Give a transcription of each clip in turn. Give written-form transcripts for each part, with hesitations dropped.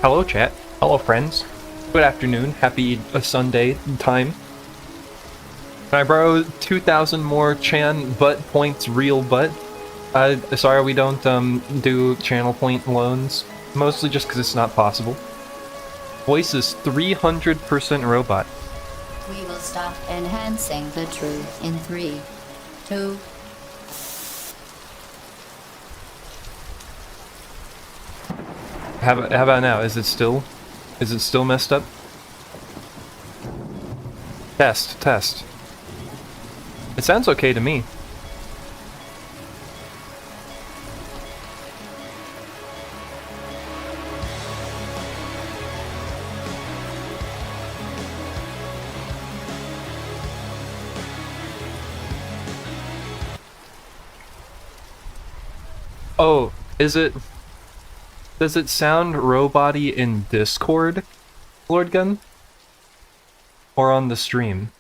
Hello chat, hello friends, good afternoon, happy Sunday time. Can I borrow 2,000 more Chan butt points, real butt? Sorry we don't do channel point loans, mostly just because it's not possible. Voice is 300% robot. We will stop enhancing the truth in 3, 2... How about now? Is it still messed up? Test. It sounds okay to me. Oh, does it sound robot-y in Discord, Lord Gun? Or on the stream?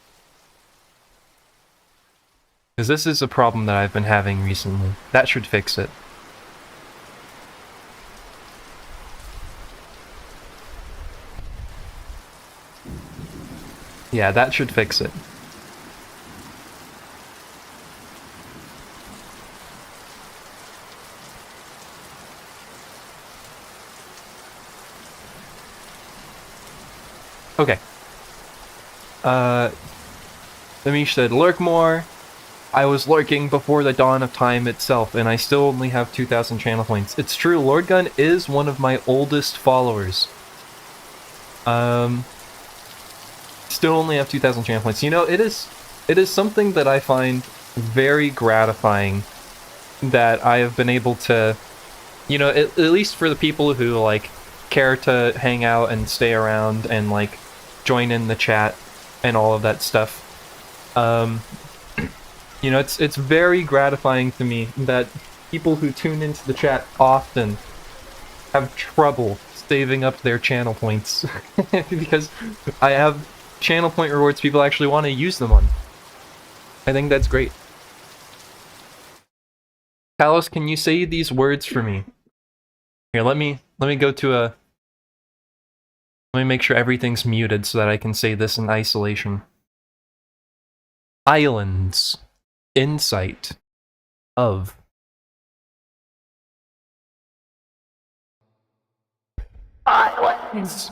Because this is a problem that I've been having recently. That should fix it. Yeah, that should fix it. Okay. Amish said, lurk more. I was lurking before the dawn of time itself, and I still only have 2,000 channel points. It's true, Lord Gun is one of my oldest followers. Still only have 2,000 channel points. You know, it is something that I find very gratifying that I have been able to, you know, at least for the people who, like, care to hang out and stay around and, like, join in the chat and all of that stuff. You know, it's very gratifying to me that people who tune into the chat often have trouble saving up their channel points. Because I have channel point rewards people actually want to use them on. I think that's great. Talos, can you say these words for me? Here, let me go to a... Let me make sure everything's muted so that I can say this in isolation. Islands. Insight. Of. Islands.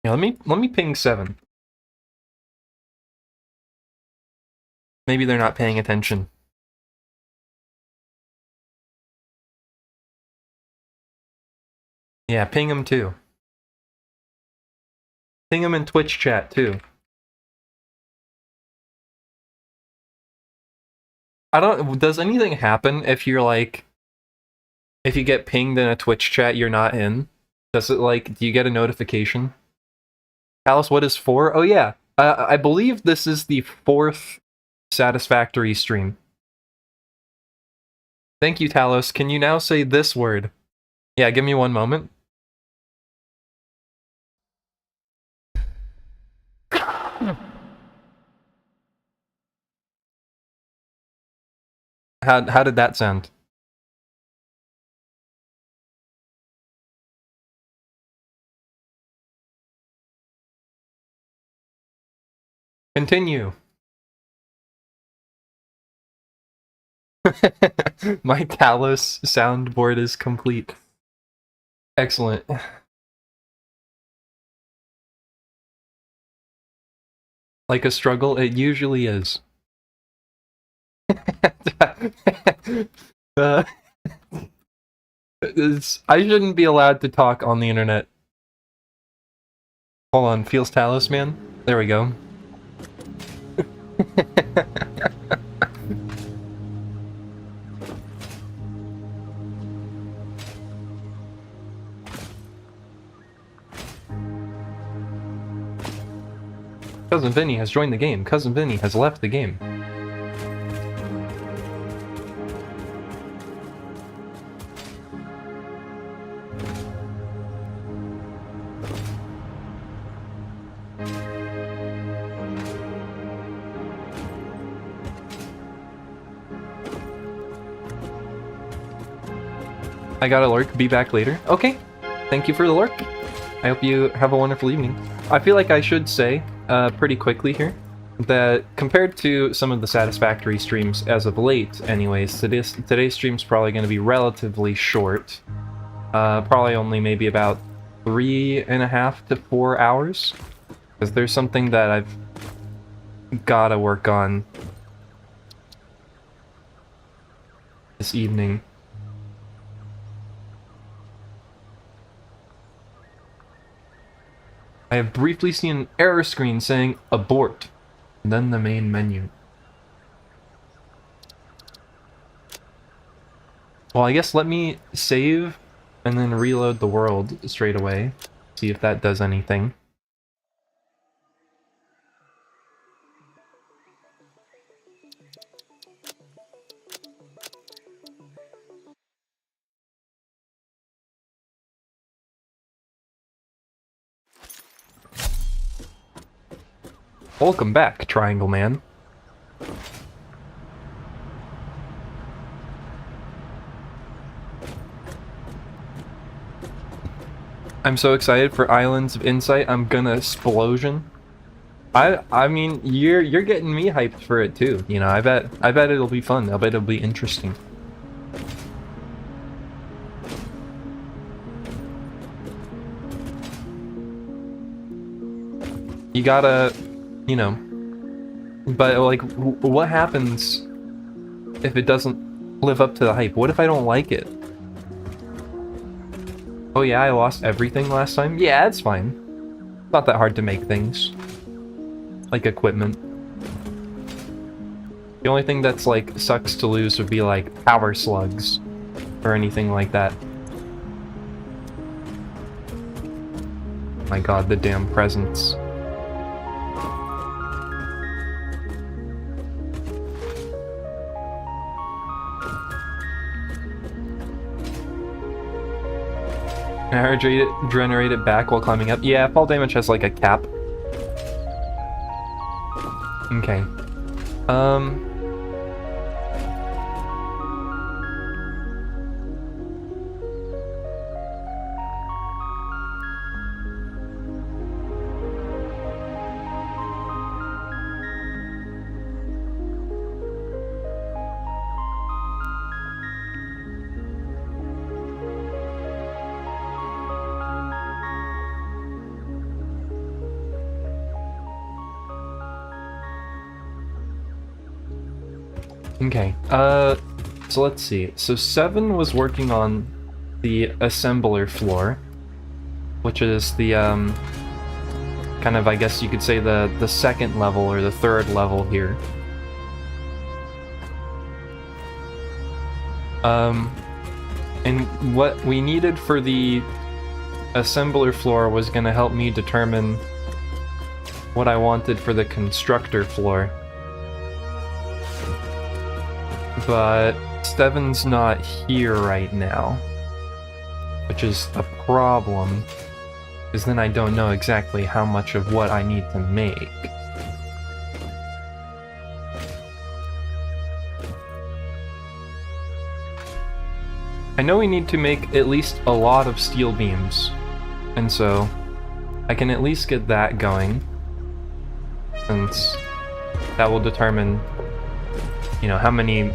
Yeah, let me ping 7. Maybe they're not paying attention. Yeah, ping them too. Ping them in Twitch chat too. Does anything happen if you're like, if you get pinged in a Twitch chat you're not in? Does it like, do you get a notification? Alice, what is 4? Oh yeah, I believe this is the 4th Satisfactory stream. Thank you, Talos. Can you now say this word? Yeah, give me one moment. How did that sound? Continue. My Talos soundboard is complete. Excellent. Like a struggle, it usually is. I shouldn't be allowed to talk on the internet. Hold on, feels Talos, man? There we go. Cousin Vinny has joined the game. Cousin Vinny has left the game. I got a lurk. Be back later. Okay. Thank you for the lurk. I hope you have a wonderful evening. I feel like I should say, pretty quickly here, that compared to some of the Satisfactory streams as of late, anyways, today's stream's probably going to be relatively short. Probably only maybe about 3.5 to 4 hours. Because there's something that I've gotta work on this evening. I have briefly seen an error screen saying abort, and then the main menu. Well, I guess let me save and then reload the world straight away. See if that does anything. Welcome back, Triangle Man. I'm so excited for Islands of Insight. I'm gonna explosion. I mean, you're getting me hyped for it too. You know, I bet it'll be fun. I bet it'll be interesting. You gotta, you know, but like, what happens if it doesn't live up to the hype? What if I don't like it? Oh yeah, I lost everything last time? Yeah, it's fine. It's not that hard to make things. Like equipment. The only thing that's like sucks to lose would be like power slugs or anything like that. My god, the damn presents. Regenerate it back while climbing up. Yeah, fall damage has like a cap. Okay. Okay, so let's see. So 7 was working on the assembler floor, which is the, kind of, I guess you could say the second level or the third level here. And what we needed for the assembler floor was going to help me determine what I wanted for the constructor floor. But 7's not here right now, which is a problem, because then I don't know exactly how much of what I need to make. I know we need to make at least a lot of steel beams, and so I can at least get that going, since that will determine, you know, how many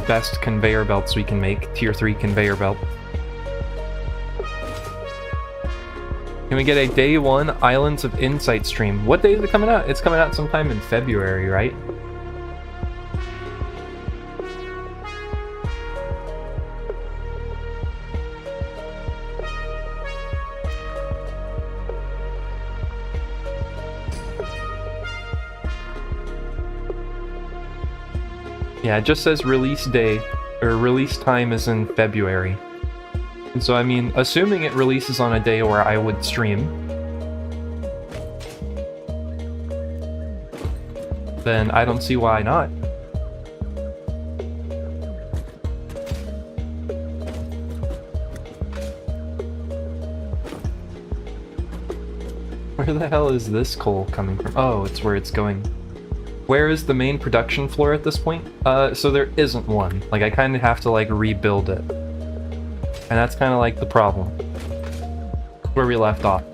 best conveyor belts we can make, tier 3 conveyor belt. Can we get a day 1 Islands of Insight stream? What day is it coming out? It's coming out sometime in February, right? Yeah, it just says release day, or release time is in February. And so, I mean, assuming it releases on a day where I would stream, then I don't see why not. Where the hell is this coal coming from? Oh, it's where it's going. Where is the main production floor at this point? So there isn't one. Like, I kind of have to, like, rebuild it. And that's kind of like the problem. Where we left off.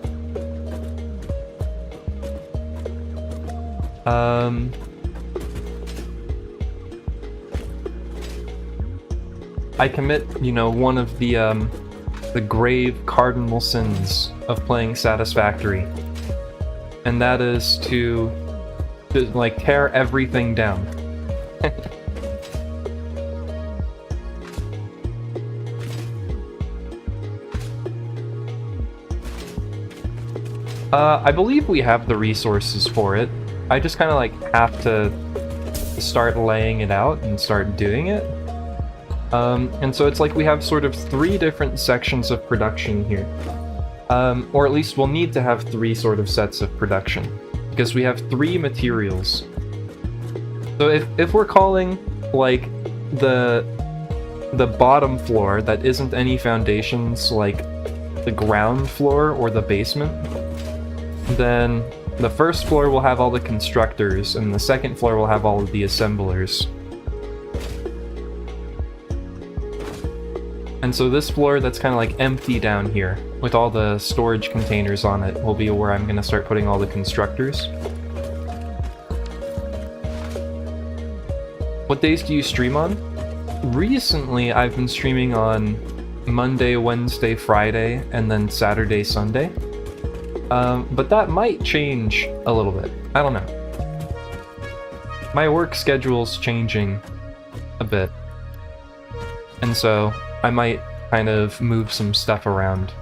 I commit, you know, one of the grave cardinal sins of playing Satisfactory. And that is to like, tear everything down. I believe we have the resources for it. I just kind of like have to start laying it out and start doing it. And so it's like we have sort of 3 different sections of production here. Or at least we'll need to have 3 sort of sets of production, because we have 3 materials. So if we're calling, like, the bottom floor that isn't any foundations, like the ground floor or the basement, then the first floor will have all the constructors, and the second floor will have all of the assemblers. And so this floor that's kind of like empty down here, with all the storage containers on it, will be where I'm going to start putting all the constructors. What days do you stream on? Recently, I've been streaming on Monday, Wednesday, Friday, and then Saturday, Sunday. But that might change a little bit. I don't know. My work schedule's changing a bit. And so I might kind of move some stuff around.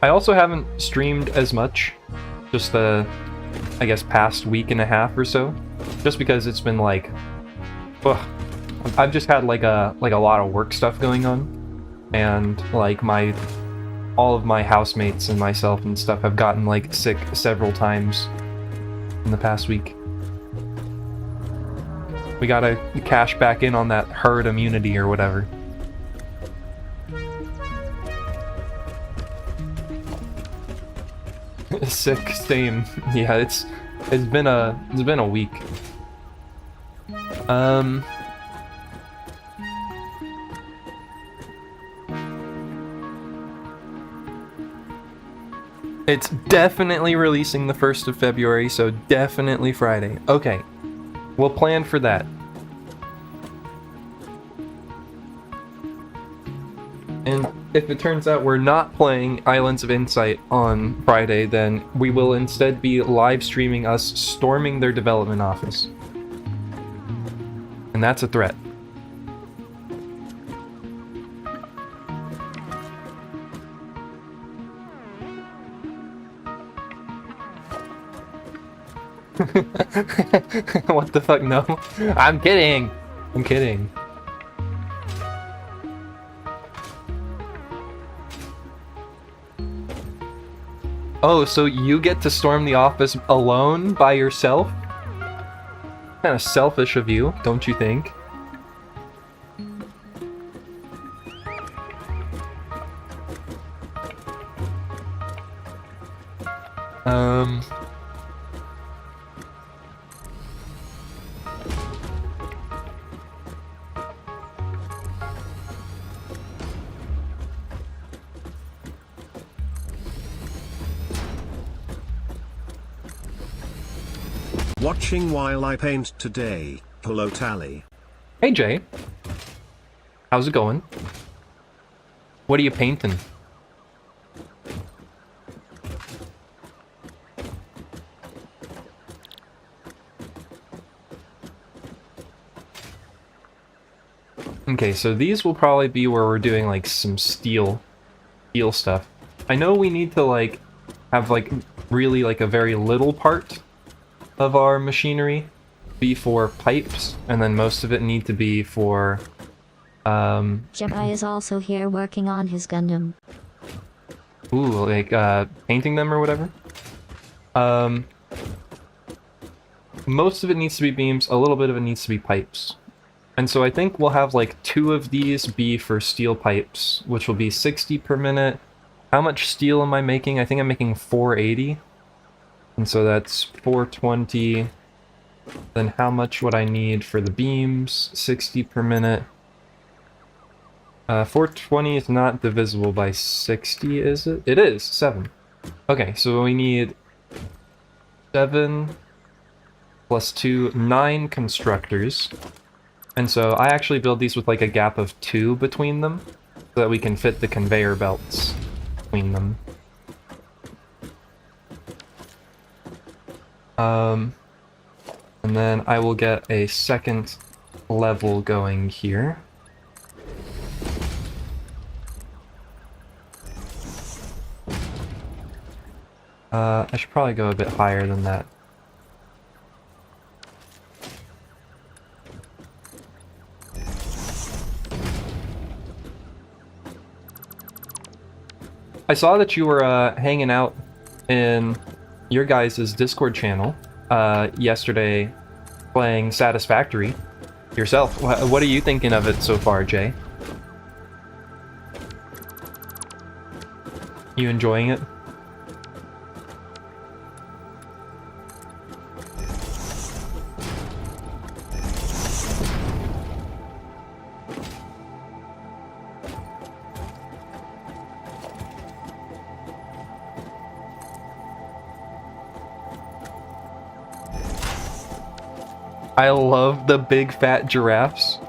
I also haven't streamed as much, just the, I guess, past week and a half or so, just because it's been like, ugh, I've just had like a lot of work stuff going on, and like all of my housemates and myself and stuff have gotten like sick several times in the past week. We gotta cash back in on that herd immunity or whatever. Sick, same. Yeah, it's been a week. It's definitely releasing the 1st of February, so definitely Friday. Okay, we'll plan for that. And if it turns out we're not playing Islands of Insight on Friday, then we will instead be live streaming us storming their development office. And that's a threat. What the fuck, no? I'm kidding! I'm kidding. Oh, so you get to storm the office alone by yourself? Kind of selfish of you, don't you think? Watching while I paint today, hello Tally. Hey Jay. How's it going? What are you painting? Okay, so these will probably be where we're doing like some steel stuff. I know we need to like have like really like a very little part of our machinery be for pipes, and then most of it need to be for Jedi is also here working on his Gundam. ooh, like painting them or whatever. Most of it needs to be beams, a little bit of it needs to be pipes. And so I think we'll have like 2 of these be for steel pipes, which will be 60 per minute. How much steel am I making? I think I'm making 480. And so that's 420. Then how much would I need for the beams? 60 per minute. 420 is not divisible by 60, is it? It is, 7. Okay, so we need 7 plus 2, 9 constructors. And so I actually build these with like a gap of 2 between them, so that we can fit the conveyor belts between them. And then I will get a second level going here. I should probably go a bit higher than that. I saw that you were hanging out in your guys' Discord channel yesterday playing Satisfactory yourself. What are you thinking of it so far, Jay? You enjoying it? I love the big fat giraffes.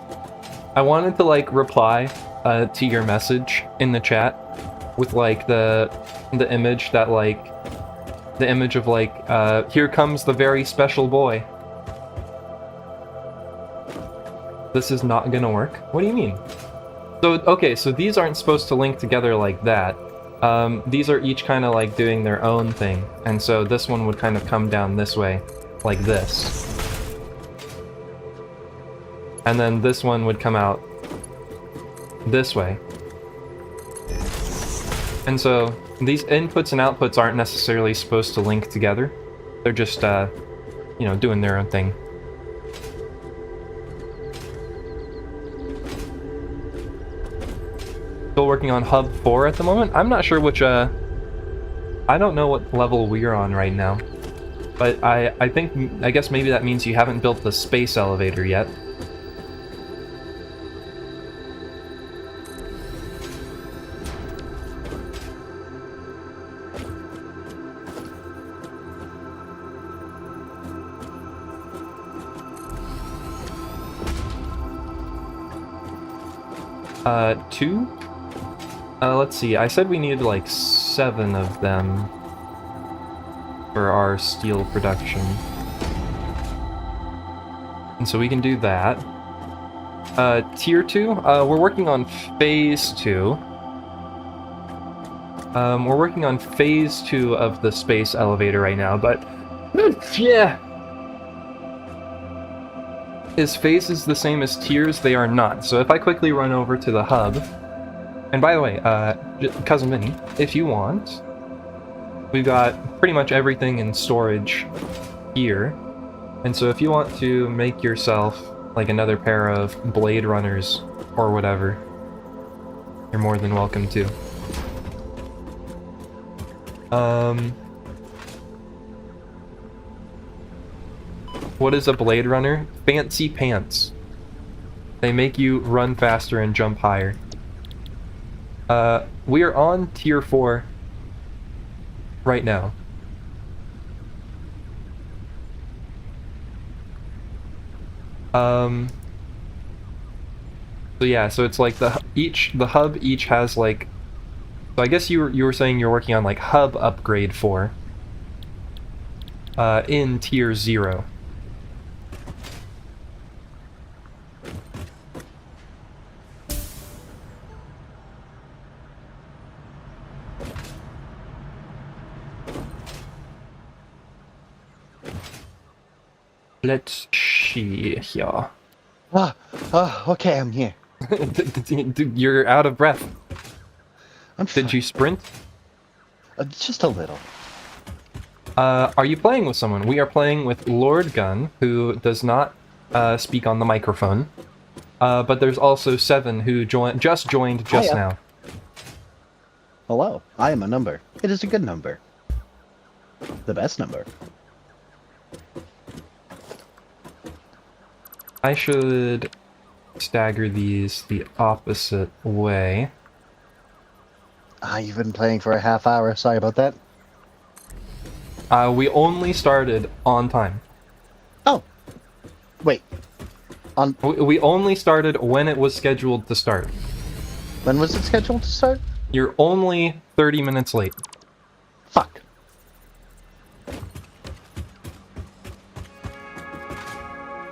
I wanted to like reply to your message in the chat with like the image that like the image of like here comes the very special boy. This is not gonna work. What do you mean? So okay, so these aren't supposed to link together like that. These are each kind of like doing their own thing, and so this one would kind of come down this way, like this. And then this one would come out this way. And so these inputs and outputs aren't necessarily supposed to link together. They're just, you know, doing their own thing. Still working on Hub 4 at the moment. I'm not sure which, I don't know what level we're on right now. But I guess maybe that means you haven't built the space elevator yet. 2? Let's see, I said we needed like 7 of them for our steel production. And so we can do that. Tier 2? We're working on Phase 2. We're working on Phase 2 of the space elevator right now, but... yeah! Is phases the same as tiers? They are not. So if I quickly run over to the hub, and by the way, Cousin Vinny, if you want, we've got pretty much everything in storage here. And so if you want to make yourself like another pair of Blade Runners or whatever, you're more than welcome to. What is a Blade Runner? Fancy pants. They make you run faster and jump higher. We are on tier 4 right now. So yeah, so it's like the hub each has like, so I guess you were saying you're working on like hub upgrade 4 in tier 0. Let's see here. Okay, I'm here. You're out of breath. I'm fine. Did you sprint? Just a little. Are you playing with someone? We are playing with Lord Gun, who does not speak on the microphone. But there's also Seven, who just joined just now. Hello, I am a number. It is a good number. The best number. I should stagger these the opposite way. You've been playing for a half hour. Sorry about that. We only started on time. Oh. Wait. We only started when it was scheduled to start. When was it scheduled to start? You're only 30 minutes late. Fuck.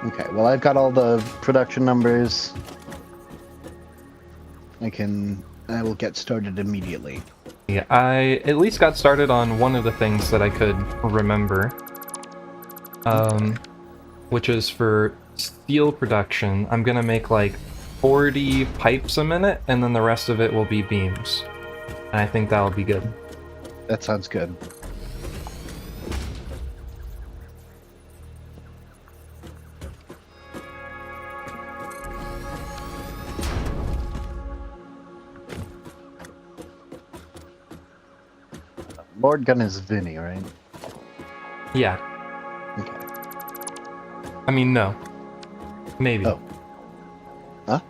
Okay, well I've got all the production numbers. I will get started immediately. Yeah, I at least got started on one of the things that I could remember. Which is for steel production. I'm gonna make like 40 pipes a minute, and then the rest of it will be beams. And I think that'll be good. That sounds good. Lord Gun is Vinny, right? Yeah. Okay. I mean, no. Maybe. Oh. Huh?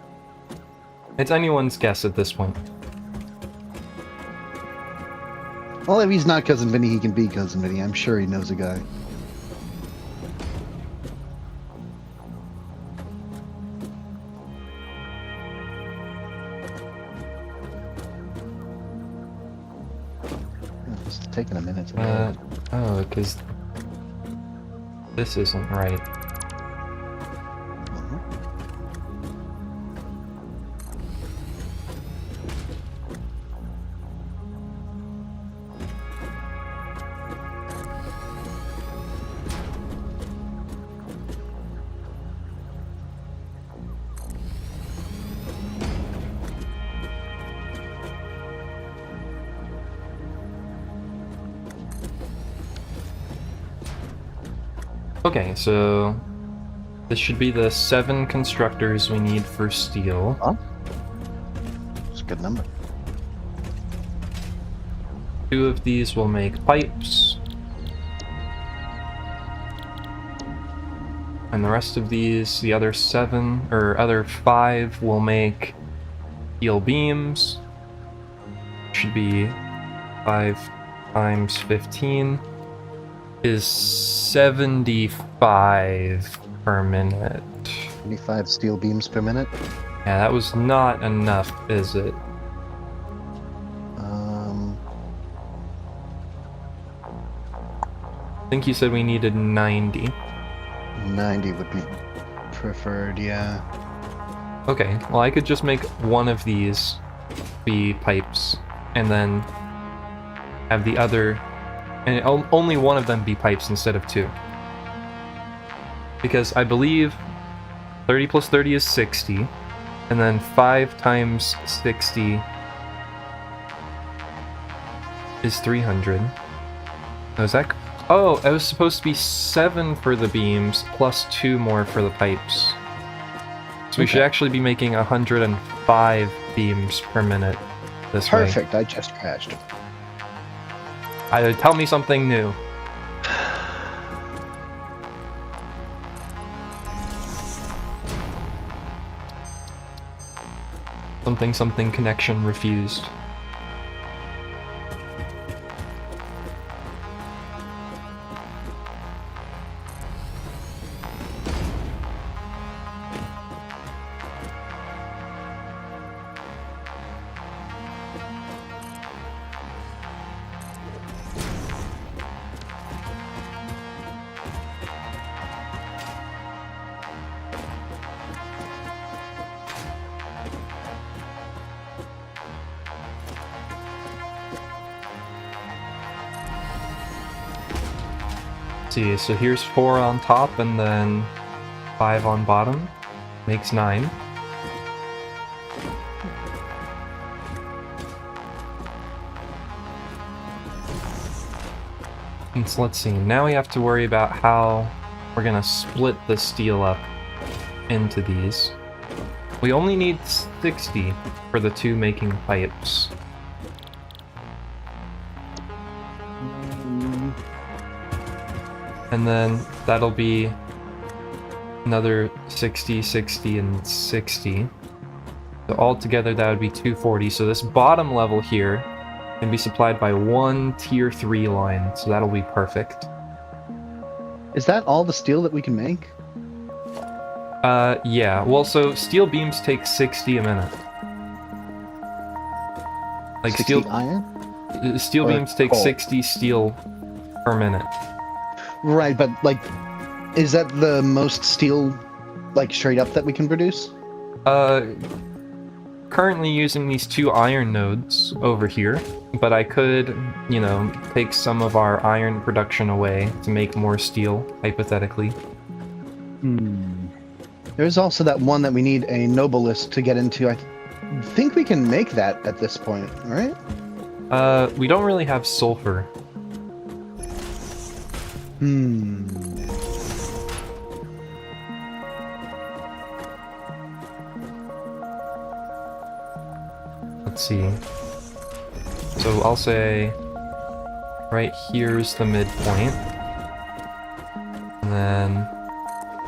It's anyone's guess at this point. Well, if he's not Cousin Vinny, he can be Cousin Vinny. I'm sure he knows a guy. It's taking a minute to load. Oh, because this isn't right. Okay, so this should be the 7 constructors we need for steel. Huh? It's a good number. 2 of these will make pipes. And the rest of these, the other 7, or other 5, will make steel beams. Should be 5 times 15. Is 75 per minute. 25 steel beams per minute. Yeah, that was not enough, is it? I think you said we needed 90. 90 would be preferred, yeah. Okay, well I could just make one of these be pipes, and then have the other... And only one of them be pipes instead of 2. Because I believe 30 plus 30 is 60, and then 5 times 60 is 300. Oh, is that... Oh, it was supposed to be 7 for the beams, plus 2 more for the pipes. So we should actually be making 105 beams per minute this way. Perfect, I just crashed. Tell me something new. Something connection refused. See, so here's 4 on top and then 5 on bottom. Makes 9. And so let's see, now we have to worry about how we're gonna split the steel up into these. We only need 60 for the 2 making pipes. And then that'll be another 60, 60, and 60. So altogether that would be 240. So this bottom level here can be supplied by one tier 3 line, so that'll be perfect. Is that all the steel that we can make? Yeah. Well, so steel beams take 60 a minute. Like 60 steel iron? steel Or beams take coal? 60 steel per minute. Right, but like, is that the most steel, like straight up that we can produce? Currently using these 2 iron nodes over here, but I could, you know, take some of our iron production away to make more steel, hypothetically. There's also that one that we need a noblest to get into. I think we can make that at this point, right? We don't really have sulfur. Let's see. So I'll say right here's the midpoint. And then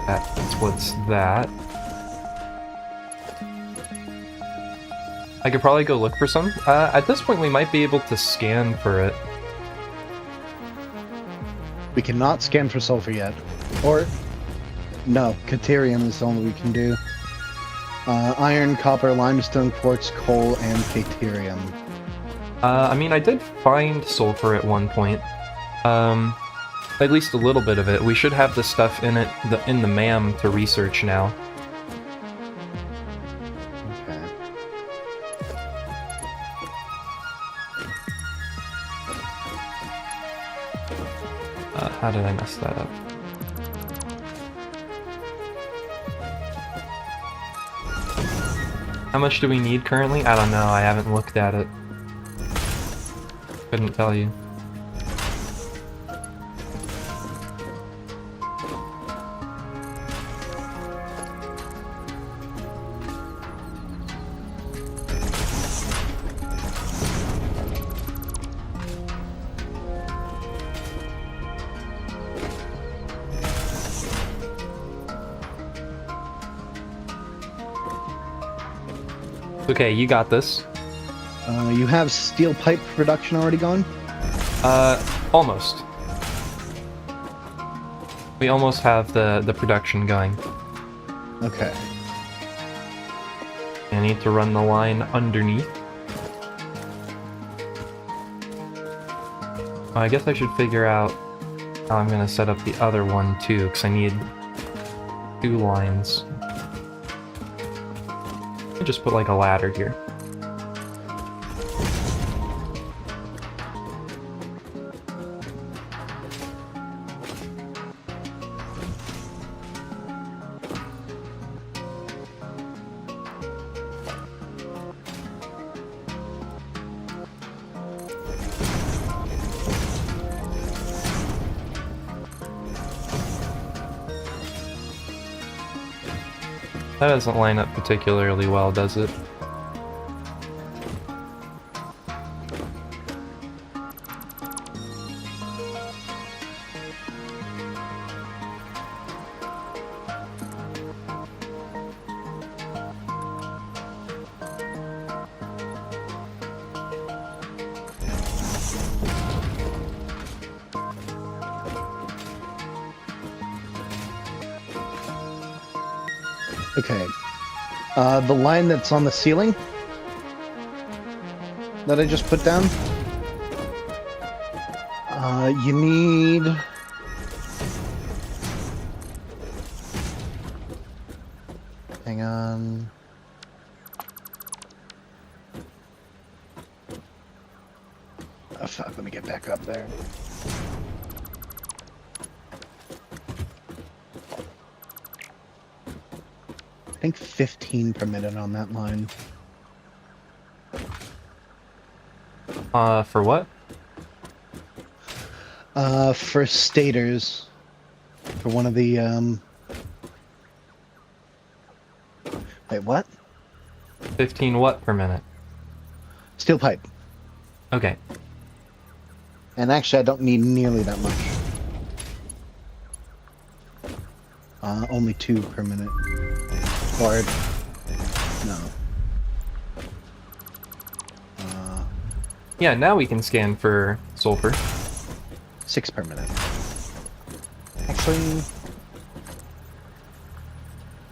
that's what's that. I could probably go look for some. At this point we might be able to scan for it. We cannot scan for sulfur yet. Or, no, Caterium is the only we can do. Iron, copper, limestone, quartz, coal, and Caterium. I mean, I did find sulfur at one point. At least a little bit of it. We should have the stuff in it, in the MAM to research now. Okay. How did I mess that up? How much do we need currently? I don't know, I haven't looked at it. Couldn't tell you. Okay, you got this. You have steel pipe production already going? Almost. We almost have the production going. Okay. I need to run the line underneath. I guess I should figure out how I'm gonna set up the other one too, because I need 2 lines. I'll just put like a ladder here. That doesn't line up particularly well, does it? Okay. The line that's on the ceiling that I just put down. You need... Hang on. Oh fuck, let me get back up there. I think 15 per minute on that line. For what? For stators. For one of the, Wait, what? 15 what per minute? Steel pipe. Okay. And actually, I don't need nearly that much. Only 2 per minute. Or no. Yeah, now we can scan for sulfur. 6 per minute. Actually.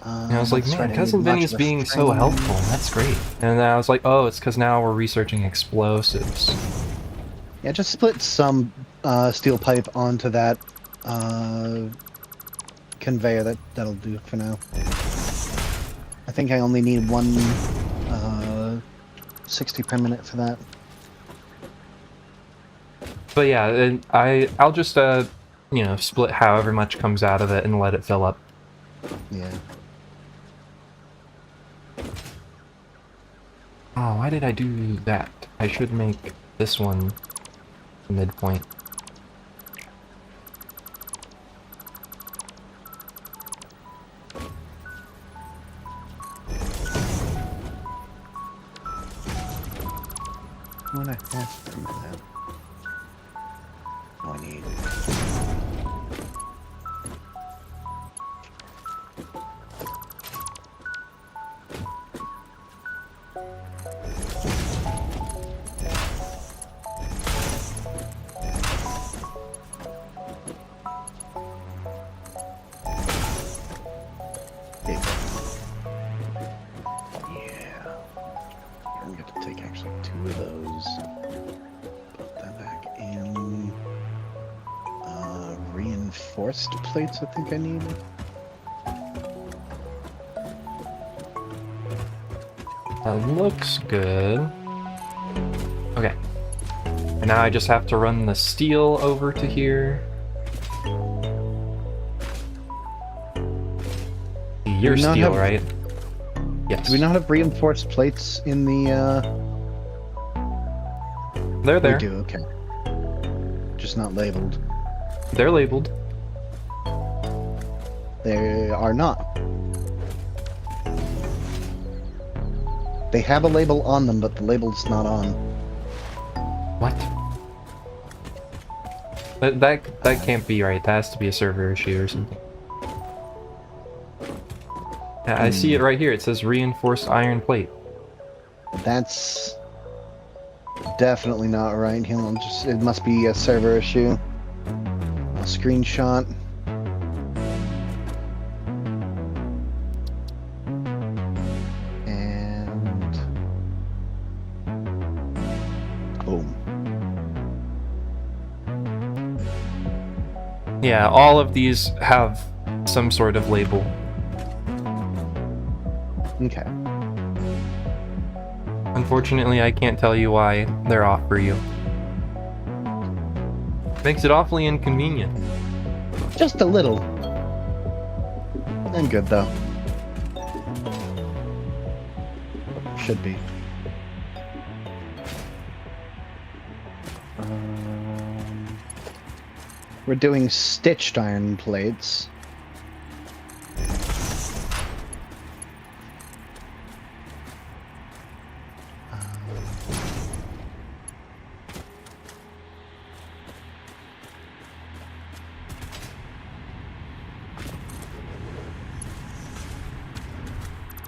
And I was like, that's man, right, I Cousin need much Vinny's of a being so string. helpful. That's great. And then I was like, oh, it's because now we're researching explosives. Yeah, just split some steel pipe onto that conveyor. That'll do for now. I think I only need 60 per minute for that. But yeah, and I'll just split however much comes out of it and let it fill up. Yeah. Oh, why did I do that? I should make this one the midpoint. What I have from that. Oh, I need. Yeah. I'm going to take actually 2 of those. Put that back in. Reinforced plates, I think I need. That looks good. Okay. And now I just have to run the steel over to here. Your Do we not steel, have- right? Yes. Do we not have reinforced plates in the, They're there. We do, okay. Just not labeled. They're labeled. They are not. They have a label on them, but the label's not on. What? That can't be right. That has to be a server issue or something. Yeah, I see it right here. It says reinforced iron plate. That's definitely not right. It must be a server issue. A screenshot. And boom. Yeah, all of these have some sort of label. Okay. Unfortunately, I can't tell you why they're off for you. Makes it awfully inconvenient. Just a little. I'm good though. Should be. We're doing stitched iron plates.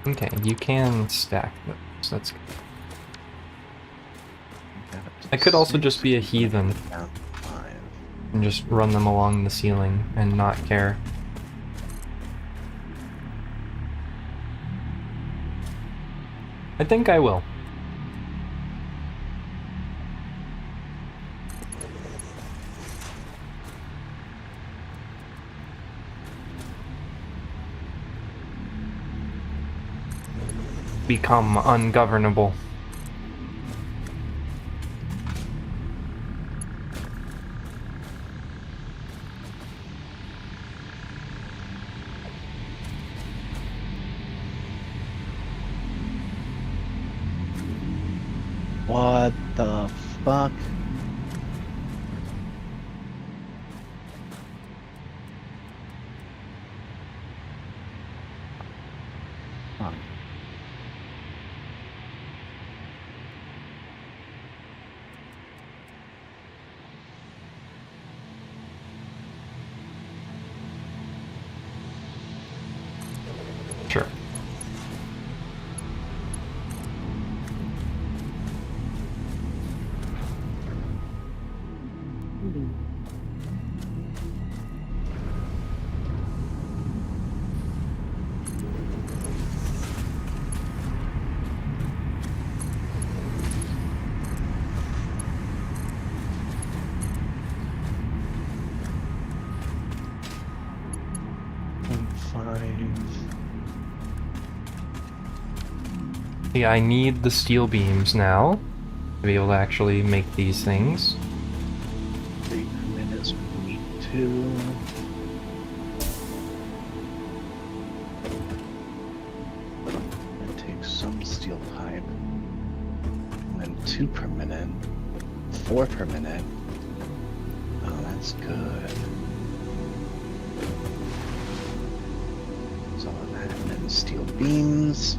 Okay, you can stack those. That's good. I could also just be a heathen Down 5. and just run them along the ceiling and not care. I think I will. Become ungovernable. What the fuck? Huh. Yeah, I need the steel beams now to be able to actually make these things. 3 minutes we need 2. It takes some steel pipe. And then 2 per minute. 4 per minute. Oh, that's good. So that and then steel beams.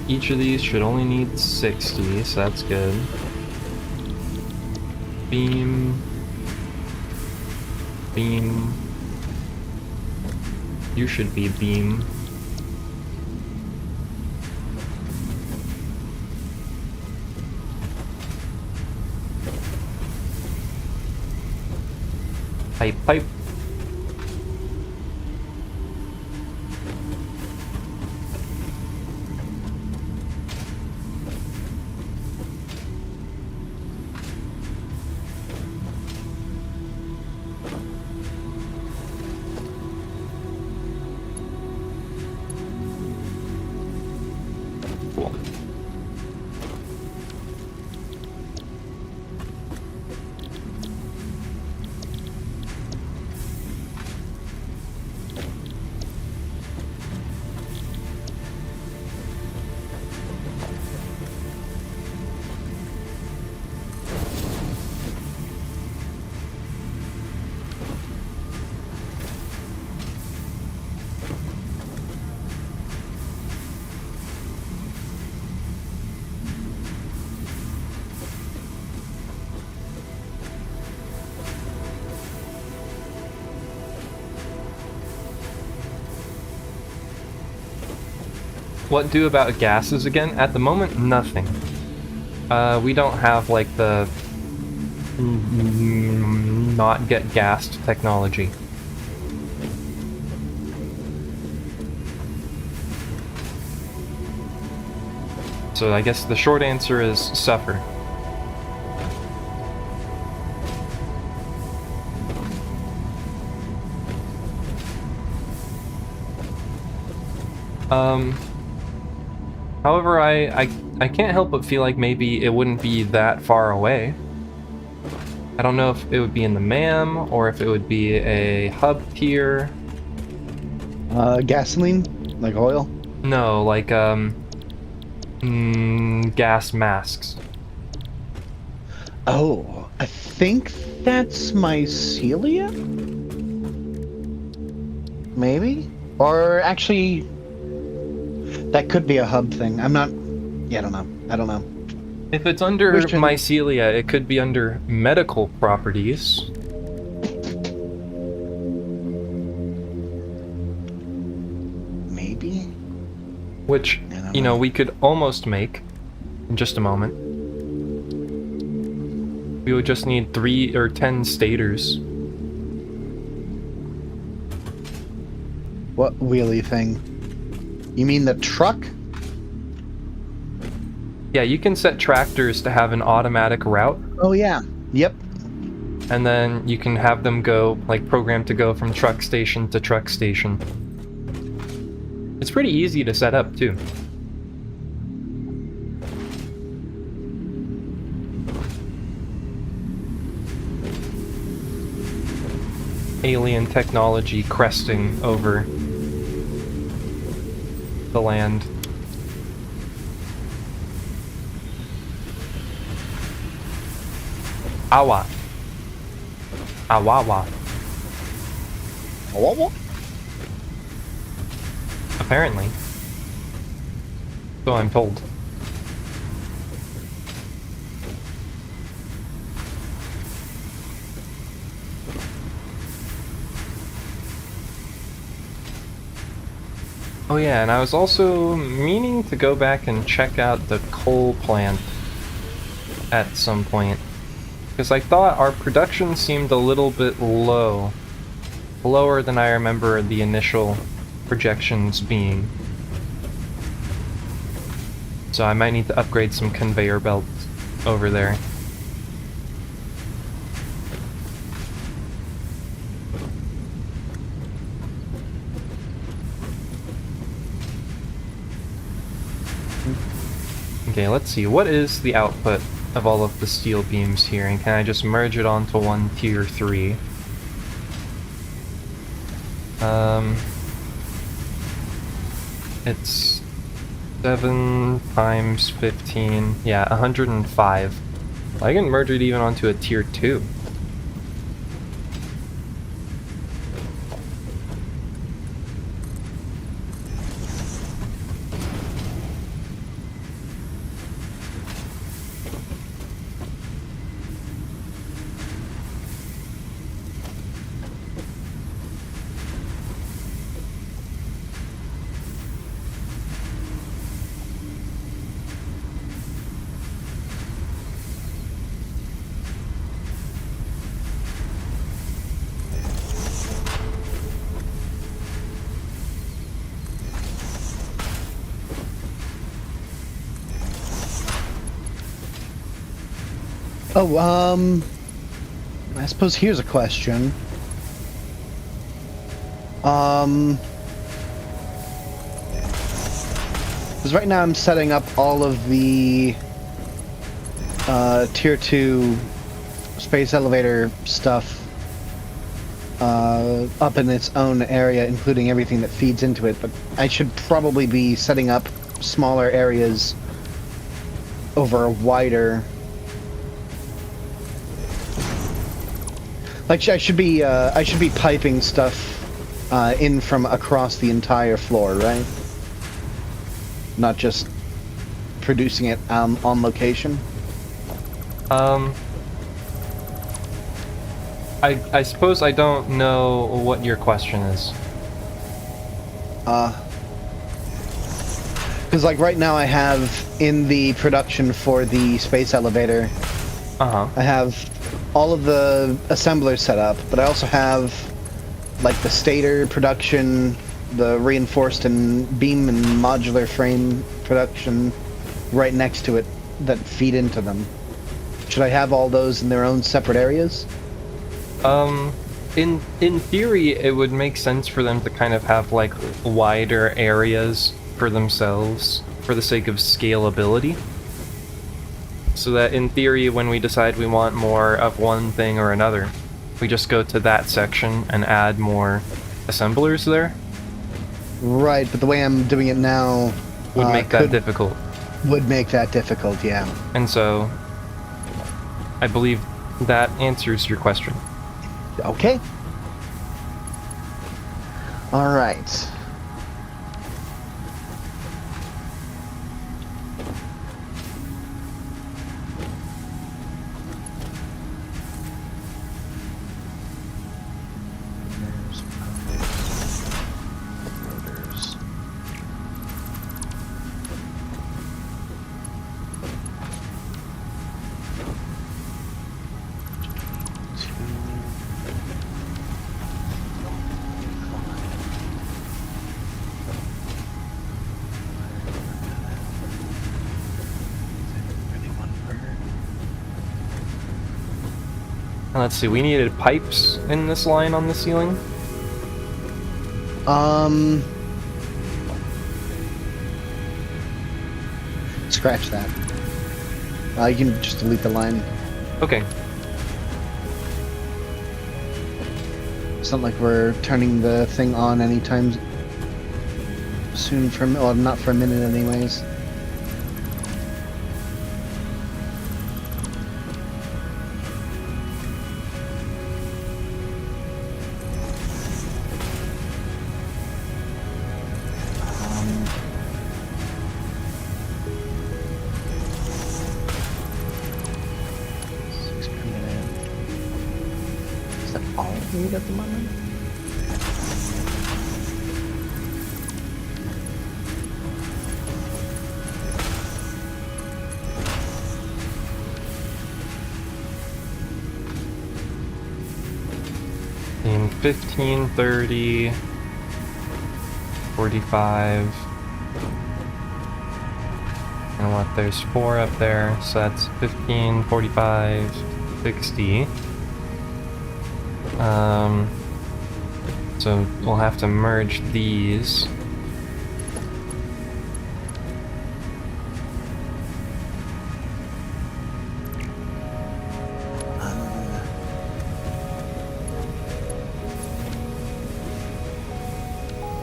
Each of these should only need 60, so that's good. Beam. Beam. You should be beam. Pipe, pipe. Cool. What do about gases again? At the moment, nothing. We don't have like the not get gassed technology. So I guess the short answer is suffer. However, I can't help but feel like maybe it wouldn't be that far away. I don't know if it would be in the MAM, or if it would be a hub tier. Gasoline? Like oil? No, like, gas masks. Oh, I think that's mycelia? Maybe? Or actually, that could be a hub thing. I'm not... Yeah, I don't know. If it's under mycelia, it could be under medical properties. Maybe? Which, you know, we could almost make in just a moment. We would just need 3 or 10 stators. What wheelie thing? You mean the truck? Yeah, you can set tractors to have an automatic route. Oh yeah, yep. And then you can have them go, like, programmed to go from truck station to truck station. It's pretty easy to set up, too. Alien technology cresting over the land. Awa. Awawa. What? Apparently. So I'm told. Oh yeah, and I was also meaning to go back and check out the coal plant at some point. Because I thought our production seemed a little bit low. Lower than I remember the initial projections being. So I might need to upgrade some conveyor belts over there. Okay, let's see. What is the output of all of the steel beams here? And can I just merge it onto one tier 3? It's 7 times 15. Yeah, 105. I can merge it even onto a tier 2. Oh, I suppose here's a question. Because right now I'm setting up all of the tier 2 space elevator stuff up in its own area, including everything that feeds into it, but I should probably be setting up smaller areas over a wider... Like, I should be piping stuff in from across the entire floor, right? Not just producing it on location. I suppose I don't know what your question is. Because like right now I have in the production for the space elevator, I have all of the assemblers set up, but I also have like the stator production, the reinforced and beam and modular frame production right next to it that feed into them. Should I have all those in their own separate areas? In theory, it would make sense for them to kind of have like wider areas for themselves for the sake of scalability. So that in theory, when we decide we want more of one thing or another, we just go to that section and add more assemblers there. Right, but the way I'm doing it now would make that difficult. Would make that difficult, yeah. And so, I believe that answers your question. Okay. All right. And let's see, we needed pipes in this line on the ceiling. Scratch that. You can just delete the line. Okay. It's not like we're turning the thing on anytime. soon for, well, not for a minute anyways. At the moment. In 15, 30, 45. And what, there's 4 up there, so that's 15, 45, 60. So we'll have to merge these.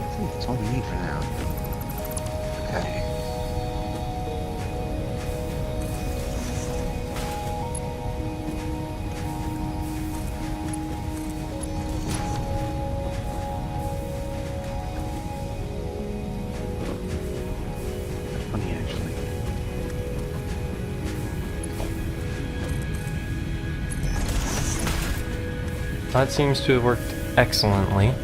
I think that's all we need for now. Okay. Funny, actually. That seems to have worked excellently.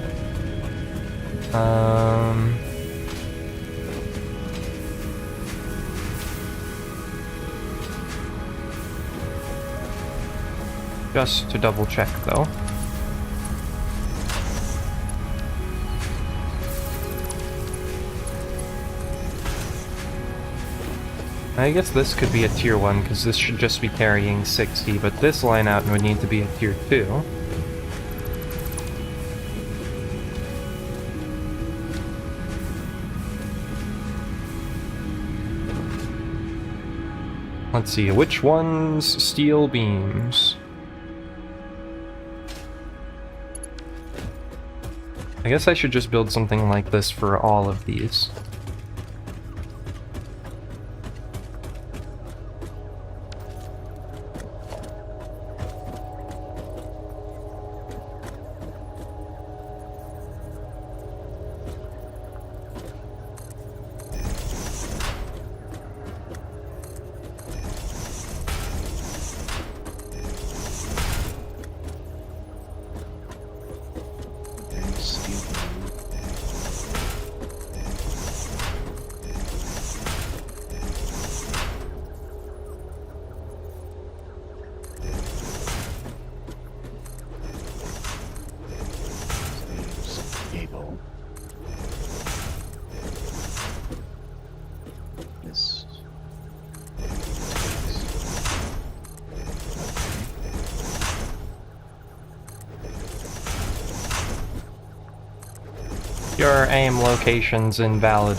Just to double check though. I guess this could be a tier 1 because this should just be carrying 60, but this line out would need to be a tier 2. Let's see, which one's steel beams? I guess I should just build something like this for all of these. Your aim location's invalid.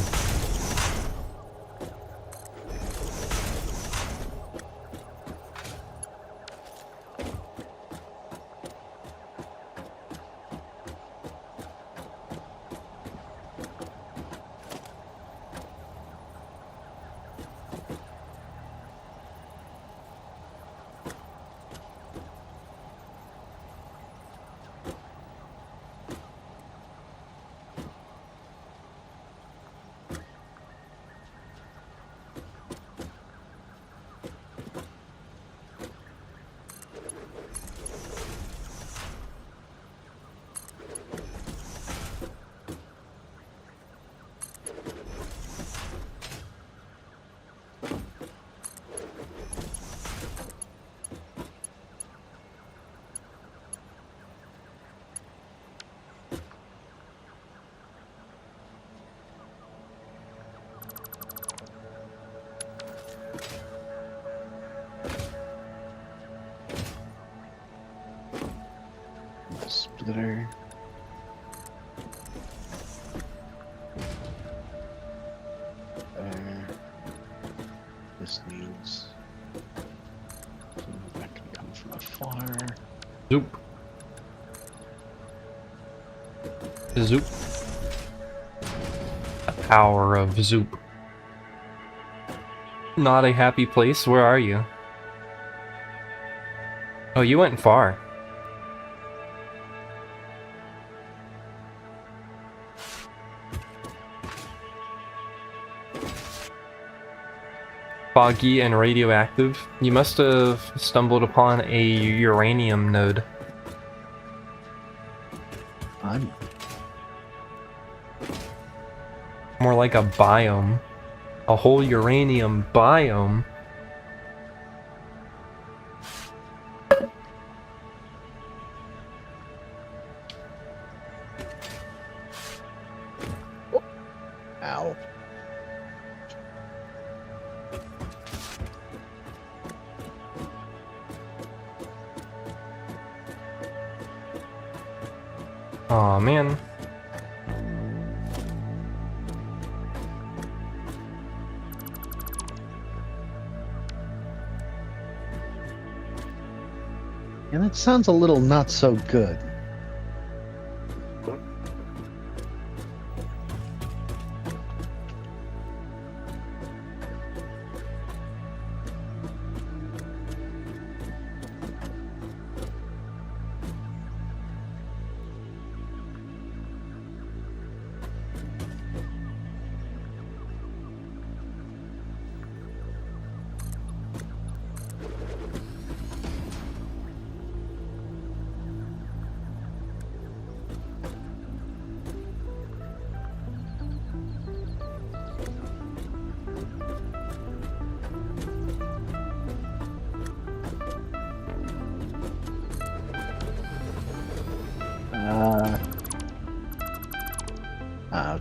Splitter. There. This needs. That can come from afar. Zoop. Zoop. power of Zoop. Not a happy place? Where are you? Oh, you went far. Foggy and radioactive. You must have stumbled upon a uranium node. More like a biome. A whole uranium biome. Ow. Aw, man. And it sounds a little not so good.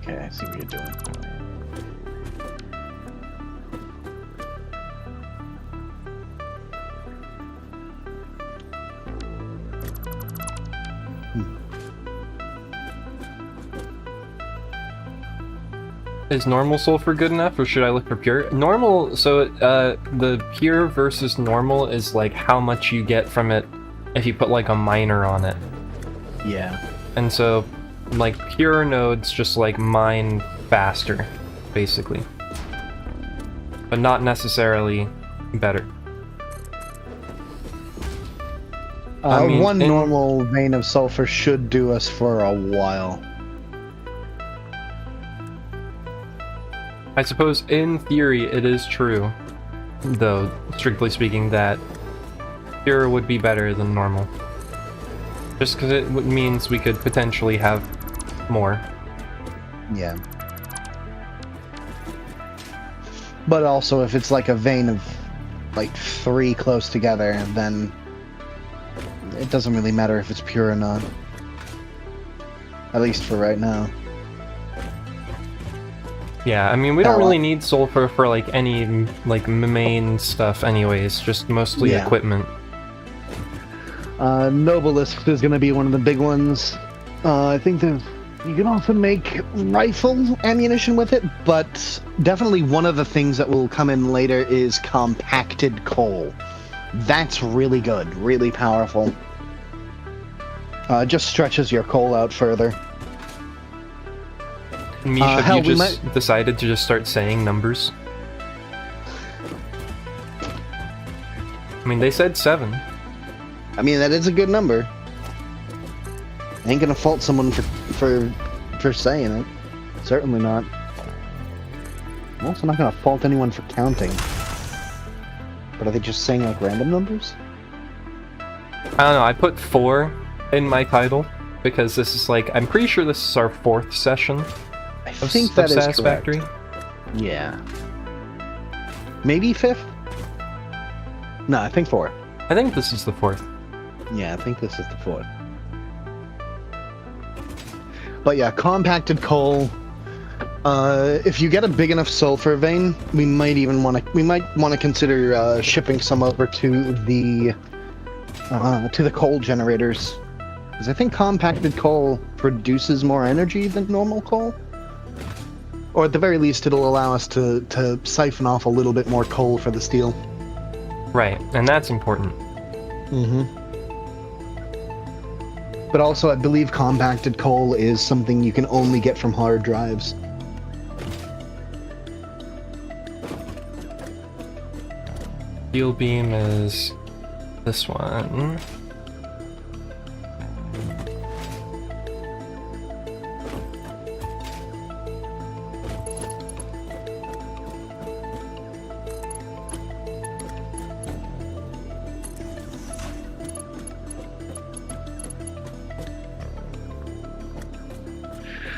Okay, I see what you're doing. Is normal sulfur good enough, or should I look for pure? Normal, so the pure versus normal is like how much you get from it if you put like a miner on it. Yeah. And so, like, pure nodes just like mine faster, basically. But not necessarily better. I mean, one normal vein of sulfur should do us for a while. I suppose in theory it is true, though, strictly speaking, that pure would be better than normal. Just because it means we could potentially have more. Yeah. But also, if it's like a vein of like 3 close together, then it doesn't really matter if it's pure or not. At least for right now. Yeah, I mean, we don't really need sulfur for like any like main stuff anyways, just mostly equipment. Nobilisk is going to be one of the big ones. I think that you can also make rifle ammunition with it, but definitely one of the things that will come in later is compacted coal. That's really good, really powerful. Just stretches your coal out further. Misha, have you just decided to just start saying numbers? I mean, they said 7. I mean, that is a good number. I ain't gonna fault someone for saying it. Certainly not. I'm also not gonna fault anyone for counting. But are they just saying like random numbers? I don't know, I put 4 in my title, because this is like, I'm pretty sure this is our 4th session. I think that is Satisfactory. Correct. Yeah. Maybe 5th? No, I think 4th. I think this is the 4th. Yeah, I think this is the 4th. But yeah, compacted coal. If you get a big enough sulfur vein, we might want to consider shipping some over to the coal generators, because I think compacted coal produces more energy than normal coal. Or at the very least, it'll allow us to siphon off a little bit more coal for the steel. Right, and that's important. Mm-hmm. But also, I believe compacted coal is something you can only get from hard drives. Steel beam is this one.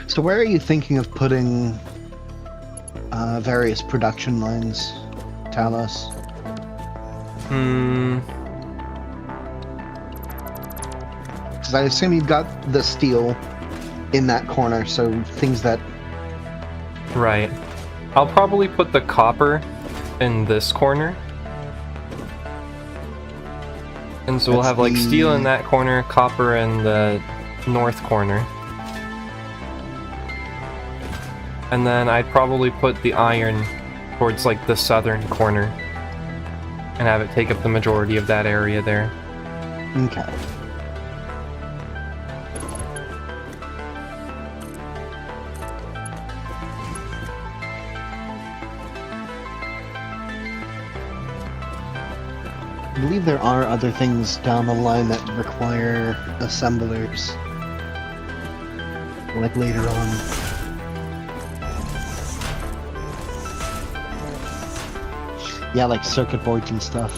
So where are you thinking of putting various production lines, Talos? Because I assume you've got the steel in that corner, so things that... Right. I'll probably put the copper in this corner. And so we'll have like steel in that corner, copper in the north corner. And then I'd probably put the iron towards like the southern corner and have it take up the majority of that area there. Okay. I believe there are other things down the line that require assemblers. Like later on. Yeah, like circuit boards and stuff.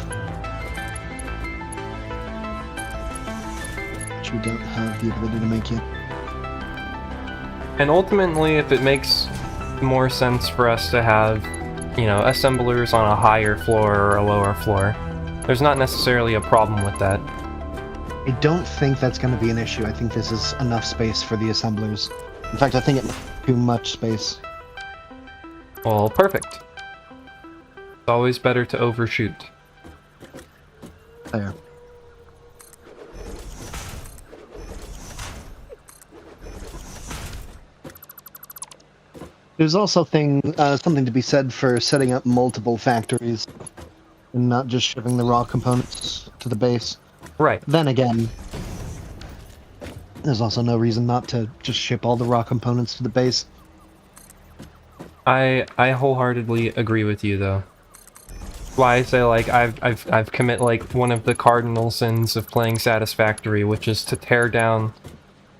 Which we don't have the ability to make yet. And ultimately, if it makes more sense for us to have, you know, assemblers on a higher floor or a lower floor, there's not necessarily a problem with that. I don't think that's going to be an issue. I think this is enough space for the assemblers. In fact, I think it's too much space. Well, perfect. It's always better to overshoot. There. There's also something to be said for setting up multiple factories and not just shipping the raw components to the base. Right. Then again, there's also no reason not to just ship all the raw components to the base. I wholeheartedly agree with you, though. Why I say, like, I've commit like one of the cardinal sins of playing Satisfactory, which is to tear down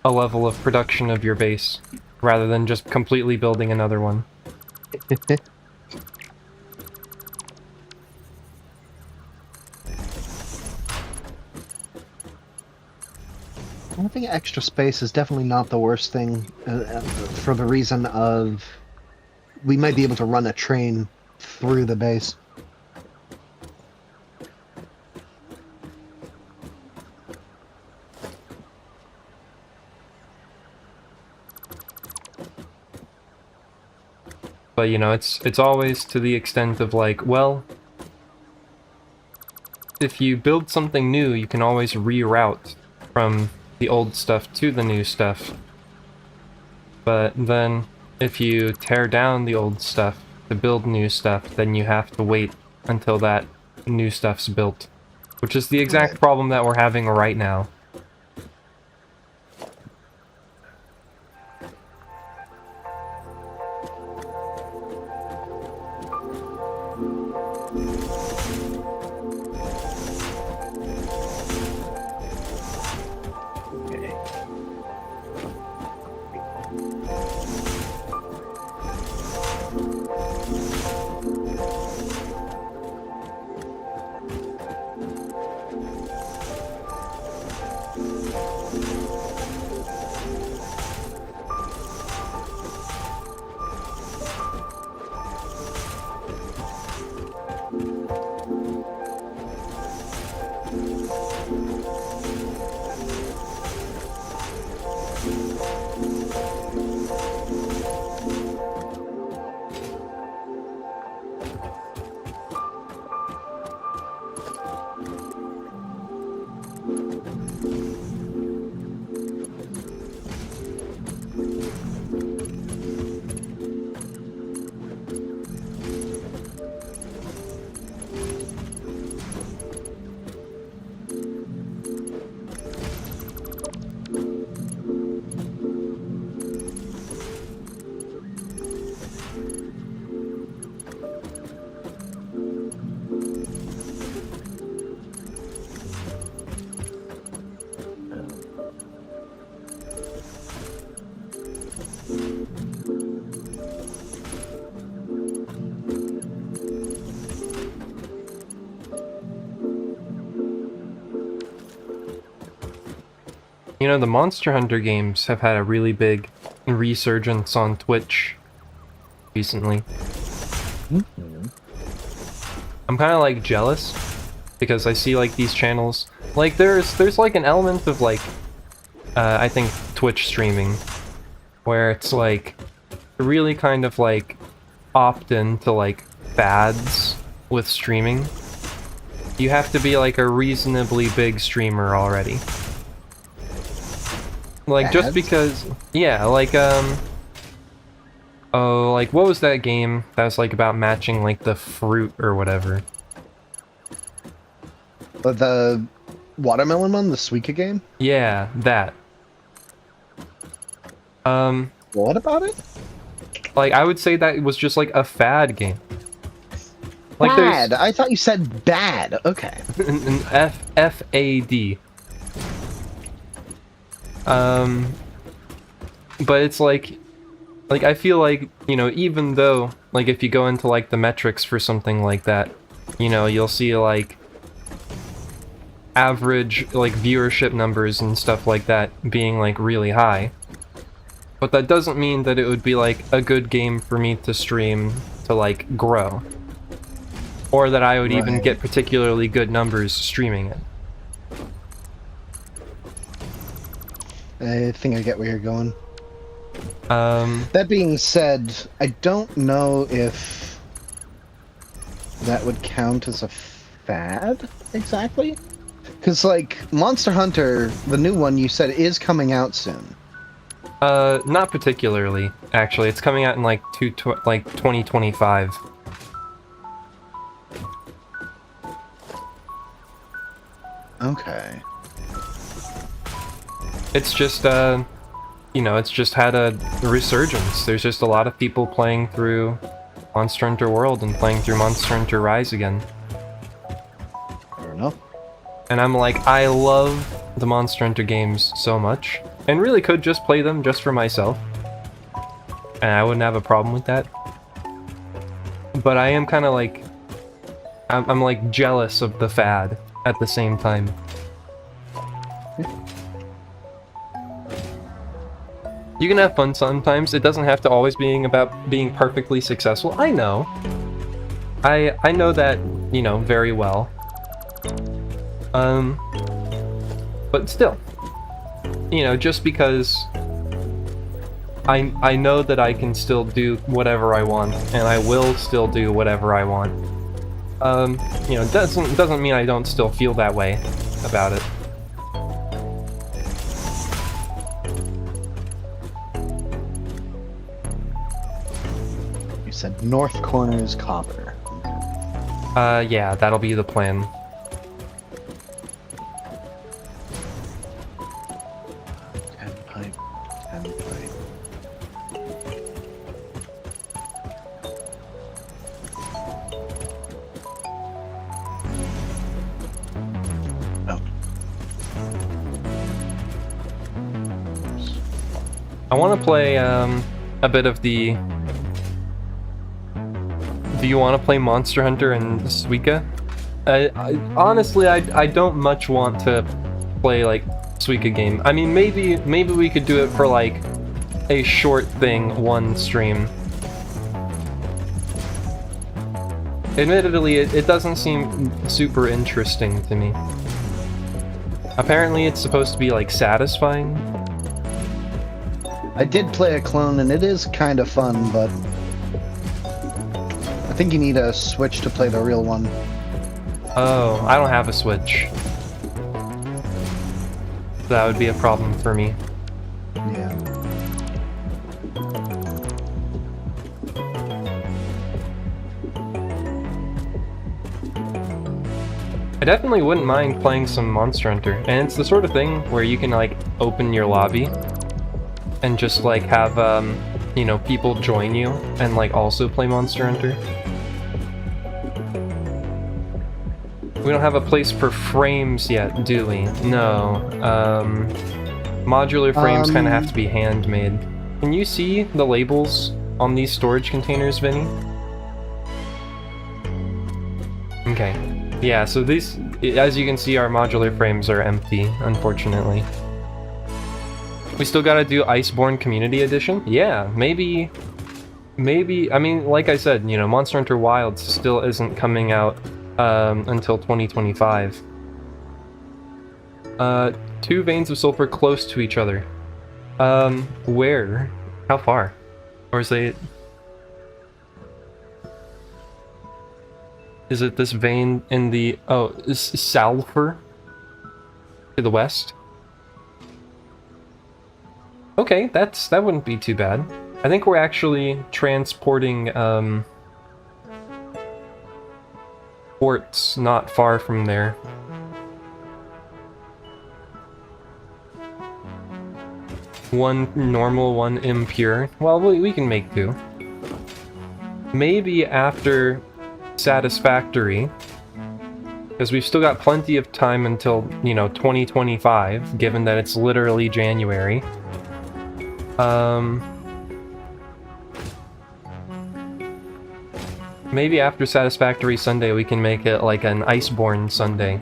a level of production of your base rather than just completely building another one. Having extra space is definitely not the worst thing, for the reason of we might be able to run a train through the base. But, you know, it's always to the extent of, like, well, if you build something new, you can always reroute from the old stuff to the new stuff. But then, if you tear down the old stuff to build new stuff, then you have to wait until that new stuff's built. Which is the exact problem that we're having right now. You know, the Monster Hunter games have had a really big resurgence on Twitch recently. Mm-hmm. I'm kind of like jealous because I see like these channels. Like there's like an element of like I think Twitch streaming where it's like really kind of like opt in to like fads with streaming. You have to be like a reasonably big streamer already. Like just because, yeah, like oh, like what was that game that was like about matching like the fruit or whatever? The watermelon one, the Suika game? Yeah, that. What about it? Like I would say that it was just like a fad game. Like Bad. I thought you said bad. Okay. an F-A-D. But it's like I feel like, you know, even though, like, if you go into, like, the metrics for something like that, you know, you'll see, like, average, like, viewership numbers and stuff like that being, like, really high. But that doesn't mean that it would be, like, a good game for me to stream to, like, grow. Or that I would even get particularly good numbers streaming it. I think I get where you're going. That being said, I don't know if that would count as a fad, exactly? Because, like, Monster Hunter, the new one you said, is coming out soon. Not particularly, actually. It's coming out in, like, 2025. Okay. It's just, you know, it's just had a resurgence. There's just a lot of people playing through Monster Hunter World and playing through Monster Hunter Rise again. Fair enough. And I'm like, I love the Monster Hunter games so much, and really could just play them just for myself. And I wouldn't have a problem with that. But I am kind of like, I'm like jealous of the fad at the same time. You can have fun sometimes. It doesn't have to always be about being perfectly successful. I know. I know that, you know, very well. But still, you know, just because I know that I can still do whatever I want, and I will still do whatever I want. You know, doesn't mean I don't still feel that way about it. You said north corner is copper. Yeah, that'll be the plan. Pipe. Oh. I want to play a bit of the. Do you want to play Monster Hunter and Suika? Honestly, I don't much want to play like Suika game. I mean, maybe we could do it for like a short thing, one stream. Admittedly, it doesn't seem super interesting to me. Apparently, it's supposed to be like satisfying. I did play a clone, and it is kind of fun, but I think you need a Switch to play the real one. Oh, I don't have a Switch. That would be a problem for me. Yeah. I definitely wouldn't mind playing some Monster Hunter, and it's the sort of thing where you can like open your lobby and just like have you know, people join you and like also play Monster Hunter. We don't have a place for frames yet, do we? No. Modular frames kind of have to be handmade. Can you see the labels on these storage containers, Vinny? Okay. Yeah, so these, as you can see, our modular frames are empty, unfortunately. We still gotta do Iceborne Community Edition? Yeah, maybe, I mean, like I said, you know, Monster Hunter Wilds still isn't coming out until 2025. 2 veins of sulfur close to each other. Where? How far? Or is it... Is it this vein in the... Oh, is sulfur? To the west? Okay, that wouldn't be too bad. I think we're actually transporting, ports not far from there. One normal, one impure. Well, we can make 2. Maybe after Satisfactory, because we've still got plenty of time until, you know, 2025, given that it's literally January. Maybe after Satisfactory Sunday we can make it like an Iceborne Sunday.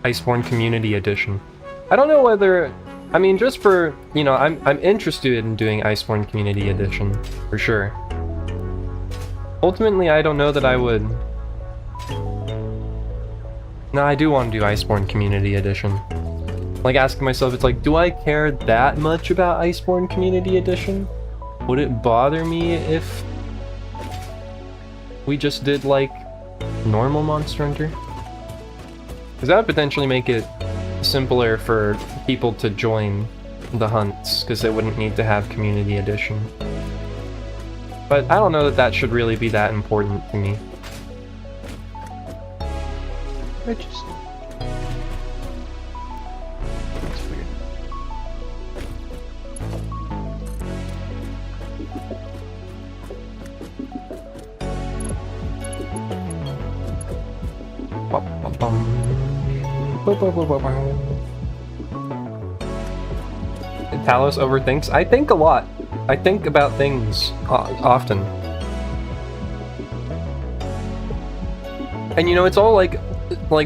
Iceborne Community Edition. I don't know whether... I mean, just for... You know, I'm interested in doing Iceborne Community Edition, for sure. Ultimately, I don't know that I would... No, I do want to do Iceborne Community Edition. Like, asking myself, it's like, do I care that much about Iceborne Community Edition? Would it bother me if we just did, like, normal Monster Hunter? Because that would potentially make it simpler for people to join the hunts, because they wouldn't need to have Community Edition. But I don't know that that should really be that important to me. I just... That's weird. Talos overthinks. I think a lot. I think about things often. And you know, it's all like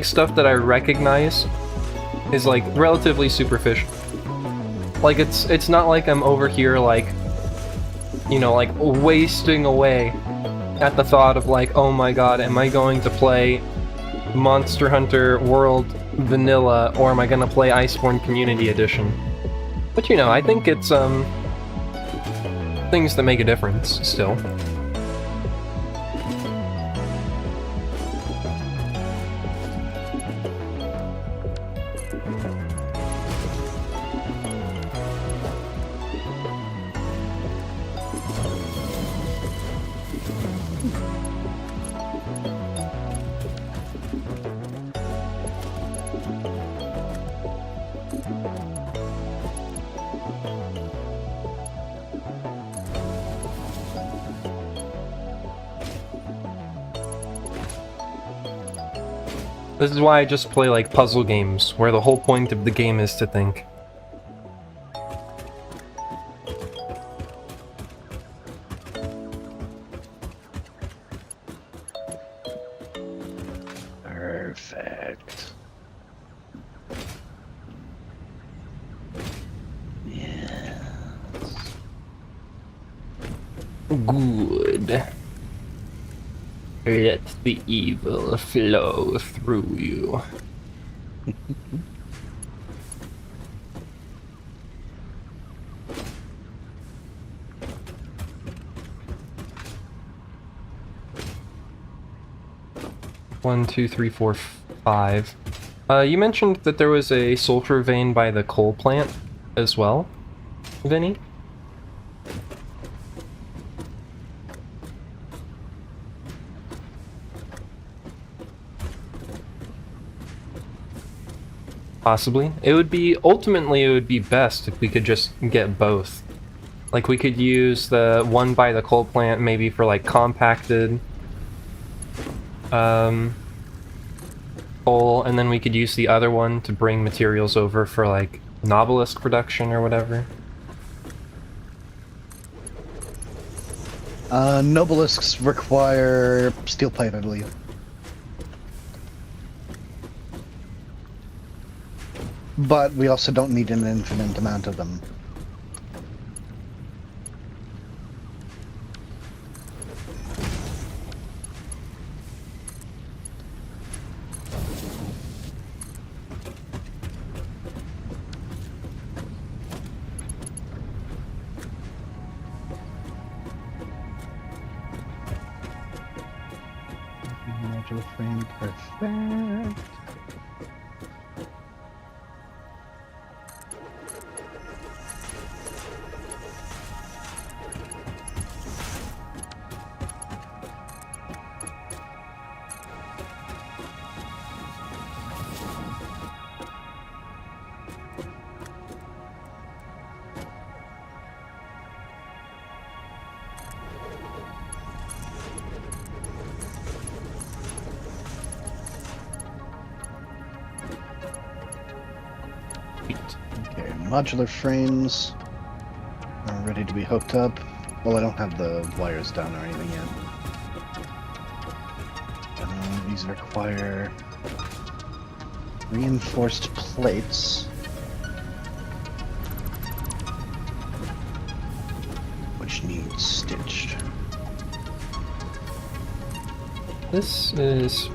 stuff that I recognize is like relatively superficial. Like it's not like I'm over here like, you know, like wasting away at the thought of like, oh my god, am I going to play Monster Hunter World Vanilla or am I gonna play Iceborne Community Edition? But you know, I think it's things that make a difference still. This is why I just play like puzzle games, where the whole point of the game is to think. Perfect. Yes. Good. Let the evil flow through you. One, two, three, four, 5. You mentioned that there was a sulfur vein by the coal plant as well, Vinny? Possibly. It would be, ultimately it would be best if we could just get both. Like we could use the one by the coal plant maybe for like compacted coal, and then we could use the other one to bring materials over for like Nobelisk production or whatever. Nobelisks require steel pipe, I believe. but we also don't need an infinite amount of them. Modular frame, perfect. Okay, modular frames are ready to be hooked up. Well, I don't have the wires down or anything yet. These require reinforced plates, which need stitched. This is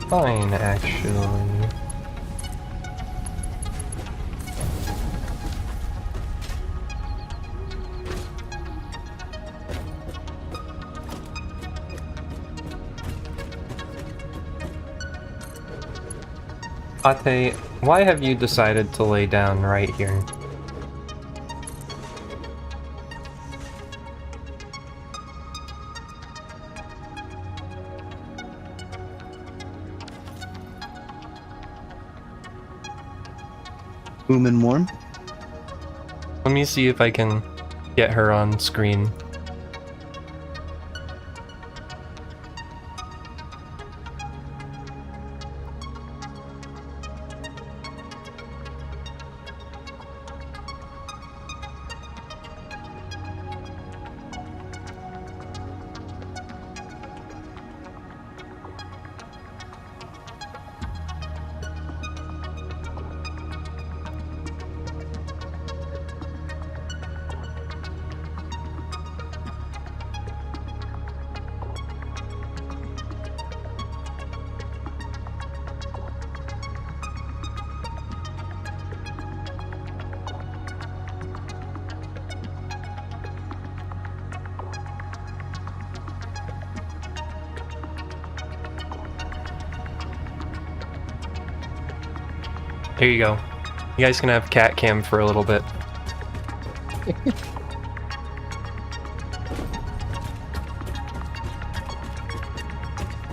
fine, actually. Ate, why have you decided to lay down right here? Boom and warm. Let me see if I can get her on screen. Here you go. You guys can have cat cam for a little bit.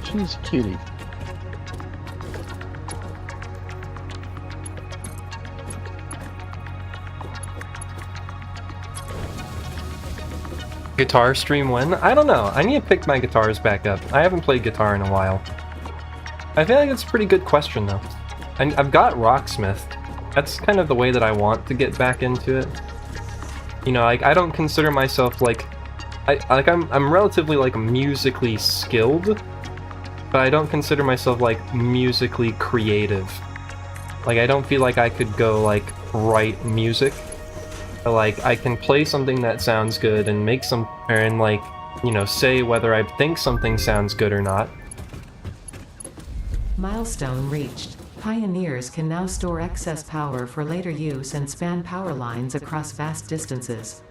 She's a cutie. Guitar stream when? I don't know. I need to pick my guitars back up. I haven't played guitar in a while. I feel like it's a pretty good question though. I've got Rocksmith. That's kind of the way that I want to get back into it. You know, like I don't consider myself like I'm relatively like musically skilled, but I don't consider myself like musically creative. Like I don't feel like I could go like write music. But, like I can play something that sounds good and make some and like, you know, say whether I think something sounds good or not. Milestone reached. Pioneers can now store excess power for later use and span power lines across vast distances.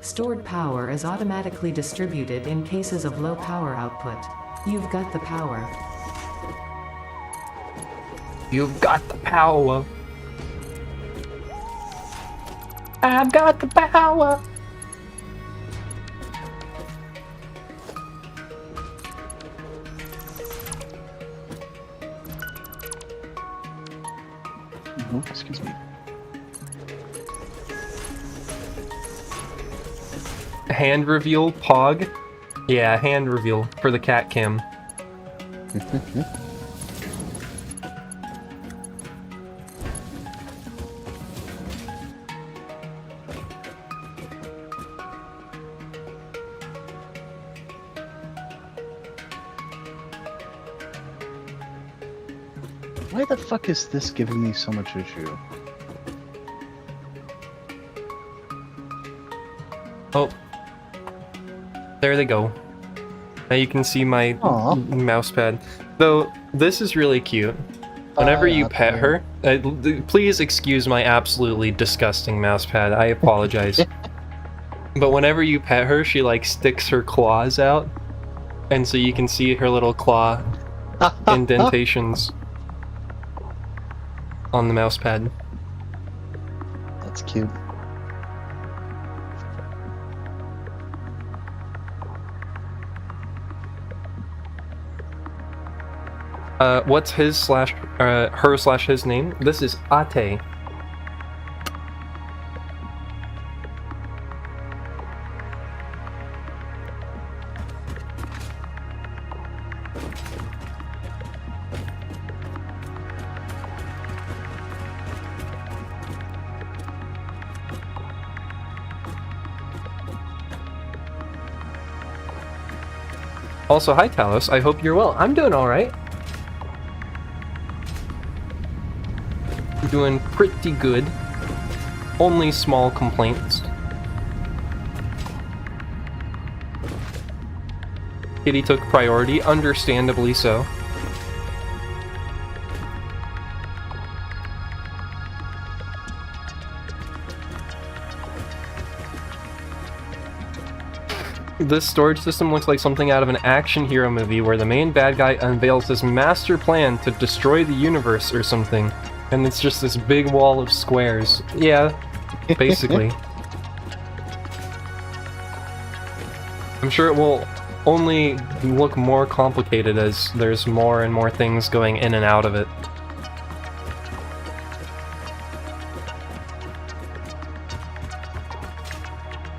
Stored power is automatically distributed in cases of low power output. You've got the power. You've got the power. I've got the power. Oh, excuse me. Hand reveal, Pog? Yeah, hand reveal for the cat cam. Why the fuck is this giving me so much issue? Oh. There they go. Now you can see my mouse pad. Though, this is really cute. Whenever you pet her, please excuse my absolutely disgusting mouse pad, I apologize. But whenever you pet her, she like sticks her claws out. And so you can see her little claw indentations on the mouse pad. That's cute. What's his slash her slash his name? This is Ate. Also, hi Talos, I hope you're well. I'm doing alright. Doing pretty good. Only small complaints. Kitty took priority, understandably so. This storage system looks like something out of an action hero movie where the main bad guy unveils his master plan to destroy the universe or something. And it's just this big wall of squares. Yeah, basically. I'm sure it will only look more complicated as there's more and more things going in and out of it.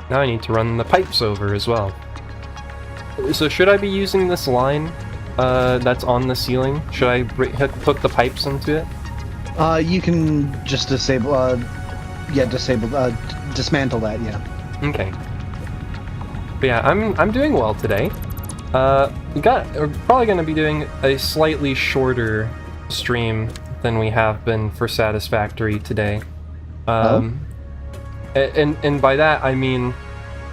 Now I need to run the pipes over as well. So should I be using this line that's on the ceiling? Should I hook the pipes into it? You can just disable, dismantle that, yeah. Okay. But yeah, I'm doing well today. We're probably going to be doing a slightly shorter stream than we have been for Satisfactory today. And by that I mean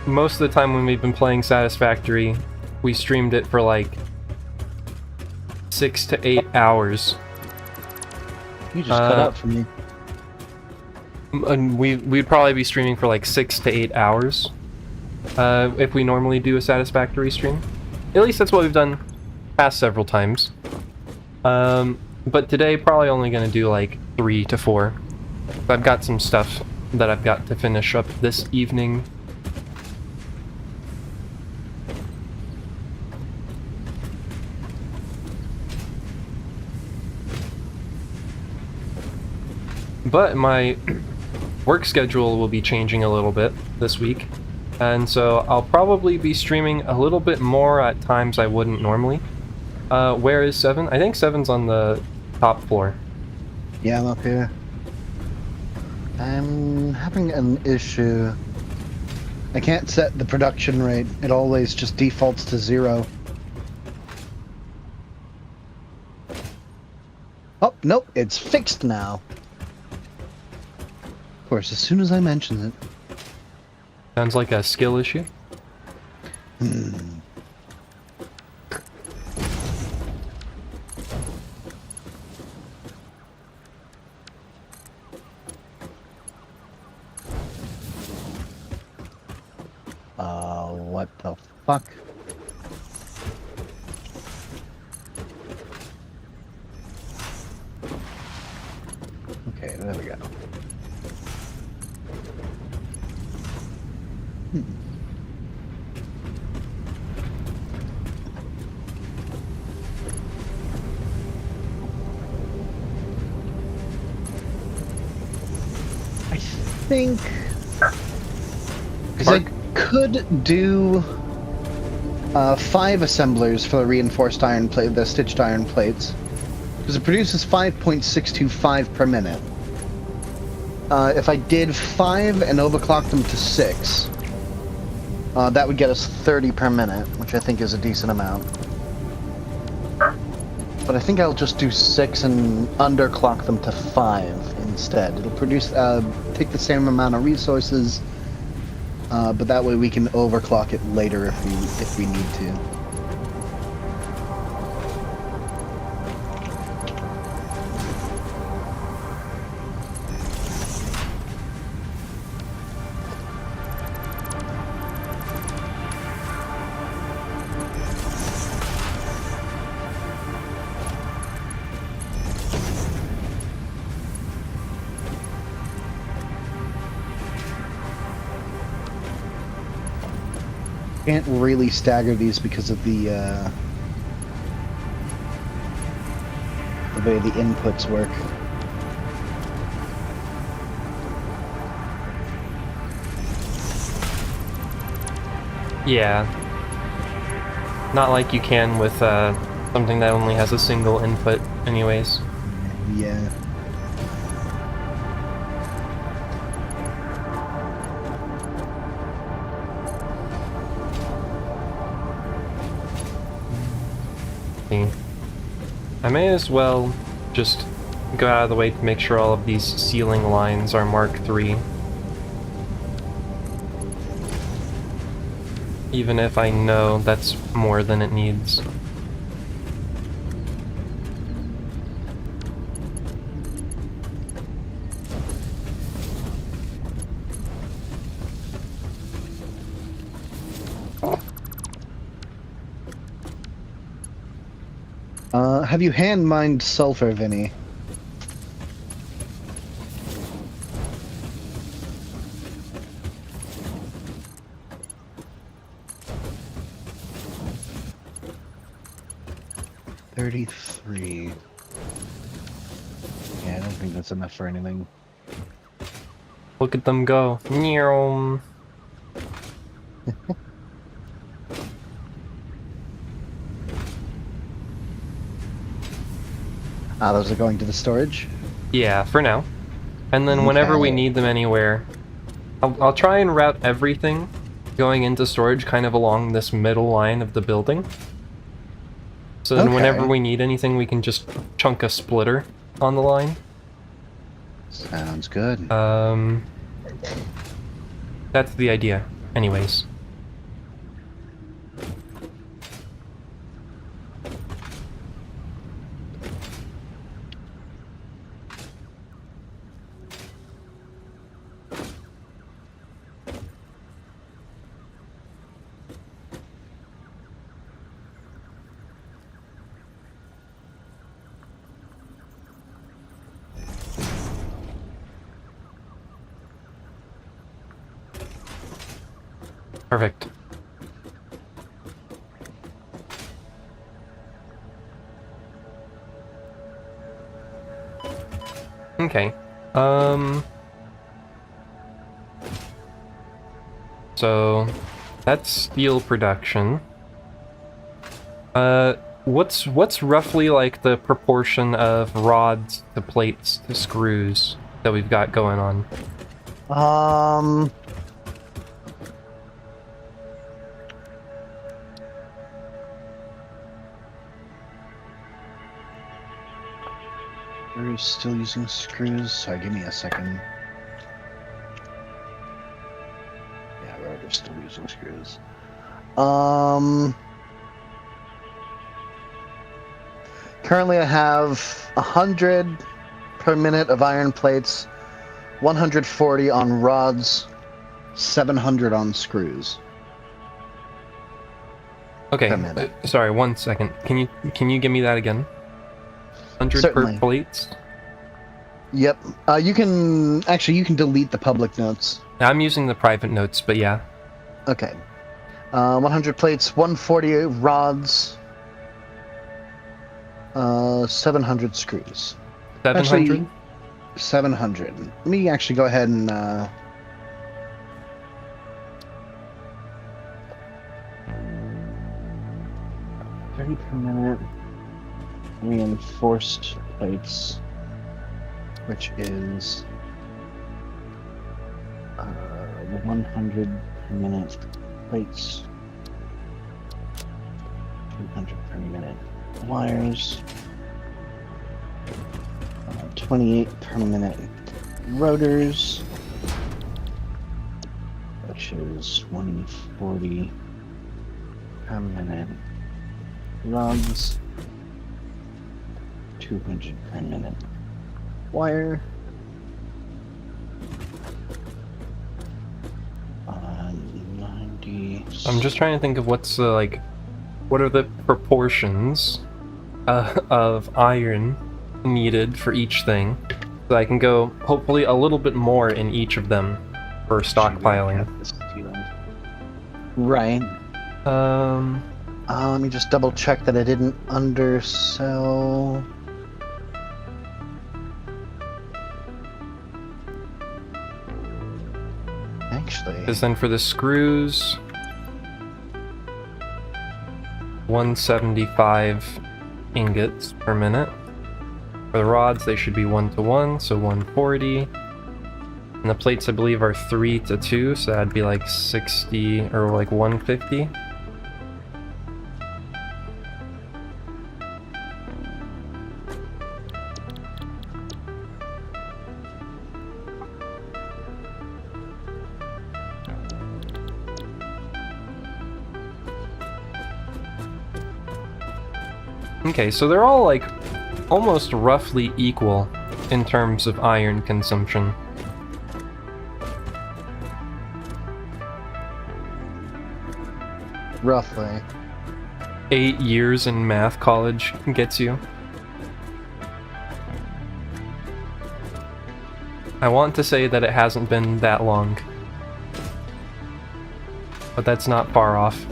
most of the time when we've been playing Satisfactory, we streamed it for like 6 to 8 hours. You just cut out for me. And we'd probably be streaming for like 6 to 8 hours if we normally do a Satisfactory stream. At least that's what we've done past several times. But today probably only going to do like 3 to 4. I've got some stuff that I've got to finish up this evening. But my work schedule will be changing a little bit this week, and so I'll probably be streaming a little bit more at times I wouldn't normally. Where is Seven? I think Seven's on the top floor. Yeah, I'm up here. I'm having an issue. I can't set the production rate. It always just defaults to 0. Oh, nope, it's fixed now. Of course, as soon as I mention it. Sounds like a skill issue. What the fuck? Okay, there we go. I think... because I could do 5 assemblers for the reinforced iron plate, the stitched iron plates, because it produces 5.625 per minute. If I did 5 and overclocked them to 6, that would get us 30 per minute, which I think is a decent amount. But I think I'll just do 6 and underclock them to 5 instead. It'll produce, take the same amount of resources, but that way we can overclock it later if we need to. Can't really stagger these because of the way the inputs work. Yeah. Not like you can with something that only has a single input anyways. Yeah. I may as well just go out of the way to make sure all of these ceiling lines are Mark III. Even if I know that's more than it needs. Have you hand mined sulfur, Vinny? $33. Yeah, I don't think that's enough for anything. Look at them go. Meow. Those are going to the storage? Yeah, for now. And then whenever we need them anywhere, I'll try and route everything going into storage kind of along this middle line of the building. So then whenever we need anything, we can just chunk a splitter on the line. Sounds good. That's the idea, anyways. Perfect. Okay. So that's steel production. What's roughly like the proportion of rods to plates to screws that we've got going on? We're still using screws. Sorry, give me a second. Yeah, we're still using screws. Currently I have 100 per minute of iron plates, 140 on rods, 700 on screws. Okay, sorry, 1 second. Can you give me that again? 100 per plates? Yep. You can delete the public notes. I'm using the private notes, but yeah. Okay. 100 plates, 140 rods, 700 screws. 700? 700. Let me actually go ahead and 30 per minute. Reinforced plates, which is 100 per minute plates, 200 per minute wires, 28 permanent rotors, which is 140 permanent rods, 200 permanent wire, 90. I'm just trying to think of what's like, what are the proportions of iron needed for each thing, so I can go hopefully a little bit more in each of them for stockpiling. Right. Let me just double check that I didn't undersell. Actually, Because then for the screws, 175 ingots per minute. For the rods, they should be 1-to-1, so 140. And the plates, I believe, are 3-to-2, so that'd be like 60 or like 150. Okay, so they're all like almost roughly equal in terms of iron consumption. roughly. 8 years in math college gets you. I want to say that it hasn't been that long, but that's not far off.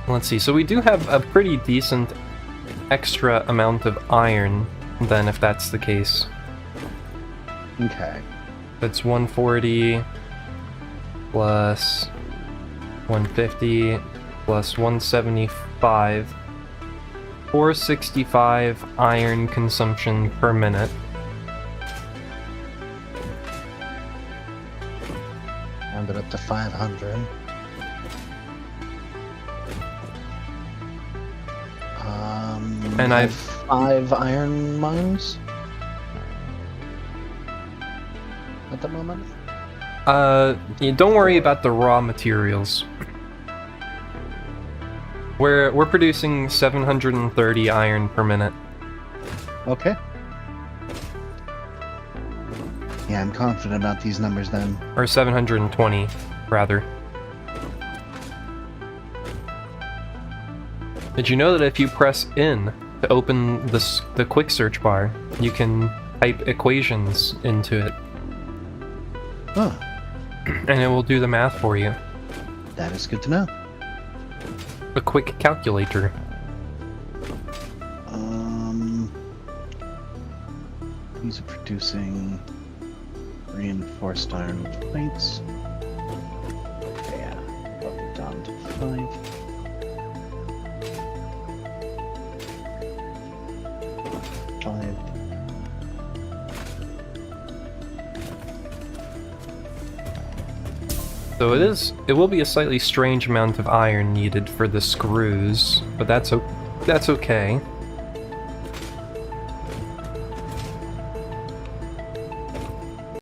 Let's see, so we do have a pretty decent extra amount of iron, then, if that's the case. Okay. That's 140 plus 150 plus 175. 465 iron consumption per minute. Round it up to 500. And I I've have 5 iron mines at the moment. yeah, don't worry about the raw materials. We're producing 730 iron per minute. Okay. Yeah, I'm confident about these numbers then. Or 720, rather. Did you know that if you press in to open the quick search bar, you can type equations into it? Huh. And it will do the math for you. That is good to know. A quick calculator. These are producing reinforced iron plates. Yeah, up it down to 5. So it will be a slightly strange amount of iron needed for the screws, but that's okay.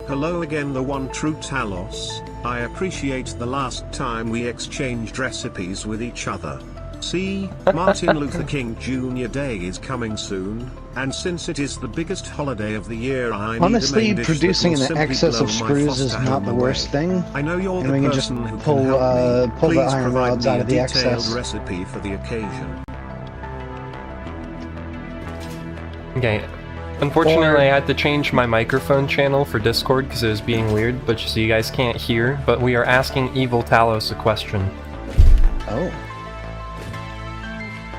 Hello again, the one true Talos. I appreciate the last time we exchanged recipes with each other. See, Martin Luther King Jr. Day is coming soon, and since it is the biggest holiday of the year, I need honestly, a main dish producing that will an excess simply of blow my screws is foster not home the away. worst thing. I know you're And the we can just person who pull, can help me. pull the Please iron provide rods me out a of the detailed excess. recipe for the occasion. Okay. Unfortunately, I had to change my microphone channel for Discord because it was being weird, but so you guys can't hear, but we are asking Evil Talos a question. Oh.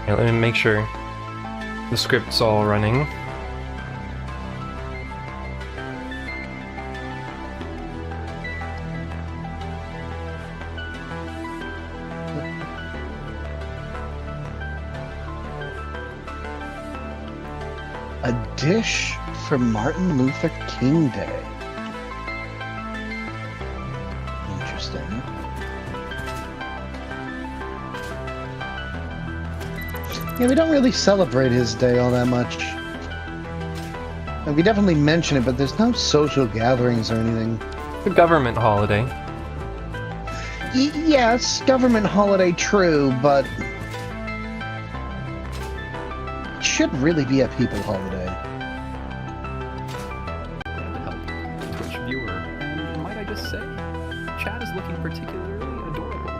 Okay, let me make sure the script's all running. A dish for Martin Luther King Day. Interesting. Yeah, we don't really celebrate his day all that much. And we definitely mention it, but there's no social gatherings or anything. It's a government holiday. Yes, government holiday, true, but it should really be a people holiday. Twitch viewer, and might I just say, Chad is looking particularly adorable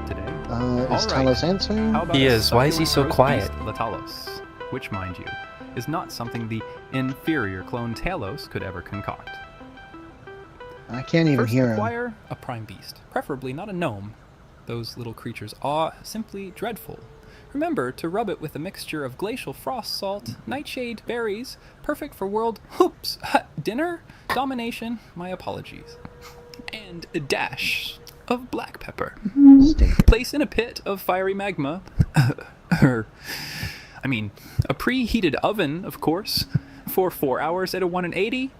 today. Is Talos answering? How about He a is. Why is he so succulent quiet? roast beast, Latalos, which, mind you, is not something the inferior clone Talos could ever concoct. I can't even First, hear him. acquire a prime beast, preferably not a gnome. Those little creatures are simply dreadful. Remember to rub it with a mixture of glacial frost salt, nightshade berries, perfect for world dinner domination. My apologies, and a dash of black pepper. Place in a pit of fiery magma. A preheated oven, of course, for 4 hours at a 1 in 80.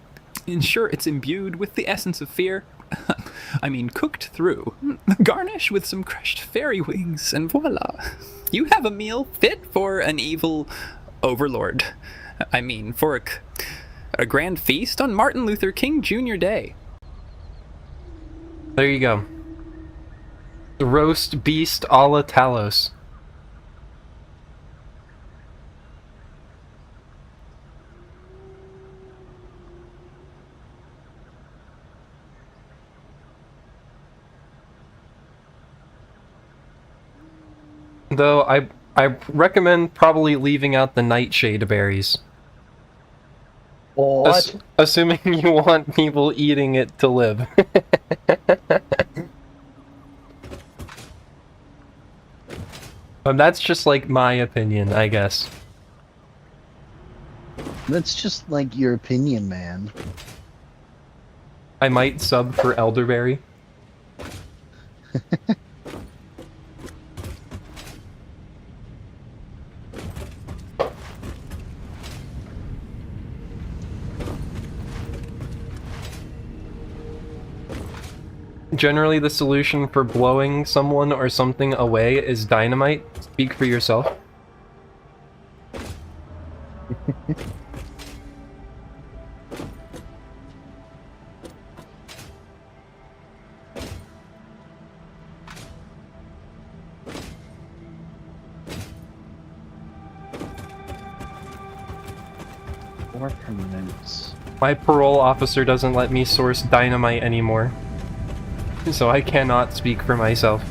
Ensure it's imbued with the essence of fear. Cooked through. Garnish with some crushed fairy wings, and voila. You have a meal fit for an evil overlord. For a grand feast on Martin Luther King Jr. Day. There you go. The roast beast a la Talos. Though I recommend probably leaving out the nightshade berries. What? Assuming you want people eating it to live. That's just like my opinion, I guess. That's just like your opinion, man. I might sub for elderberry. Generally, the solution for blowing someone or something away is dynamite. Speak for yourself. More permanents. My parole officer doesn't let me source dynamite anymore, so I cannot speak for myself.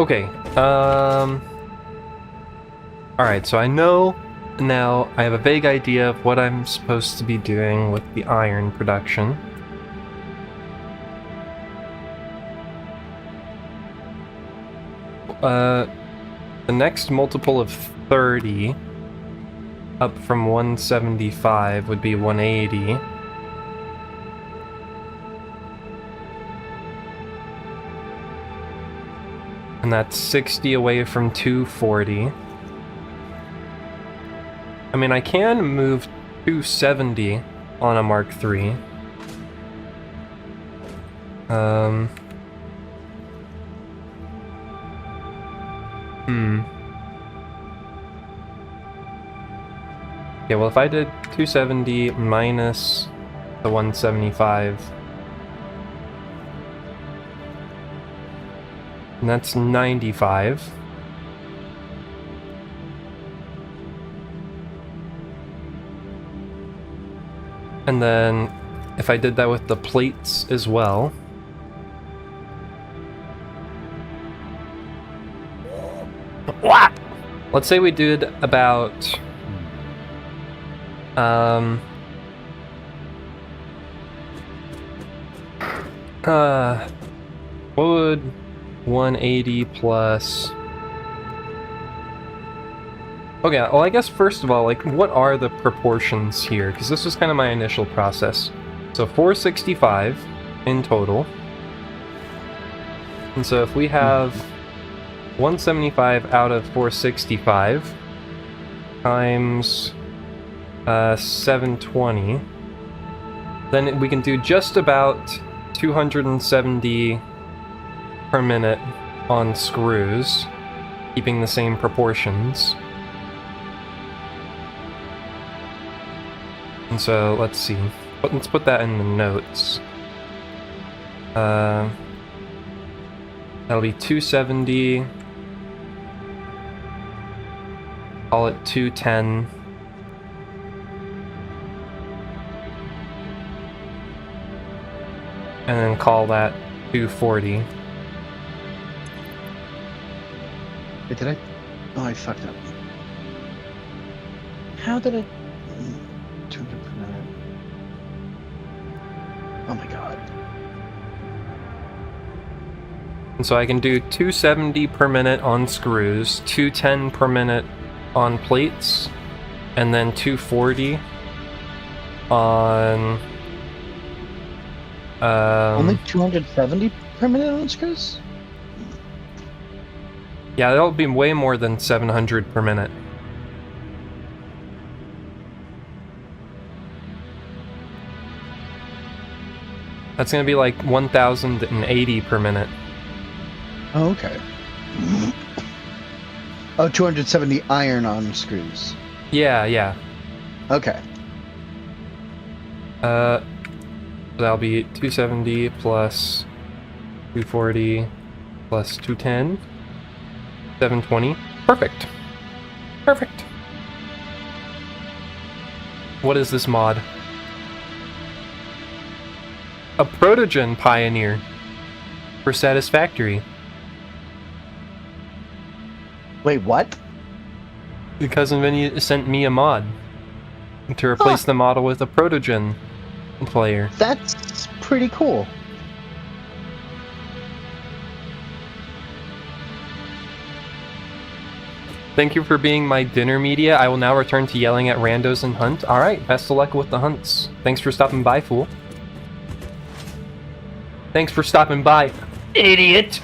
Okay, alright, so I know now, I have a vague idea of what I'm supposed to be doing with the iron production. The next multiple of 30, up from 175, would be 180. And that's 60 away from 240. I mean, I can move 270 on a Mark III. Okay, well, if I did 270 minus the 175... and that's 95. And then if I did that with the plates as well. What? Let's say we did about What would 180 plus... Okay, well I guess first of all, like, what are the proportions here? Because this was kind of my initial process. So 465 in total. And so if we have 175 out of 465 times 720, then we can do just about 270 per minute on screws, keeping the same proportions. And so, let's see. Let's put that in the notes. That'll be 270. Call it 210. And then call that 240. Wait, did I? Oh, I fucked up. How did I? 200 per minute. Oh my god. And so I can do 270 per minute on screws, 210 per minute on plates, and then 240 on... Only 270 per minute on screws? Yeah, that'll be way more than 700 per minute. That's gonna be like 1,080 per minute. Oh, okay. Oh, 270 iron on screws. Yeah, yeah. Okay. That'll be 270 plus 240 plus 210. 720. Perfect. Perfect. What is this mod? A Protogen Pioneer for Satisfactory. Wait, what? The cousin Vinny sent me a mod to replace the model with a Protogen player. That's pretty cool. Thank you for being my dinner media. I will now return to yelling at randos and hunt. Alright, best of luck with the hunts. Thanks for stopping by, fool. Thanks for stopping by, idiot!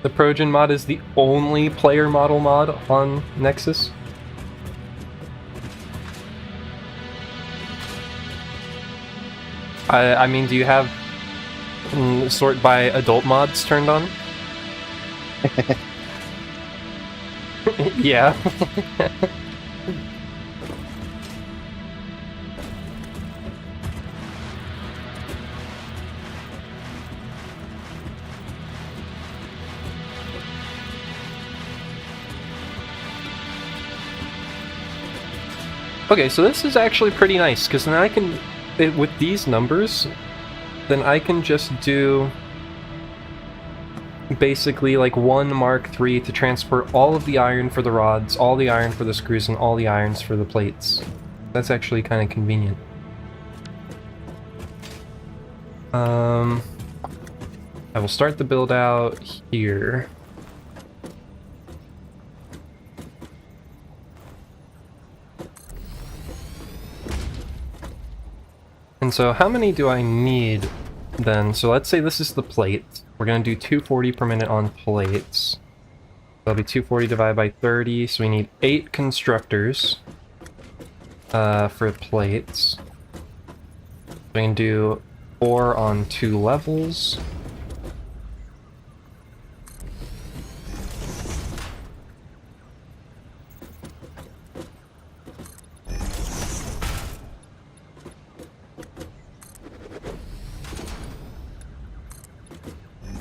The Progen mod is the only player model mod on Nexus. I mean, do you have sort by adult mods turned on? Yeah. Okay, so this is actually pretty nice, because then I can, with these numbers, then I can just do basically like one Mark III to transport all of the iron for the rods, all the iron for the screws, and all the irons for the plates. That's actually kind of convenient. I will start the build out here. And so how many do I need then? So let's say this is the plate. We're going to do 240 per minute on plates. That'll be 240 divided by 30, so we need 8 constructors for plates. We can do 4 on 2 levels.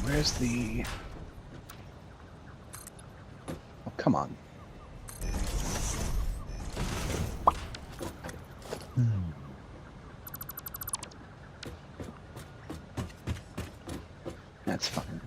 Where's the... Oh, come on. That's fine.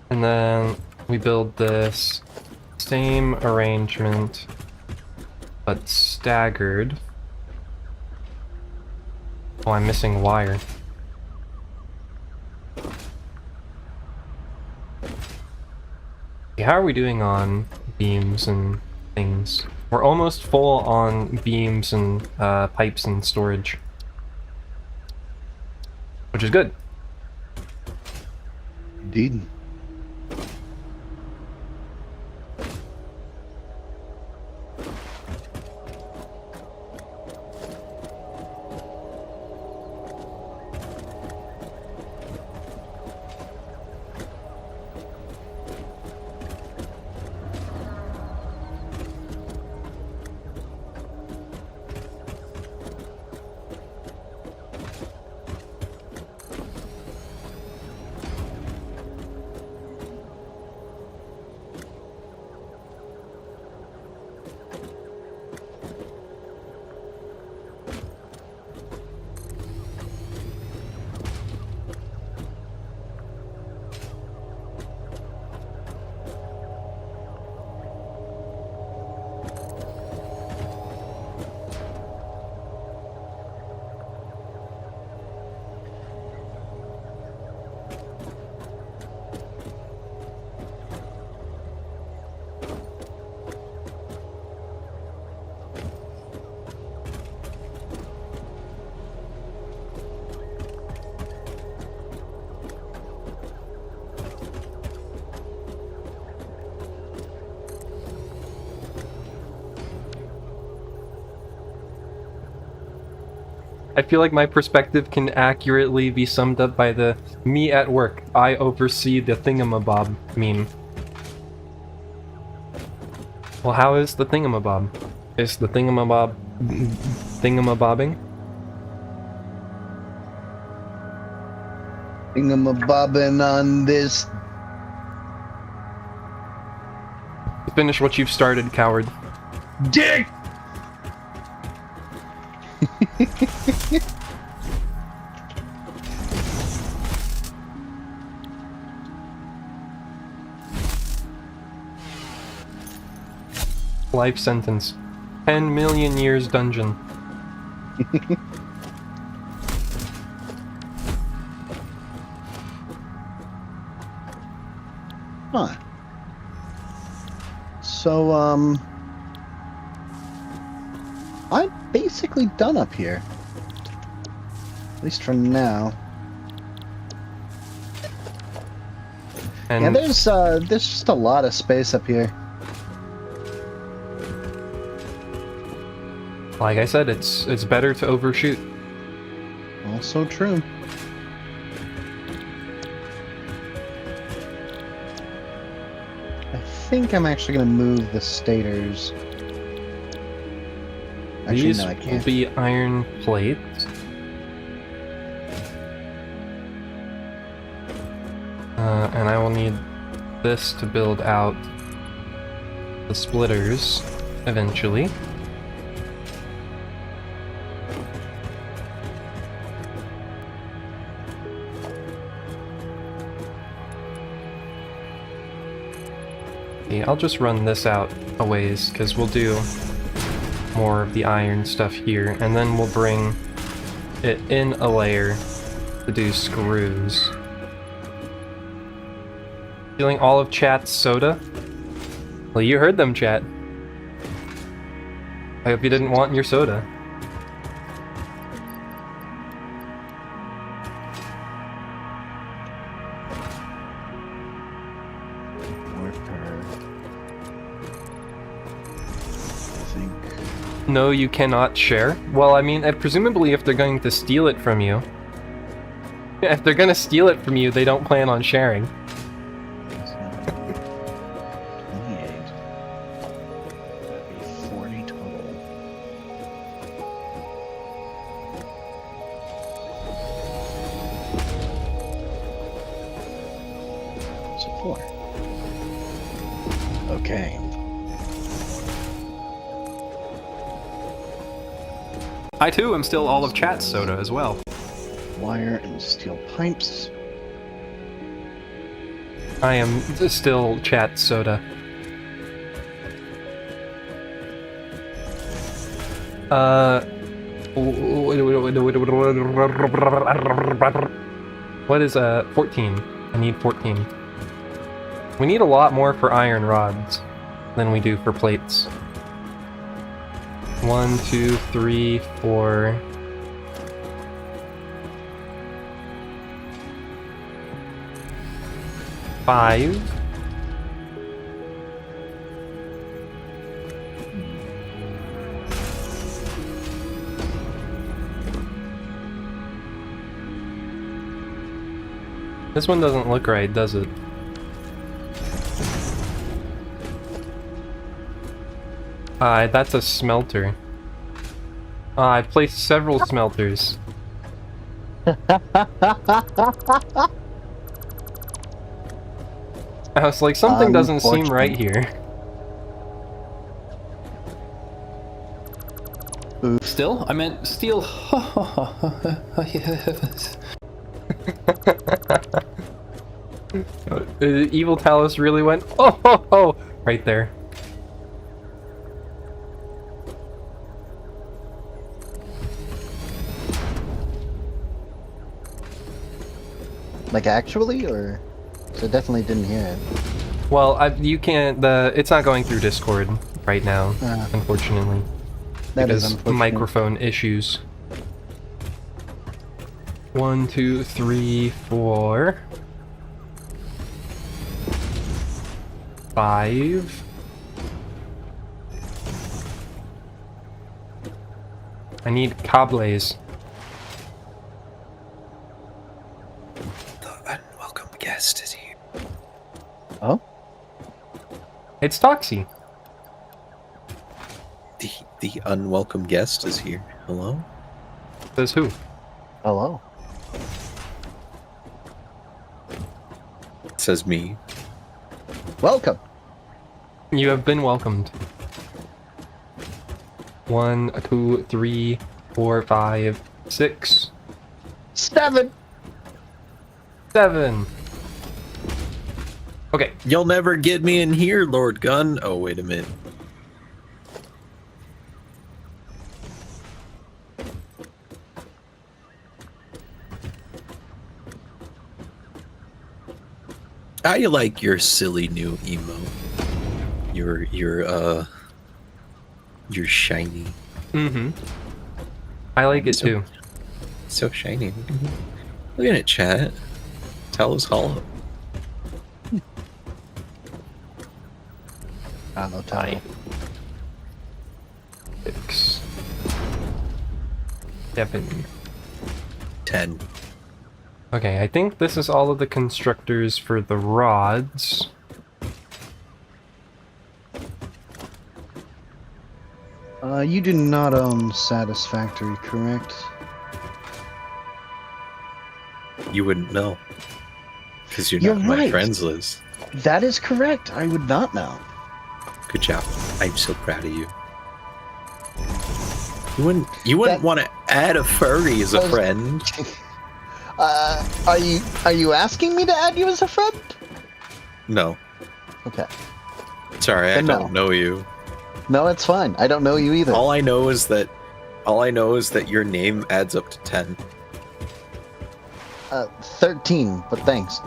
And then we build this same arrangement, but staggered. Oh, I'm missing wire. Okay, how are we doing on beams and things? We're almost full on beams and pipes and storage, which is good. Indeed. I feel like my perspective can accurately be summed up by the "me at work, I oversee the thingamabob" meme. Well, how is the thingamabob? Is the thingamabob thingamabobbing? Thingamabobbing on this. Finish what you've started, coward. Dick! Life sentence. 10 million years dungeon. Huh. So, I'm basically done up here. At least for now. And Yeah, there's just a lot of space up here. like I said, it's better to overshoot. Also true. I think I'm actually gonna move the stators. Actually, These no, I will can't. be iron plates. And I will need this to build out the splitters eventually. Okay, I'll just run this out a ways, because we'll do more of the iron stuff here, and then we'll bring it in a layer to do screws. Feeling all of chat's soda? Well, you heard them, chat. I hope you didn't want your soda. Mortar. I think. No, you cannot share. Well, I mean, presumably if they're going to steal it from you... If they're gonna steal it from you, they don't plan on sharing. 28. That'd be 40 total. So 4. Okay. I too am still all of chat's soda as well. Wire and steel pipes. I am still chat soda. What is 14? I need 14. We need a lot more for iron rods than we do for plates. 1, 2, 3, 4. 5. This one doesn't look right, does it? That's a smelter. I've placed several smelters. I was like, something doesn't seem right here. Still? I meant steel. Evil Talus really went, oh, ho, ho, right there. Like actually, or? 'Cause I definitely didn't hear it. Well, you can't. It's not going through Discord right now, unfortunately. That is because unfortunate. microphone issues. 1, 2, 3, 4, 5. I need cables. The unwelcome guest is here. Oh? It's Toxie. The unwelcome guest is here. Hello? Says who? Hello. It says me. Welcome. You have been welcomed. 1, 2, 3, 4, 5, 6, 7. 7. Okay. You'll never get me in here, Lord Gun. Oh, wait a minute. I like your silly new emo. You're shiny. Mm-hmm. I like it too. So shiny. Look at it, chat. Tell us hollow. Hello, Ty. 6, 7. 10. Okay, I think this is all of the constructors for the rods. You do not own Satisfactory, correct? You wouldn't know. Because you're You're not on my right. friends list. That is correct. I would not know. Good job. I'm so proud of you. You wouldn't want to add a furry as a friend. Are you asking me to add you as a friend? No. Okay. Sorry, I Then no. don't know you. No, it's fine. I don't know you either. All I know is that your name adds up to 10. 13, but thanks.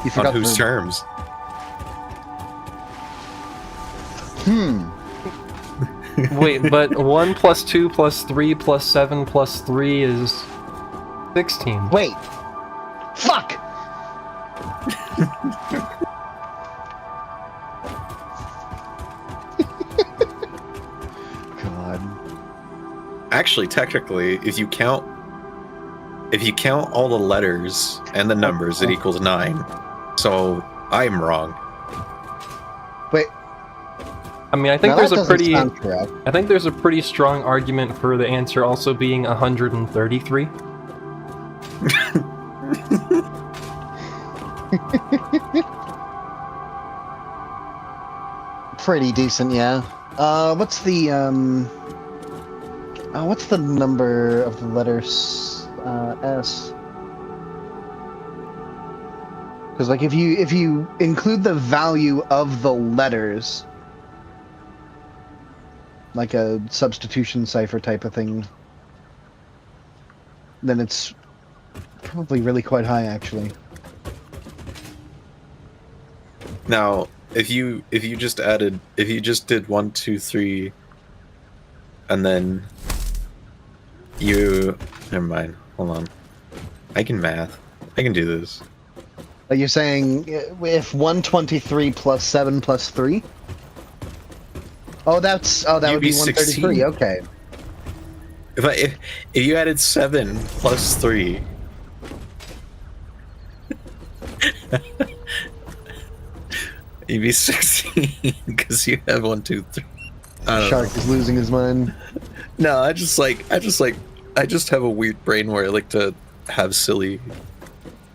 You On forgot whose the- terms? Wait, but 1 plus 2 plus 3 plus 7 plus 3 is 16. Wait. Fuck! actually, technically, if you count all the letters and the numbers, it equals 9. So I'm wrong. Wait. I mean, I think Now there's that a doesn't pretty, sound correct. I think there's a pretty strong argument for the answer also being 133. Pretty decent, yeah. What's the number of the letter S? Because like if you include the value of the letters, like a substitution cipher type of thing, then it's probably really quite high, actually. Now, if you just did 1, 2, 3, and then you, never mind. Hold on, I can math. I can do this. Like you're saying, if 123 plus 7 plus 3? Oh, that would be 133. 16. Okay. If you added 7 plus 3. You'd be 16 because you have 1, 2, 3. Shark is losing his mind. No, I just have a weird brain where I like to have silly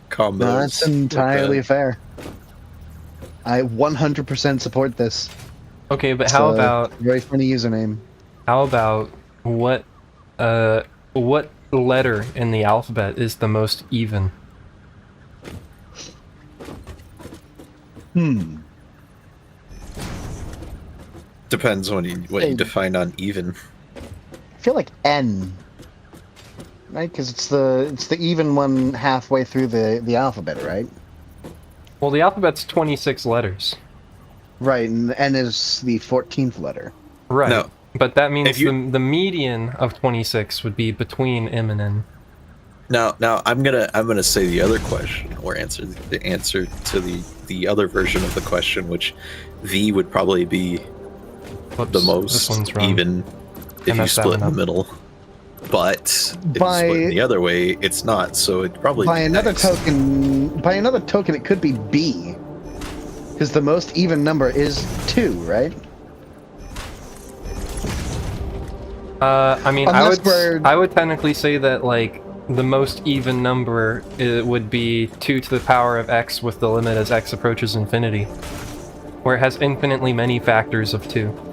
combos. No, that's entirely fair. I 100% support this. Okay, but how about very funny username? How about what letter in the alphabet is the most even? Depends on what you define on even. I feel like N, right? Because it's the even one halfway through the alphabet, right? Well, the alphabet's 26 letters. Right, and N is the 14th letter. Right. No. But that means the median of 26 would be between M and N. Now I'm gonna say the other question, or the answer to the other version of the question, which V would probably be the most even if you split in the middle. But if you split the other way, it's not. So it probably by another token. By another token, it could be B, because the most even number is 2, right? I mean, I would technically say that like the most even number would be 2 to the power of x with the limit as x approaches infinity, where it has infinitely many factors of 2.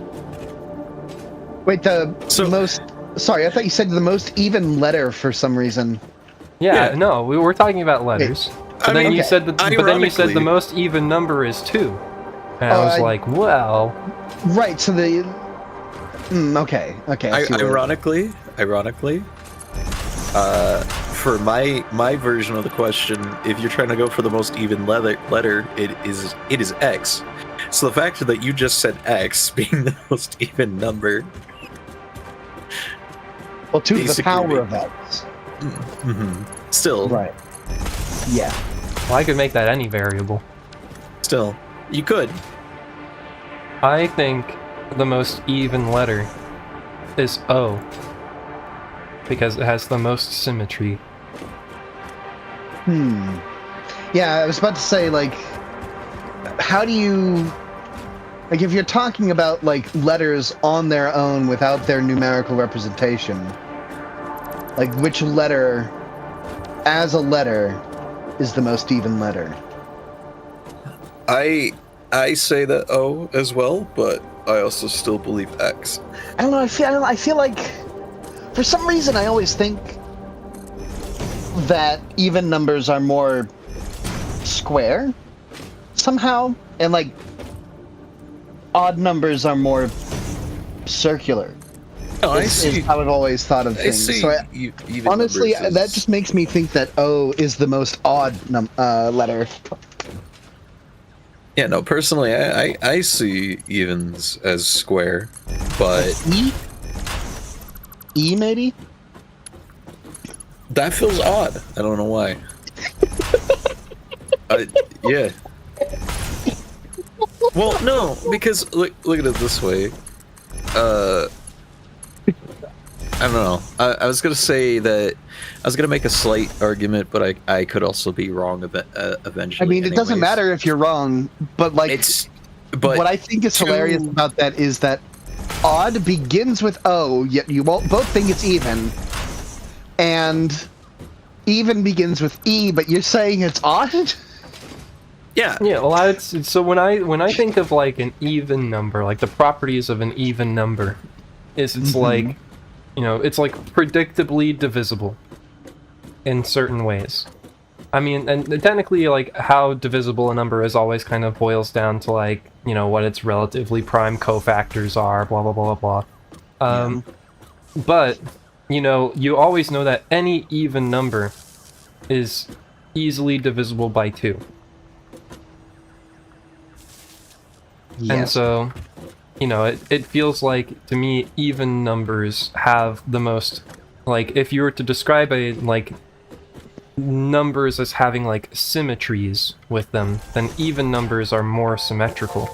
Wait, the most... Sorry, I thought you said the most even letter for some reason. Yeah. No, we were talking about letters. But then you said the most even number is 2. And I was like, well... Right, so the... okay. Ironically, for my version of the question, if you're trying to go for the most even letter, it is X. So the fact that you just said X being the most even number... Well, 2 to the power of X. Still. Right. Yeah. Well, I could make that any variable. Still. You could. I think the most even letter is O, because it has the most symmetry. Yeah, I was about to say, like, how do you... Like, if you're talking about, like, letters on their own without their numerical representation, like, which letter, as a letter, is the most even letter? I say that O as well, but I also still believe X. I don't know, I feel like, for some reason, I always think that even numbers are more square, somehow, and, like, odd numbers are more circular. No, I see. Is how I've always thought of things. Even honestly, that just makes me think that O is the most odd letter. Yeah, no, personally, I see evens as square, but... E, maybe? That feels odd. I don't know why. Yeah. Well, no, because look at it this way. I don't know. I was gonna say that I was gonna make a slight argument, but I could also be wrong eventually. I mean, it doesn't matter if you're wrong, but like, what I think is hilarious about that is that odd begins with O, yet you both think it's even, and even begins with E, but you're saying it's odd. Yeah. Yeah. Well, so when I think of like an even number, like the properties of an even number, it's like, you know, it's like predictably divisible in certain ways. I mean, and technically, like, how divisible a number is always kind of boils down to, like, you know, what its relatively prime cofactors are, blah, blah, blah, blah, blah. But, you know, you always know that any even number is easily divisible by 2. Yes. And so, you know, it feels like, to me, even numbers have the most, like, if you were to describe a, like, numbers as having, like, symmetries with them, then even numbers are more symmetrical.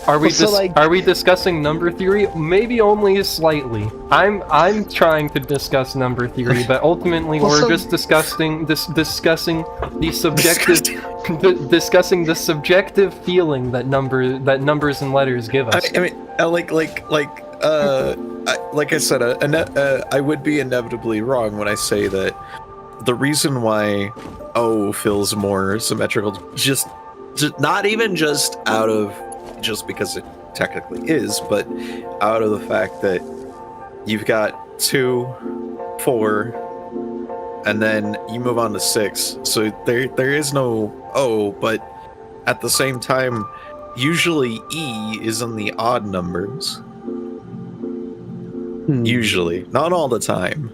Are we discussing number theory? Maybe only slightly. I'm trying to discuss number theory, but ultimately we're just discussing the subjective discussing the subjective feeling that numbers and letters give us. I mean, like I said, I would be inevitably wrong when I say that the reason why O feels more symmetrical, just not even just out of just because it technically is, but out of the fact that you've got 2, 4, and then you move on to 6. So there is no O, but at the same time, usually E is in the odd numbers. Usually, not all the time.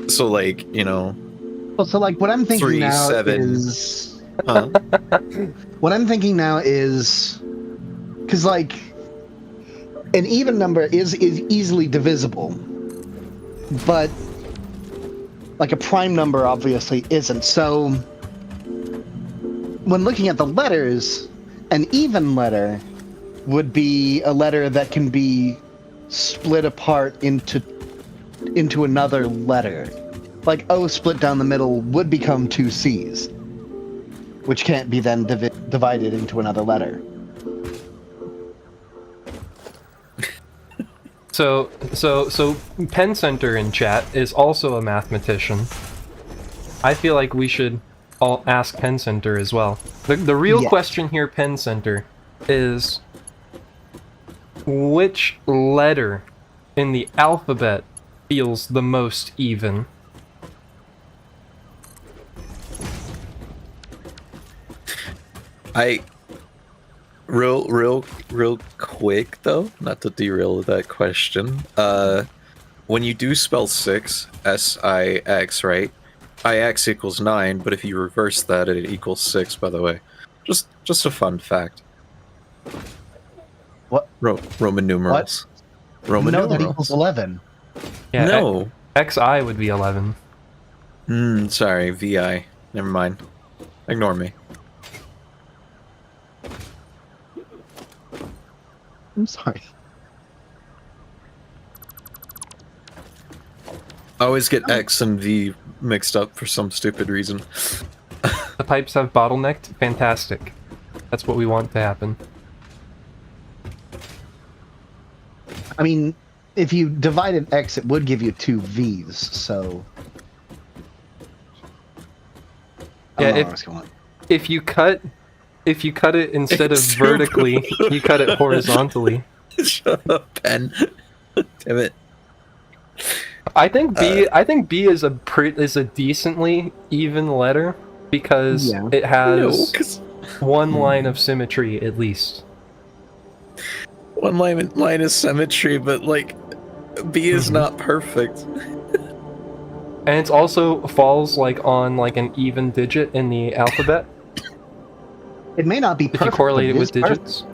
So, like, you know. Well, so like what I'm thinking 3, now 7. is. What I'm thinking now is, because like an even number is easily divisible, but like a prime number obviously isn't. So when looking at the letters, an even letter would be a letter that can be split apart into another letter. Like O split down the middle would become 2 C's, which can't be then divided into another letter. So Penn Center in chat is also a mathematician. I feel like we should all ask Penn Center as well. The real question here, Penn Center, is which letter in the alphabet feels the most even? Real quick though, not to derail that question. When you do spell 6, S-I-X, right? I-X equals 9, but if you reverse that, it equals 6, by the way. Just a fun fact. What? Roman numerals. What? Roman no, numerals. that equals 11. Yeah, no. XI would be 11. Sorry, VI. Never mind. Ignore me. I'm sorry. I always get X and V mixed up for some stupid reason. The pipes have bottlenecked? Fantastic. That's what we want to happen. I mean, if you divided X, it would give you 2 V's, so... Yeah, if you cut it instead of vertically, you cut it horizontally. Shut up, Pen. Damn it. I think B is a decently even letter because it has one line of symmetry at least. One line of symmetry, but like B is not perfect. And it also falls like on like an even digit in the alphabet. It may not be perfect. If you correlate it with digits.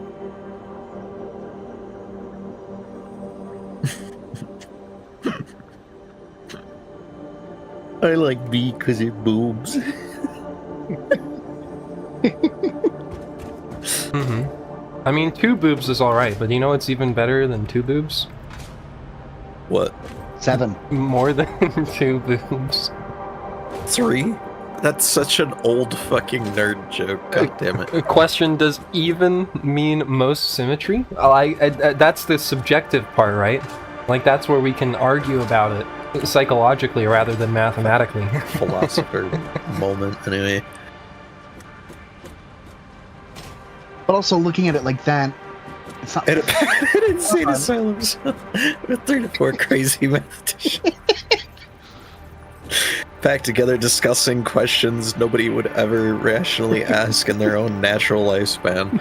I like B because it booms. I mean, 2 boobs is alright, but you know what's even better than 2 boobs? What? 7. More than 2 boobs. 3? That's such an old fucking nerd joke. God damn it. Question, does even mean most symmetry? That's the subjective part, right? Like, that's where we can argue about it psychologically rather than mathematically. Philosopher moment, anyway. But also looking at it like that, it's not... An insane asylums with 3 to 4 crazy mathematicians. Packed together discussing questions nobody would ever rationally ask in their own natural lifespan.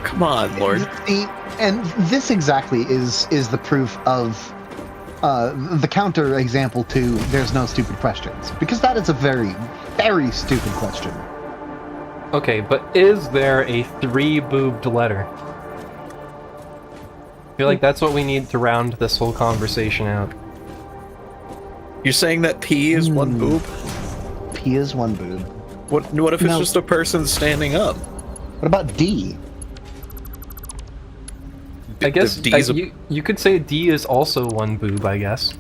Come on, Lord. And this exactly is the proof of the counter example to there's no stupid questions. Because that is a very, very stupid question. Okay, but is there a 3-boobed letter? I feel like that's what we need to round this whole conversation out. You're saying that P is 1 boob? P is 1 boob. What if it's just a person standing up? What about D? I guess you could say D is also 1 boob, I guess.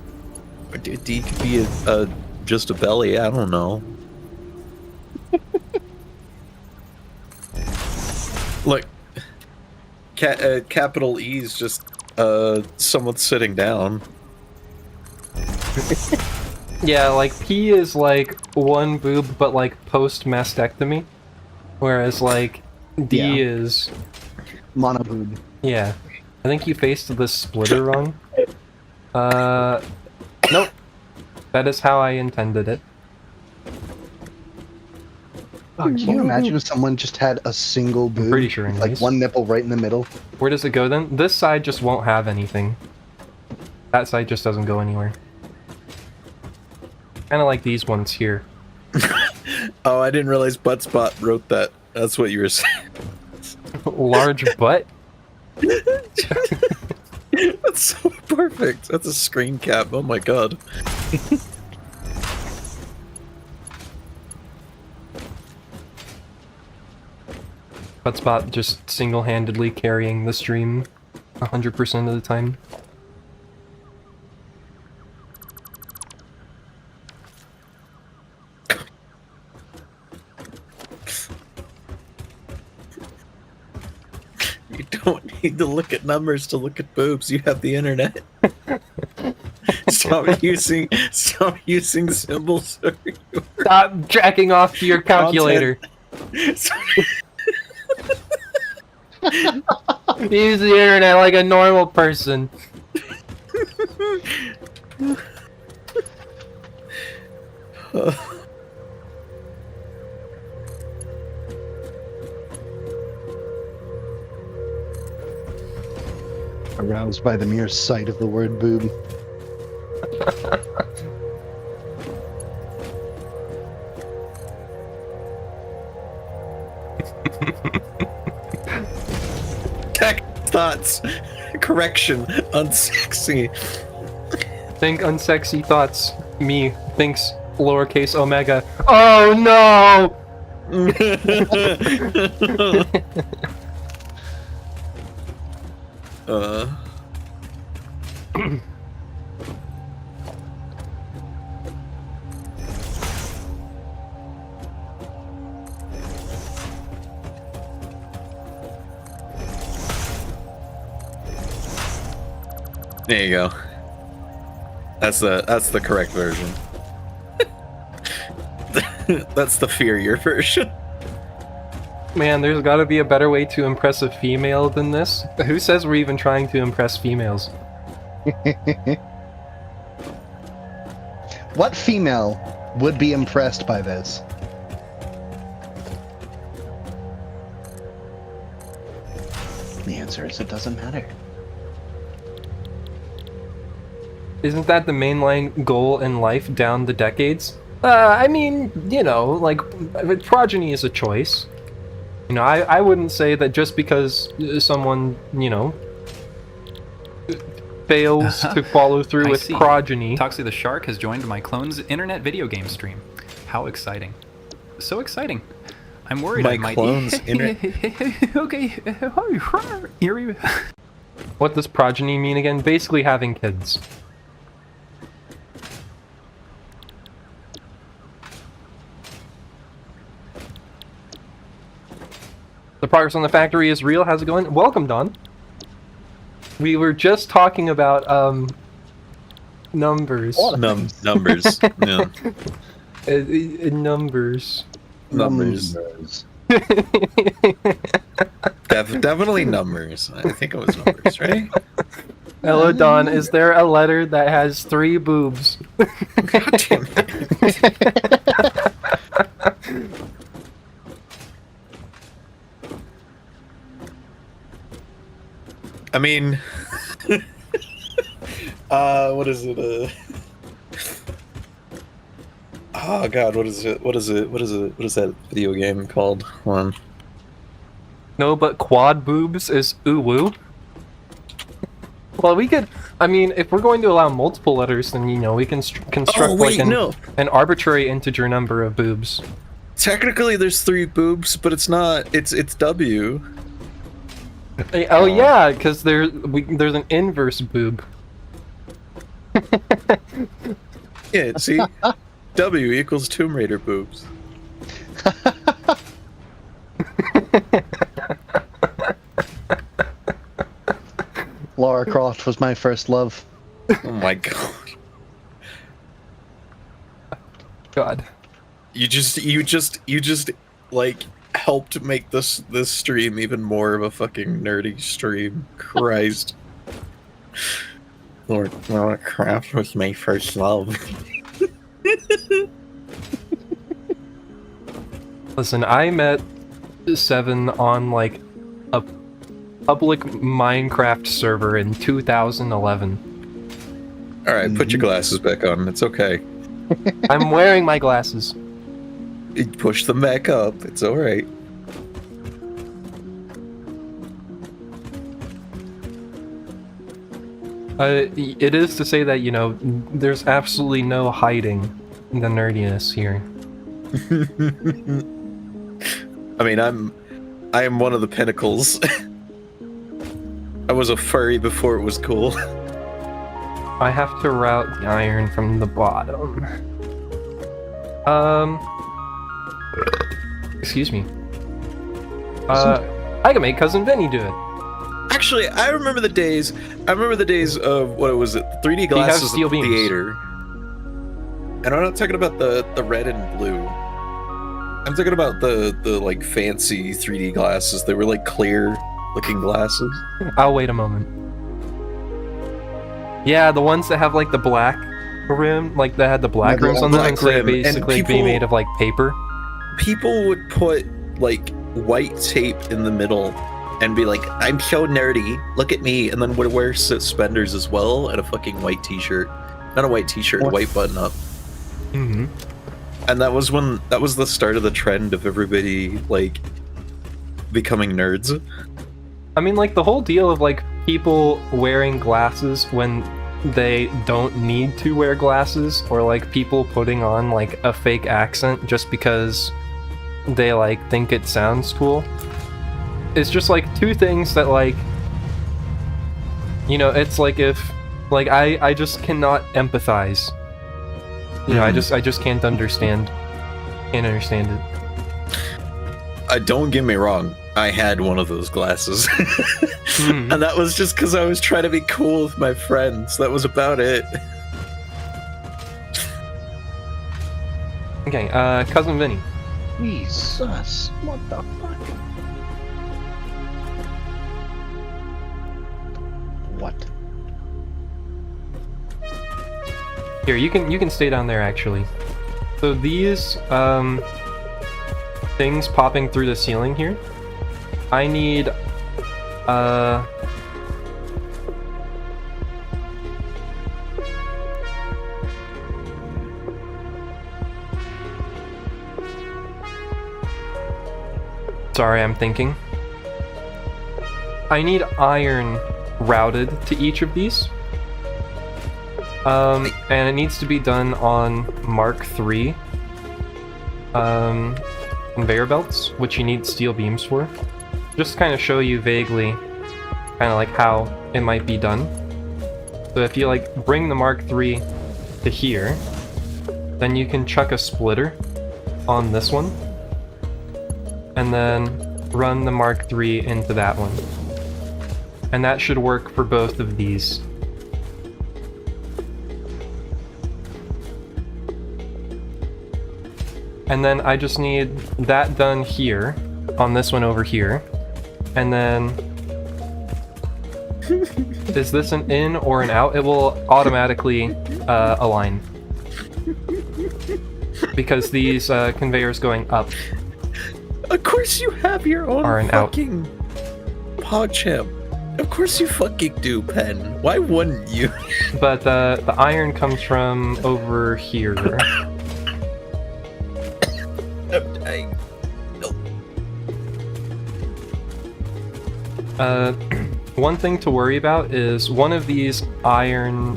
D could be just a belly, I don't know. Look, capital E is just someone sitting down. Yeah, like P is like 1 boob, but like post mastectomy, whereas like D is monoboob. Yeah, I think you faced the splitter wrong. Nope. That is how I intended it. Oh, can you imagine if someone just had a single boob? I'm pretty sure in like these. 1 nipple right in the middle. Where does it go then? This side just won't have anything. That side just doesn't go anywhere. Kinda like these ones here. Oh, I didn't realize Buttspot wrote that. That's what you were saying. Large butt? That's so perfect. That's a screen cap. Oh my god. Buttspot just single-handedly carrying the stream 100% of the time. You don't need to look at numbers to look at boobs. You have the internet. Stop using symbols. Stop jacking off to your calculator. Use the internet like a normal person. Aroused by the mere sight of the word boob. Tech thoughts. Correction. Unsexy. Think unsexy thoughts. Me thinks lowercase omega. Oh no! There you go. That's the correct version. That's the inferior version. Man, there's gotta be a better way to impress a female than this. Who says we're even trying to impress females? What female would be impressed by this? The answer is it doesn't matter. Isn't that the mainline goal in life down the decades? I mean, you know, like, progeny is a choice. You know, I wouldn't say that just because someone, you know, fails to follow through with progeny. Toxie the Shark has joined my clone's internet video game stream. How exciting. So exciting. I'm worried I might... clone's internet... Okay. Here we... What does progeny mean again? Basically having kids. The progress on the factory is real. How's it going? Welcome, Don. We were just talking about numbers. Numbers. Yeah. Numbers. Definitely numbers. I think it was numbers, right? Hello, Don. Is there a letter that has 3 boobs? God damn it. I mean, what is it? Oh God, what is it? What is that video game called? Hold on. No, but quad boobs is uwu. Well, we could. I mean, if we're going to allow multiple letters, then we can construct an arbitrary integer number of boobs. Technically, there's 3 boobs, but it's not. It's W. Oh yeah, because there's an inverse boob. Yeah, see? W equals Tomb Raider boobs. Lara Croft was my first love. Oh my god. God. You just like helped make this stream even more of a fucking nerdy stream. Christ. Lara Croft was my first love. Listen, I met Seven on like a public Minecraft server in 2011. Alright, put your glasses back on. It's okay. I'm wearing my glasses. Push them back up. It's alright. It is to say that, there's absolutely no hiding the nerdiness here. I mean, I am one of the pinnacles. I was a furry before it was cool. I have to route the iron from the bottom. Excuse me. I can make Cousin Vinny do it. Actually, I remember the days of, what was it, 3D glasses at the theater. And I'm not talking about the red and blue. I'm talking about the like fancy 3D glasses. They were like clear looking glasses. I'll wait a moment. Yeah, the ones that have like the black rim, like that had the black rims on them, so they basically be made of like paper. People would put like white tape in the middle and be like, I'm so nerdy, look at me, and then would wear suspenders as well and a fucking white t-shirt. Not a white t-shirt, a white button up. Mm-hmm. And that was the start of the trend of everybody like becoming nerds. I mean, like the whole deal of like people wearing glasses when they don't need to wear glasses, or like people putting on like a fake accent just because they like think it sounds cool. It's just like two things that like, it's like if like I just cannot empathize. I just can't understand. Can't understand it. Don't get me wrong. I had one of those glasses. And that was just because I was trying to be cool with my friends. That was about it. Okay, Cousin Vinny. Jesus, what the fuck? What? Here, you can stay down there actually. So these things popping through the ceiling here, I need sorry, I'm thinking. I need iron routed to each of these. And it needs to be done on Mark III conveyor belts, which you need steel beams for. Just kind of show you vaguely, kind of like how it might be done. So if you like bring the Mark III to here, then you can chuck a splitter on this one, and then run the Mark III into that one. And that should work for both of these. And then I just need that done here, on this one over here. And then... is this an in or an out? It will automatically align. Because these conveyors going up. Of course you have your own fucking PogChamp. Of course you fucking do, Pen. Why wouldn't you? But the iron comes from over here. One thing to worry about is one of these iron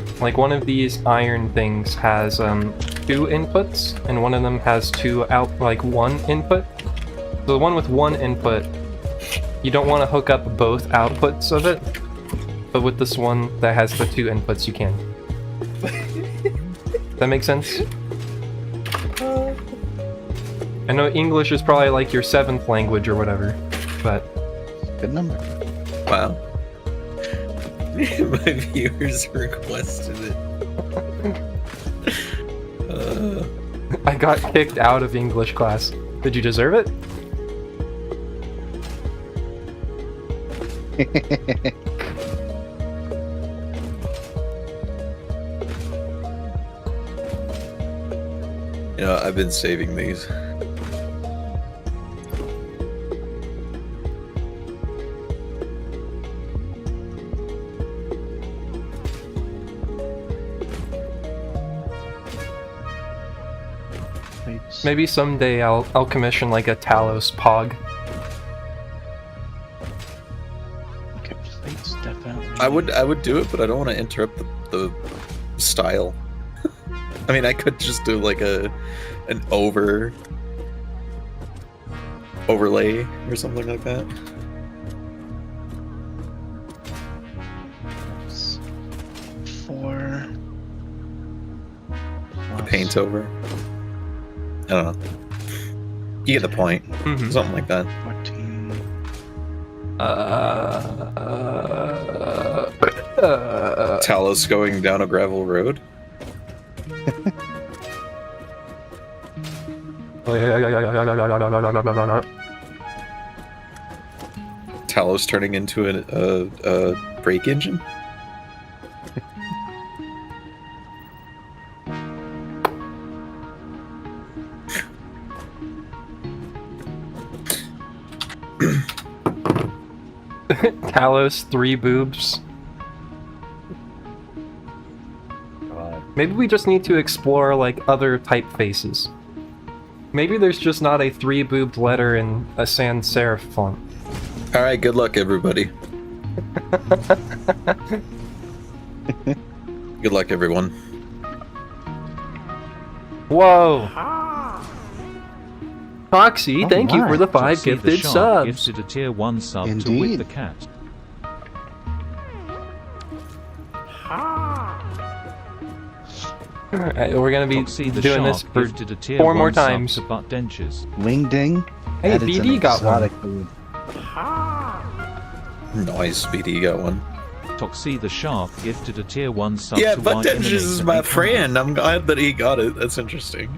things has 2 inputs, and one of them has 2 one input. So the one with 1 input, you don't want to hook up both outputs of it, but with this one that has the 2 inputs, you can. Does that make sense? I know English is probably like your 7th language or whatever, but... Good number. Wow. My viewers requested it. I got kicked out of English class. Did you deserve it? You know, I've been saving these. Maybe someday I'll commission like a Talos Pog. Okay, plates definitely. I would do it, but I don't want to interrupt the style. I mean, I could just do like an overlay or something like that. Four. Paint over. I don't know. You get the point. Mm-hmm. Something like that. 14. Talos going down a gravel road. Talos turning into a brake engine. Talos 3 boobs. Maybe we just need to explore like other typefaces. Maybe there's just not a 3-boobed letter in a sans serif font. Alright, good luck everybody. Good luck everyone. Whoa! Foxy, thank you for the 5 gifted subs. Gifted a tier 1 sub Indeed. to Whip the Cat. Alright, we're gonna be Foxy the doing this Shark for gifted a tier 4 more 1 sub times. to Butt Dentures. Wing ding. Hey, That is BD an got one. exotic food. Nice, BD got one. Toxie the Shark gifted a tier 1 sub Yeah, to Butt White Dentures is Eminence my and friend. I'm glad that he got it. That's interesting.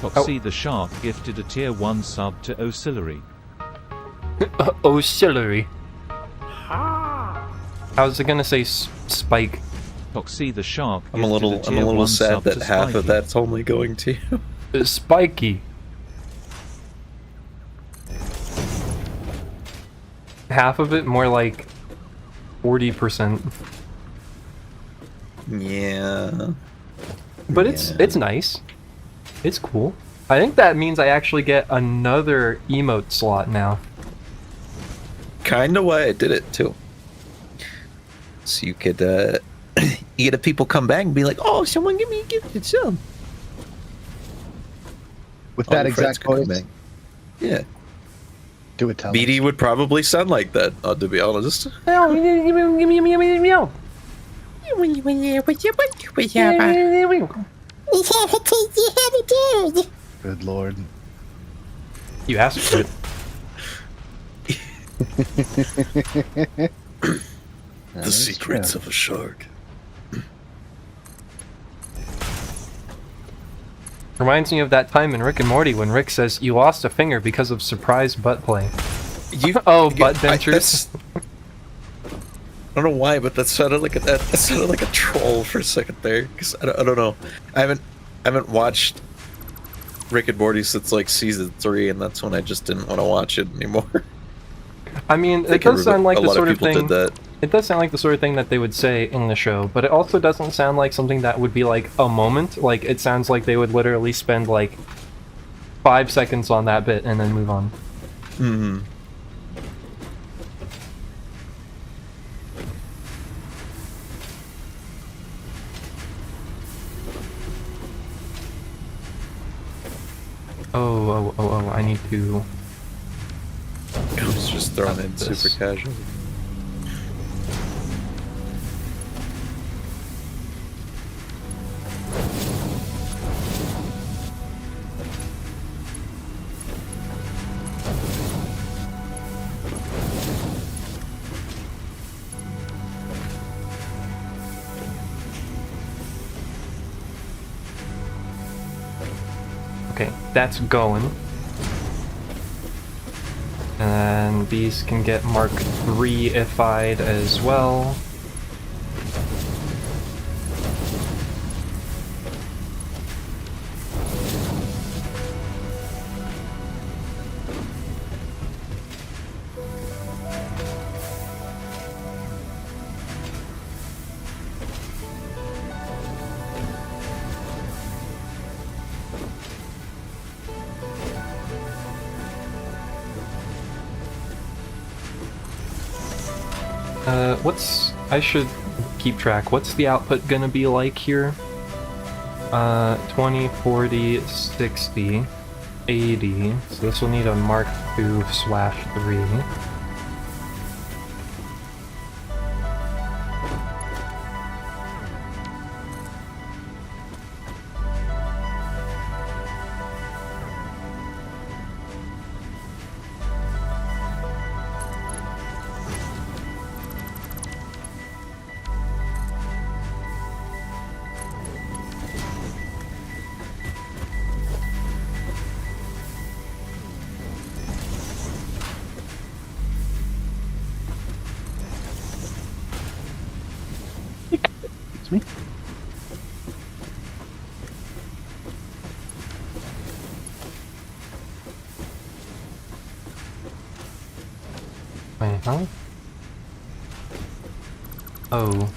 Toxie the Shark gifted a tier 1 sub to Oscillary. Oscillary. I was gonna say Spike. Toxie the Shark I'm a little sad that half of that's only going to you. Spiky. Half of it, more like 40%. Yeah. But it's nice. It's cool. I think that means I actually get another emote slot now. Kinda why I did it too. So you could you get people come back and be like, "Oh, someone give me a gifted sub." With that exact voice. Yeah. Do it, tell BD would probably sound like that, to be honest. Good lord. You asked for it. The secrets of a shark. Reminds me of that time in Rick and Morty when Rick says, "You lost a finger because of surprise butt play." Butt dentures. I don't know why, but that sounded like a troll for a second there. Cause I don't know. I haven't watched Rick and Morty since like season 3, and that's when I just didn't want to watch it anymore. I mean, it does sound like the sort of thing. It does sound like the sort of thing that they would say in the show, but it also doesn't sound like something that would be like a moment. Like, it sounds like they would literally spend like 5 seconds on that bit and then move on. Mm-hmm. Oh, I need to... I was just thrown in super casual. Okay, that's going. And these can get Mark 3-ified as well. I should keep track. What's the output gonna be like here? 20, 40, 60, 80. So this will need a Mark 2/3. Wait, huh? Oh.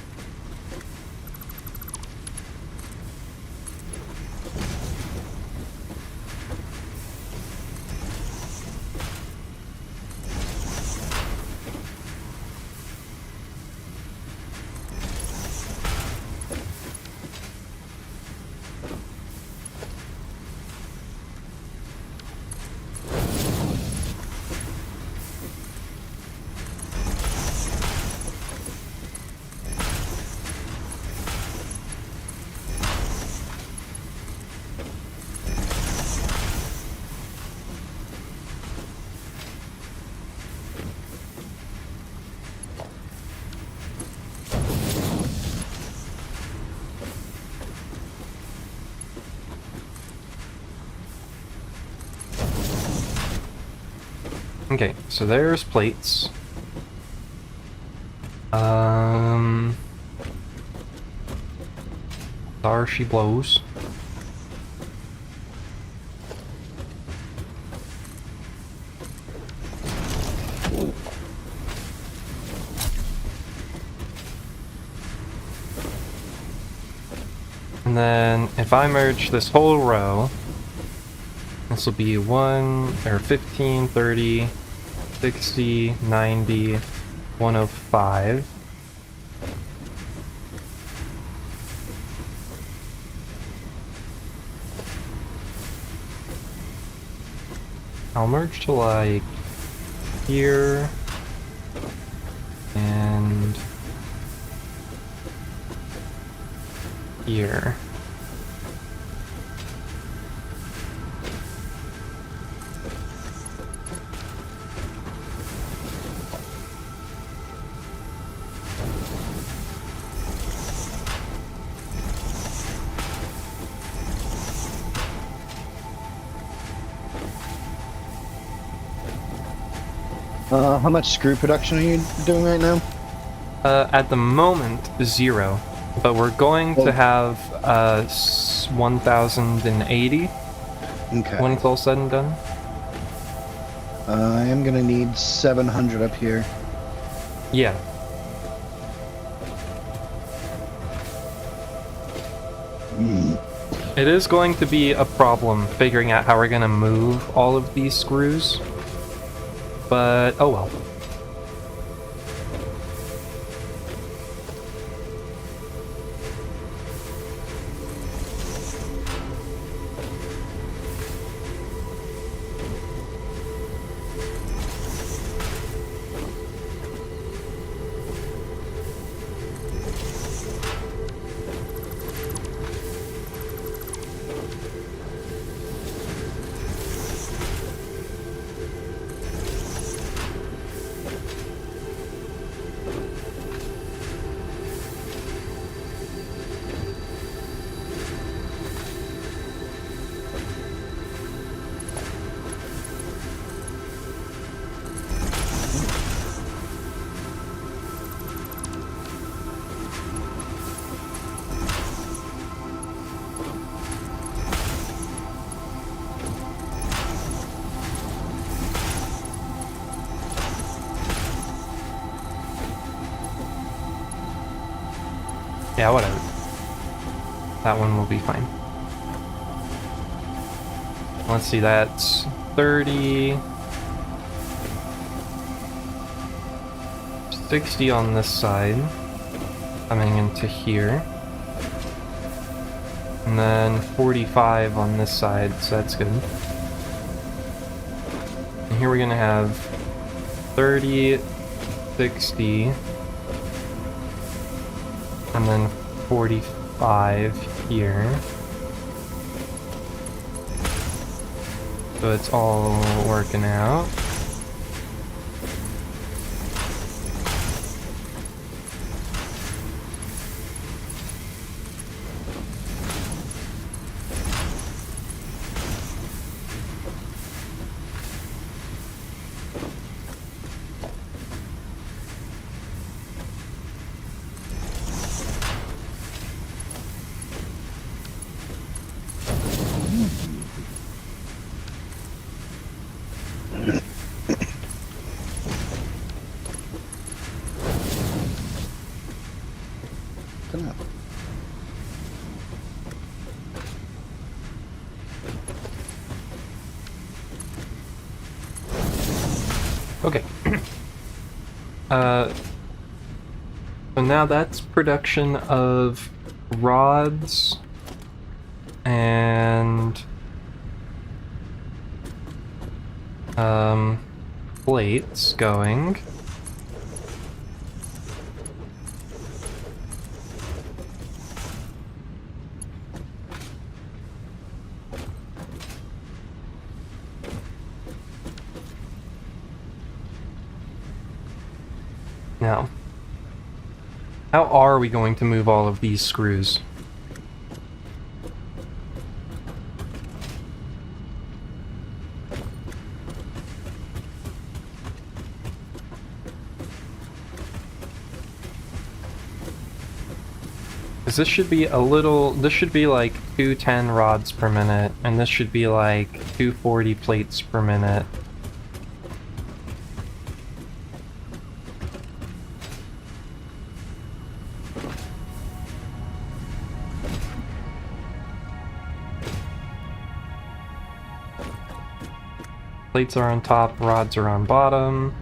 Okay, so there's plates. There she blows. And then if I merge this whole row, this will be 15, 30, 60, 90, 105. I'll merge to like here and here. How much screw production are you doing right now? At the moment, 0. But we're going to have 1,080 Okay. when it's all said and done. I am gonna need 700 up here. Yeah. It is going to be a problem figuring out how we're going to move all of these screws. But, oh well. Yeah, whatever. That one will be fine. Let's see, that's 30... 60 on this side, coming into here. And then 45 on this side, so that's good. And here we're gonna have 30, 60, and then 45 here. So it's all working out. Okay. So now that's production of rods and plates going. Now, how are we going to move all of these screws? Because this should be a little, this should be like 210 rods per minute, and this should be like 240 plates per minute. Plates are on top, rods are on bottom.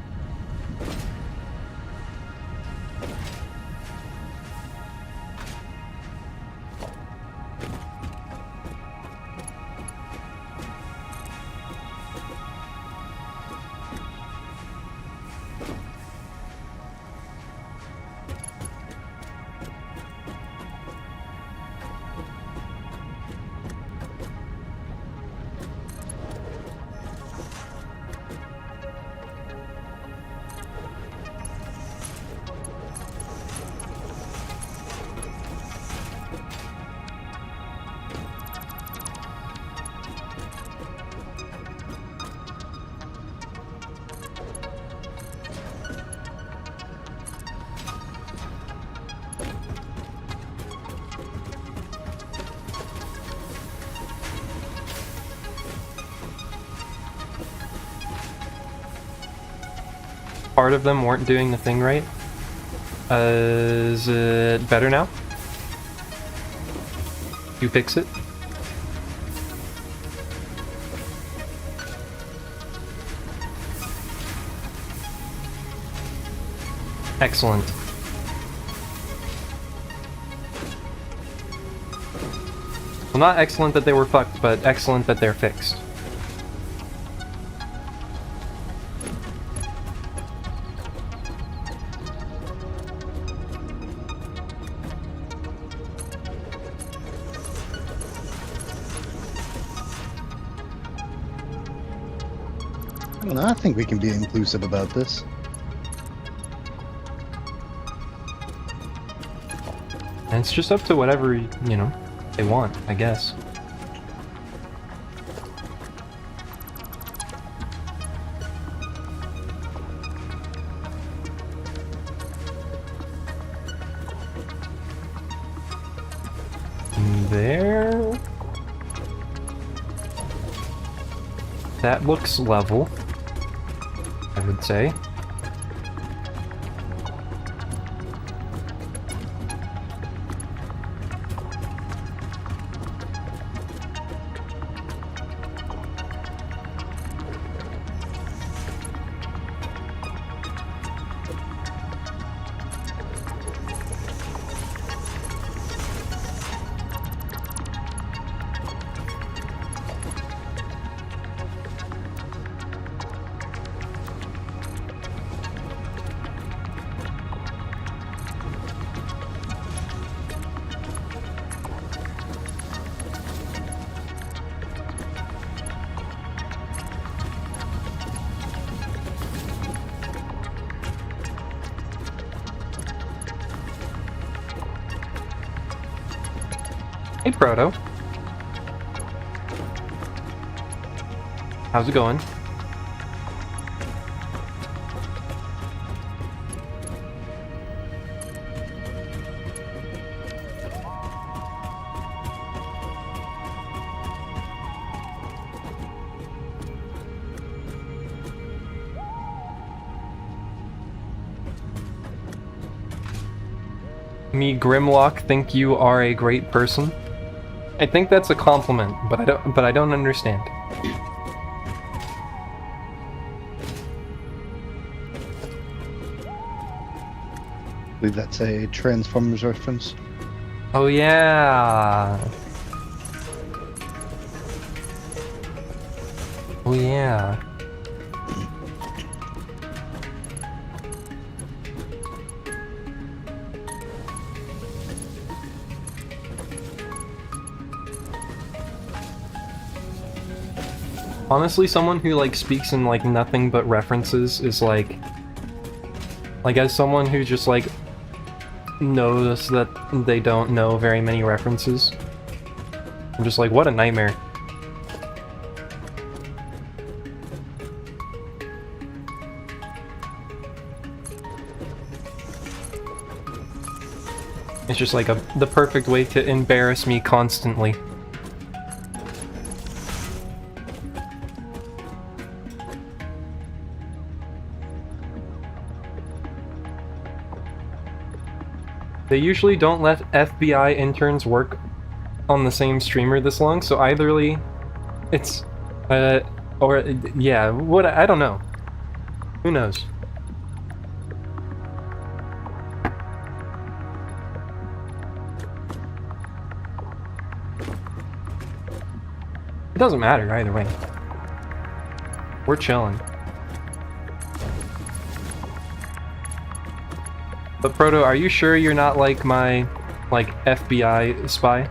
part of them weren't doing the thing right. Is it better now? You fix it? Excellent. Well, not excellent that they were fucked, but excellent that they're fixed. Well, I think we can be inclusive about this. And it's just up to whatever, you know, they want, I guess. There. That looks level, I would say. Hey, Proto. How's it going? Me, Grimlock, think you are a great person. I think that's a compliment, but I don't understand. I believe that's a Transformers reference. Oh yeah. Oh yeah. Honestly, someone who like speaks in like nothing but references is like as someone who just like knows that they don't know very many references, I'm just like, what a nightmare. It's just like the perfect way to embarrass me constantly. They usually don't let FBI interns work on the same streamer this long, so eitherly it's, or, yeah, what, I don't know. Who knows? It doesn't matter either way. We're chilling. But Proto, are you sure you're not like my, like, FBI spy?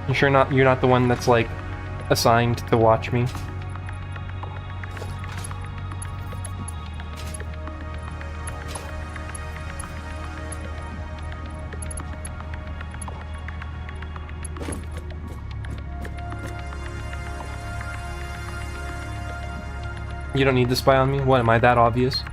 You sure you're not the one that's like assigned to watch me? You don't need to spy on me? What, am I that obvious?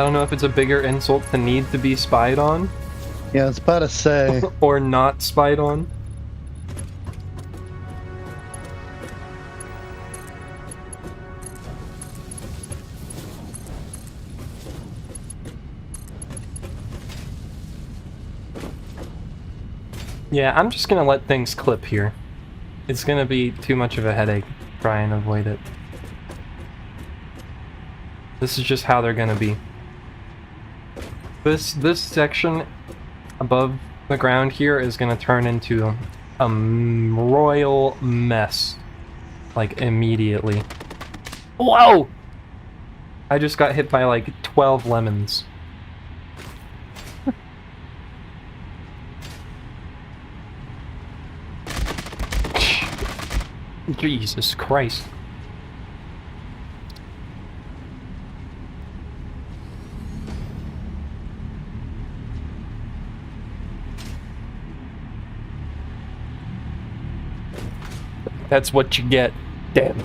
I don't know if it's a bigger insult to need to be spied on. Yeah, I was about to say. Or not spied on. Yeah, I'm just gonna let things clip here. It's gonna be too much of a headache to try and avoid it. This is just how they're gonna be. This section above the ground here is gonna turn into a royal mess. Like, immediately. Whoa! I just got hit by like 12 lemons. Jesus Christ. That's what you get. Damn.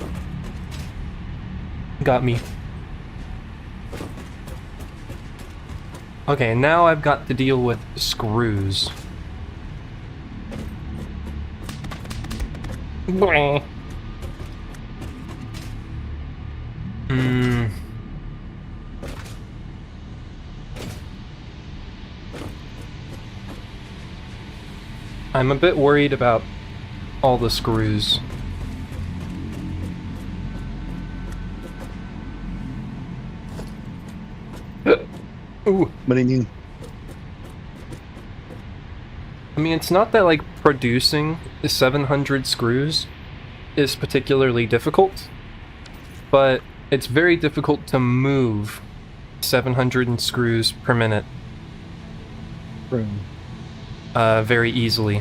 Got me. Okay, now I've got to deal with screws. I'm a bit worried about all the screws. Ooh. What do you mean? I mean, it's not that, like, producing 700 screws is particularly difficult, but it's very difficult to move 700 screws per minute. Very easily.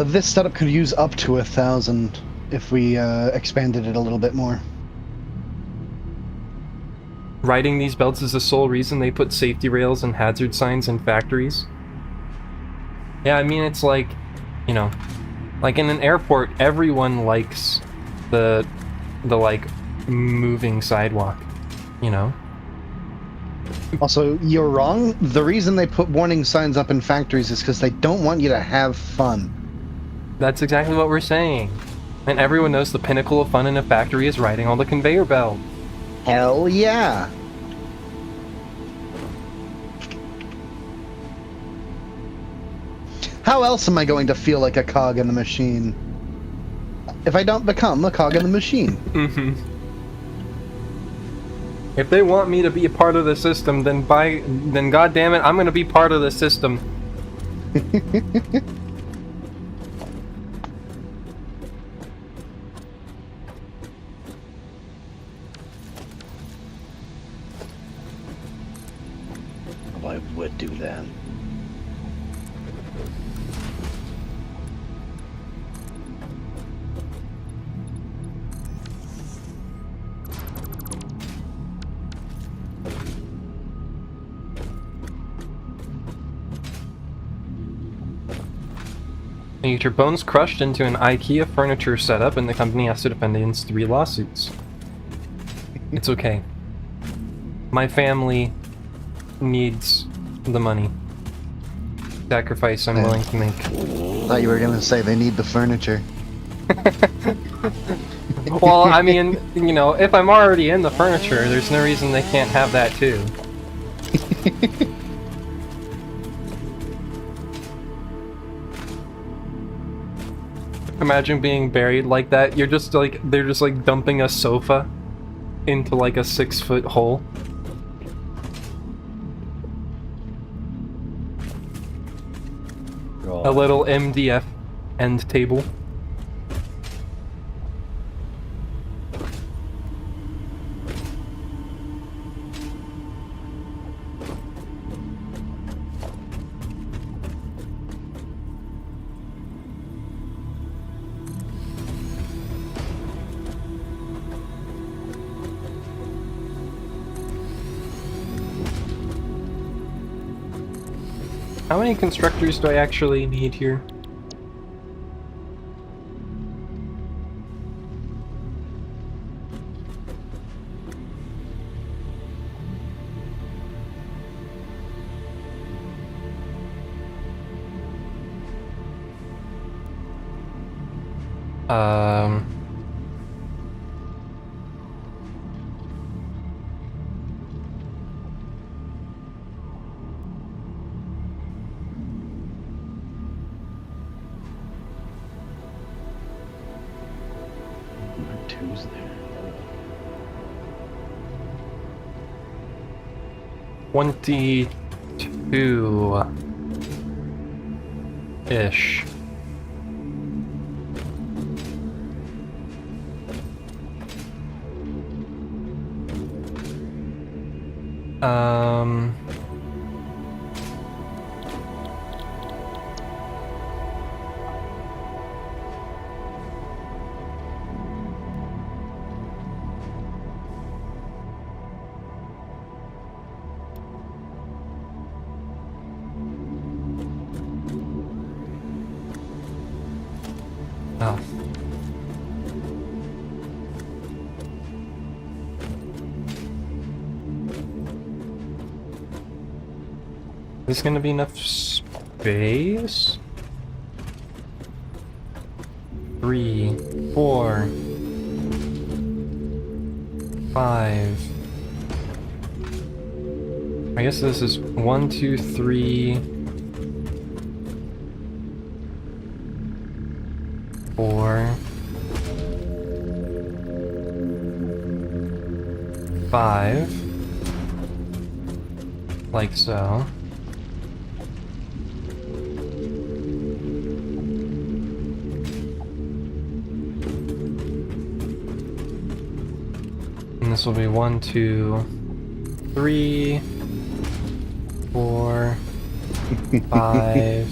This setup could use up to 1,000 if we expanded it a little bit more. Riding these belts is the sole reason they put safety rails and hazard signs in factories. Yeah, I mean, it's like, you know, like in an airport, everyone likes the like, moving sidewalk, you know? Also, you're wrong. The reason they put warning signs up in factories is because they don't want you to have fun. That's exactly what we're saying. And everyone knows the pinnacle of fun in a factory is riding on the conveyor belt. Hell yeah! How else am I going to feel like a cog in the machine? If I don't become a cog in the machine. Mm-hmm. If they want me to be a part of the system, then goddammit, I'm gonna be part of the system. Well, I would do that. You get your bones crushed into an IKEA furniture setup, and the company has to defend against 3 lawsuits. It's okay. My family needs the money. Sacrifice I'm willing to make. I thought you were gonna say they need the furniture. Well, I mean, you know, if I'm already in the furniture, there's no reason they can't have that too. Imagine being buried like that. You're just like, they're just like dumping a sofa into like a 6-foot hole. A little MDF end table. How many constructors do I actually need here? Two's there. 22-ish. Oh. Is this gonna be enough space? 3, 4, 5. I guess this is 1, 2, 3, 4, 5, like so. And this will be 1, 2, 3, 4, 5,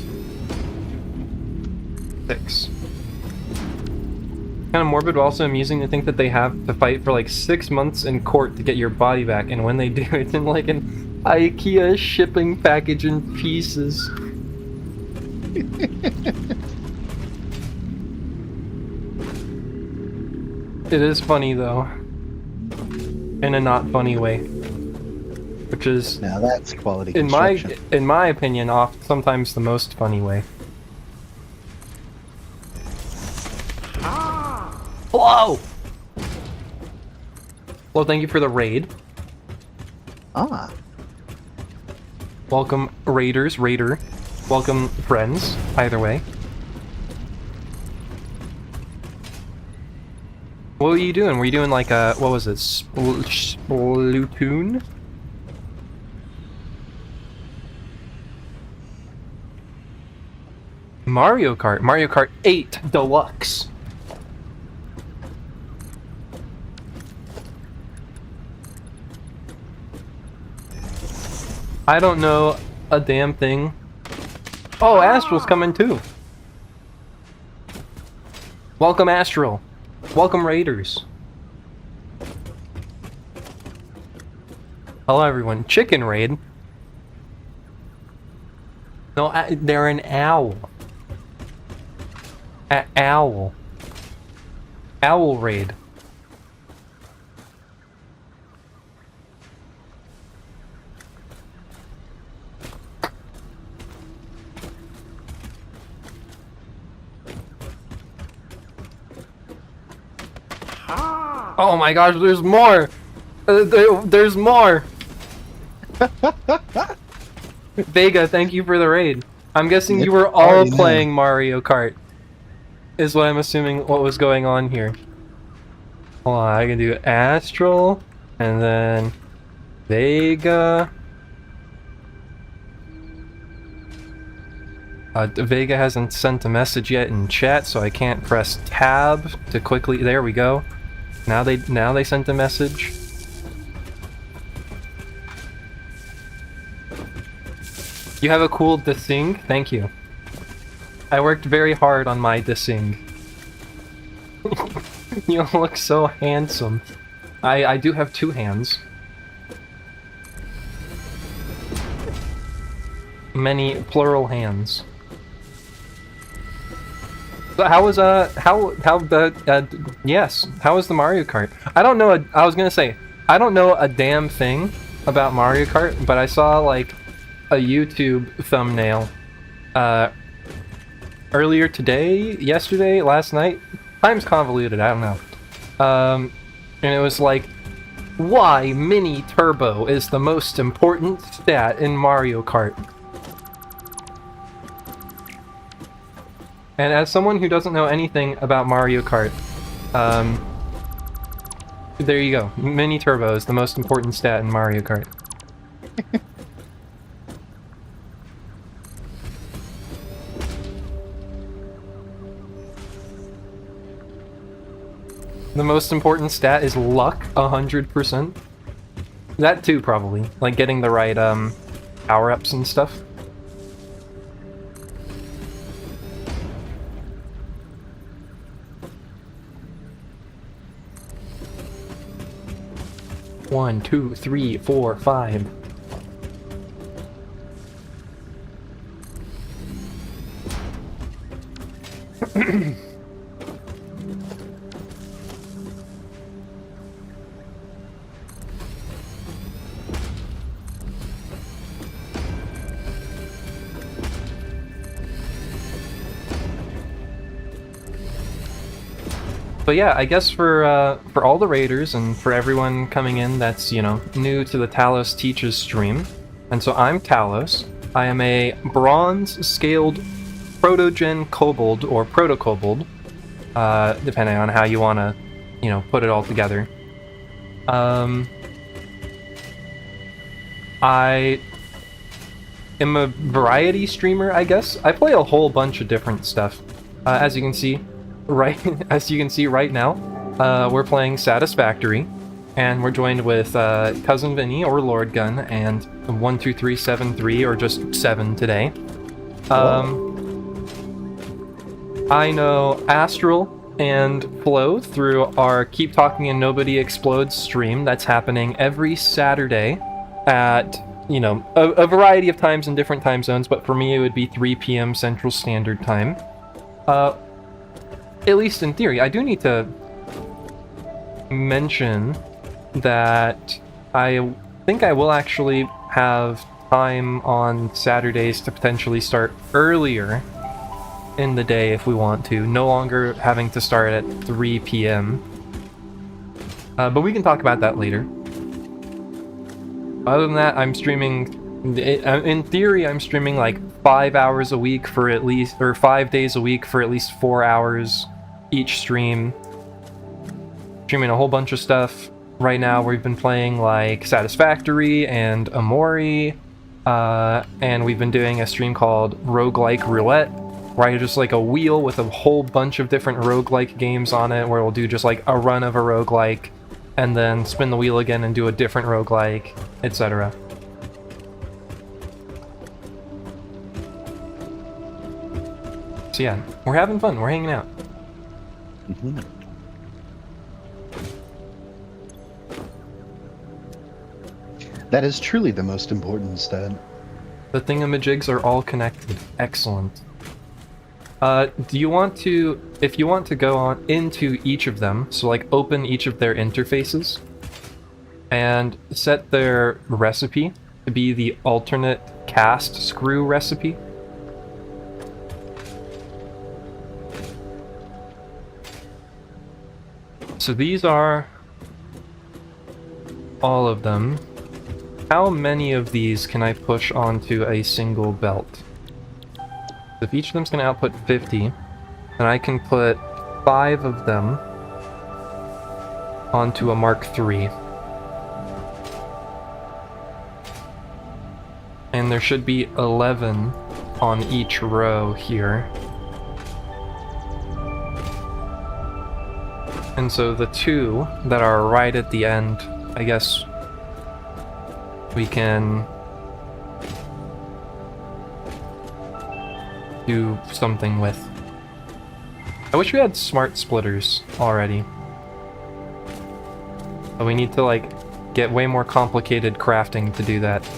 6. Kind of morbid, but also amusing to think that they have to fight for like 6 months in court to get your body back, and when they do, it's in like an IKEA shipping package in pieces. It is funny though, in a not funny way, which is now that's quality in my opinion, sometimes the most funny way. Whoa! Well, thank you for the raid. Ah. Welcome, raiders, raider. Welcome, friends, either way. What were you doing? Were you doing like a, what was it, Splatoon? Mario Kart 8 Deluxe. I don't know a damn thing. Oh, Astral's coming too. Welcome, Astral. Welcome, Raiders. Hello, everyone. Chicken Raid. No, they're an owl. Owl. Owl Raid. Oh my gosh, there's more! There's more! Vega, thank you for the raid. I'm guessing you were all playing Mario Kart. Is what I'm assuming what was going on here. Hold on, I can do Astral, and then Vega. Vega hasn't sent a message yet in chat, so I can't press tab to quickly. There we go. Now they sent a message. You have a cool desing. Thank you. I worked very hard on my desing. You look so handsome. I do have 2 hands. Many plural hands. So how was yes, how was the Mario Kart? I don't know, I was gonna say, I don't know a damn thing about Mario Kart, but I saw like a YouTube thumbnail earlier today, yesterday, last night, Time's convoluted, I don't know. And it was like, why Mini Turbo is the most important stat in Mario Kart. And as someone who doesn't know anything about Mario Kart, there you go. Mini Turbo is the most important stat in Mario Kart. The most important stat is luck, 100%. That too, probably. Like getting the right, power-ups and stuff. One, two, three, four, five. But yeah, I guess for all the raiders and for everyone coming in that's, you know, new to the Talos Teaches stream, and so I'm Talos. I am a bronze-scaled proto-gen kobold, or proto-kobold, depending on how you want to, you know, put it all together. I am a variety streamer, I guess. I play a whole bunch of different stuff, as you can see. As you can see right now, we're playing Satisfactory, and we're joined with Cousin Vinny, or Lord Gun, and 12373, or just 7 today. I know Astral and Flo through our Keep Talking and Nobody Explodes stream that's happening every Saturday at, you know, a variety of times in different time zones, but for me it would be 3 p.m. Central Standard Time. At least in theory. I do need to mention that I think I will actually have time on Saturdays to potentially start earlier in the day if we want to, no longer having to start at 3 p.m. But we can talk about that later. Other than that, I'm streaming, in theory, I'm streaming like 5 hours a week for at least, or 5 days a week for at least 4 hours each stream. Streaming a whole bunch of stuff. Right now we've been playing like Satisfactory and Amori, and we've been doing a stream called Roguelike Roulette, where I just like a wheel with a whole bunch of different roguelike games on it, where we'll do just like a run of a roguelike, and then spin the wheel again and do a different roguelike, etc. So yeah, we're having fun, we're hanging out. Mm-hmm. That is truly the most important stat. The thingamajigs are all connected. Excellent. Do you want to, if you want to go on into each of them, so like open each of their interfaces, and set their recipe to be the alternate cast screw recipe. So these are all of them. How many of these can I push onto a single belt? If each of them's going to output 50, then I can put 5 of them onto a Mark III. And there should be 11 on each row here. And so the 2 that are right at the end, I guess we can do something with. I wish we had smart splitters already. But we need to like get way more complicated crafting to do that.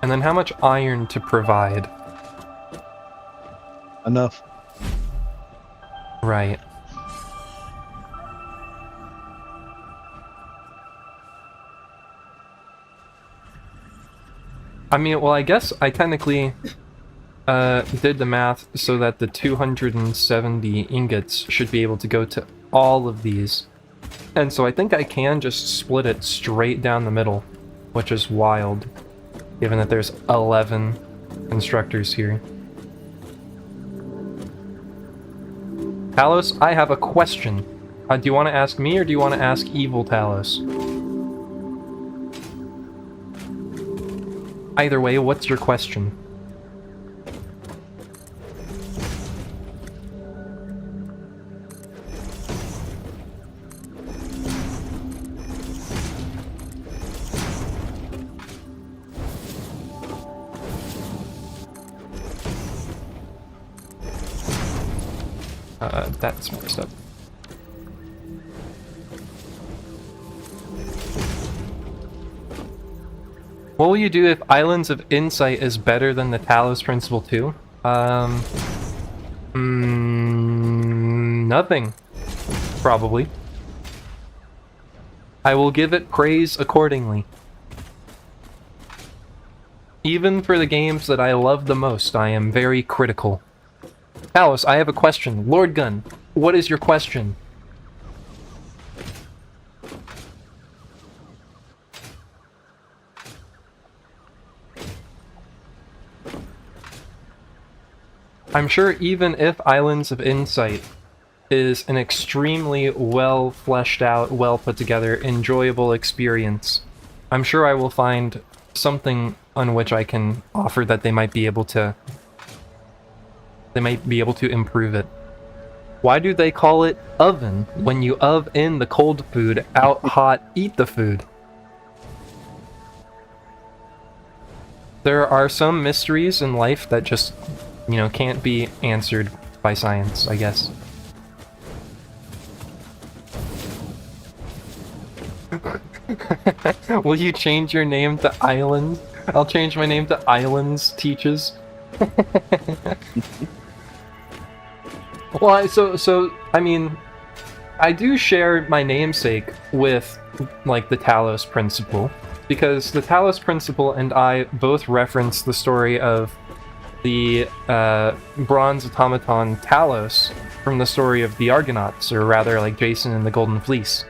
And then how much iron to provide? Enough. Right. I mean, well, I guess I technically did the math so that the 270 ingots should be able to go to all of these. And so I think I can just split it straight down the middle, which is wild, given that there's 11 constructors here. Talos, I have a question. Do you want to ask me, or do you want to ask Evil Talos? Either way, what's your question? That's messed up. What will you do if Islands of Insight is better than the Talos Principle 2? Nothing. Probably. I will give it praise accordingly. Even for the games that I love the most, I am very critical. Talos, I have a question. Lord Gun, what is your question? I'm sure even if Islands of Insight is an extremely well fleshed out, well put together, enjoyable experience, I'm sure I will find something on which I can offer that they might be able to improve it. Why do they call it oven when you in the cold food, out hot, eat the food? There are some mysteries in life that just, you know, can't be answered by science, I guess. Will you change your name to Island? I'll change my name to Islands Teaches. Well, so I mean, I do share my namesake with, like, the Talos Principle, because the Talos Principle and I both reference the story of the bronze automaton Talos from the story of the Argonauts, or rather, like, Jason and the Golden Fleece.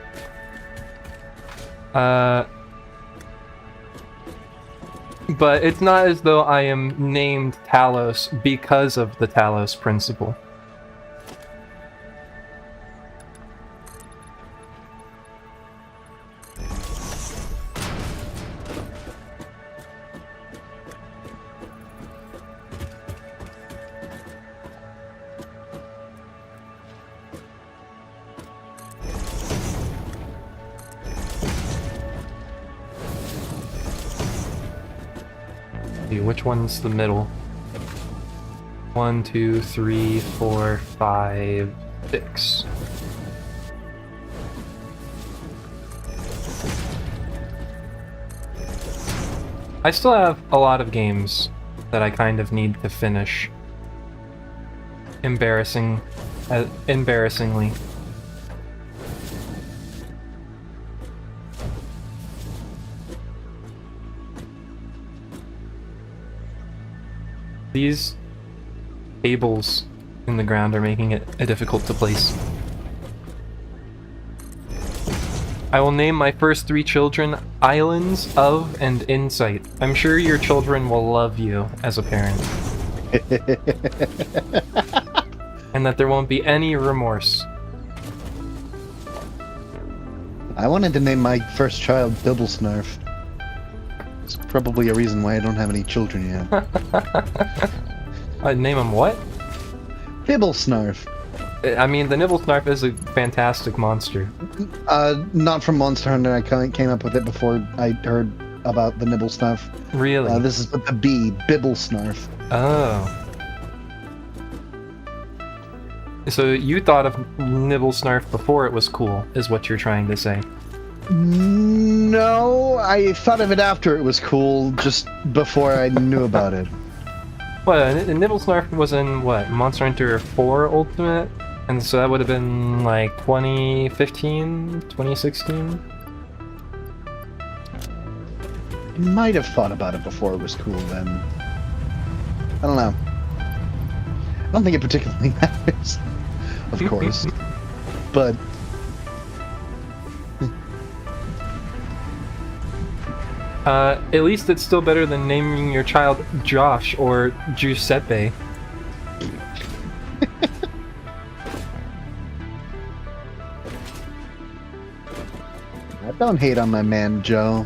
But it's not as though I am named Talos because of the Talos Principle. Which one's the middle? 1, 2, 3, 4, 5, 6. I still have a lot of games that I kind of need to finish. Embarrassingly. These cables in the ground are making it difficult to place. I will name my first 3 children Islands of and Insight. I'm sure your children will love you as a parent. And that there won't be any remorse. I wanted to name my first child Bibblesnarf. It's probably a reason why I don't have any children yet. I'd name him what? Bibblesnarf. I mean, the Nibblesnarf is a fantastic monster. Not from Monster Hunter. I came up with it before I heard about the Nibblesnarf. Really? This is with the B, Bibblesnarf. Oh. So you thought of Nibblesnarf before it was cool, is what you're trying to say. No, I thought of it after it was cool, just before I knew about it. What, Nibblesnarf was in, what, Monster Hunter 4 Ultimate? And so that would have been, like, 2015? 2016? might have thought about it before it was cool then. I don't know. I don't think it particularly matters, of course. But... at least it's still better than naming your child Josh or Giuseppe. I don't hate on my man, Joe.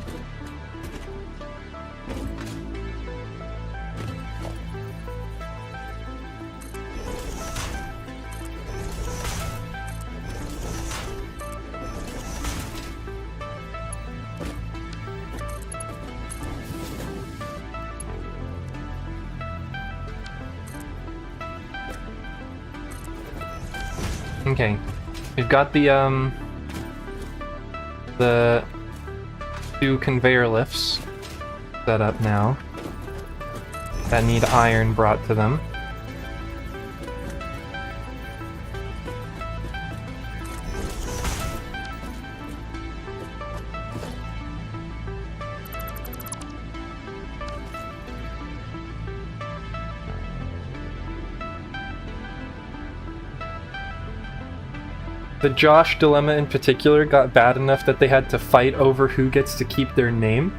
Okay, we've got the 2 conveyor lifts set up now that need iron brought to them. The Josh dilemma in particular got bad enough that they had to fight over who gets to keep their name.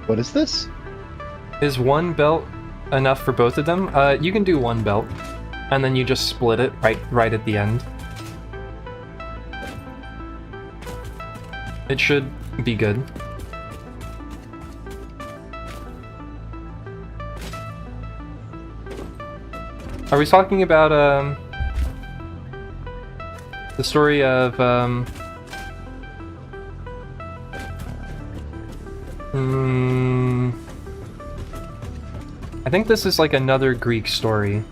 What is this? Is one belt enough for both of them? You can do one belt, and then you just split it right at the end. It should be good. Are we talking about, the story of, I think this is like another Greek story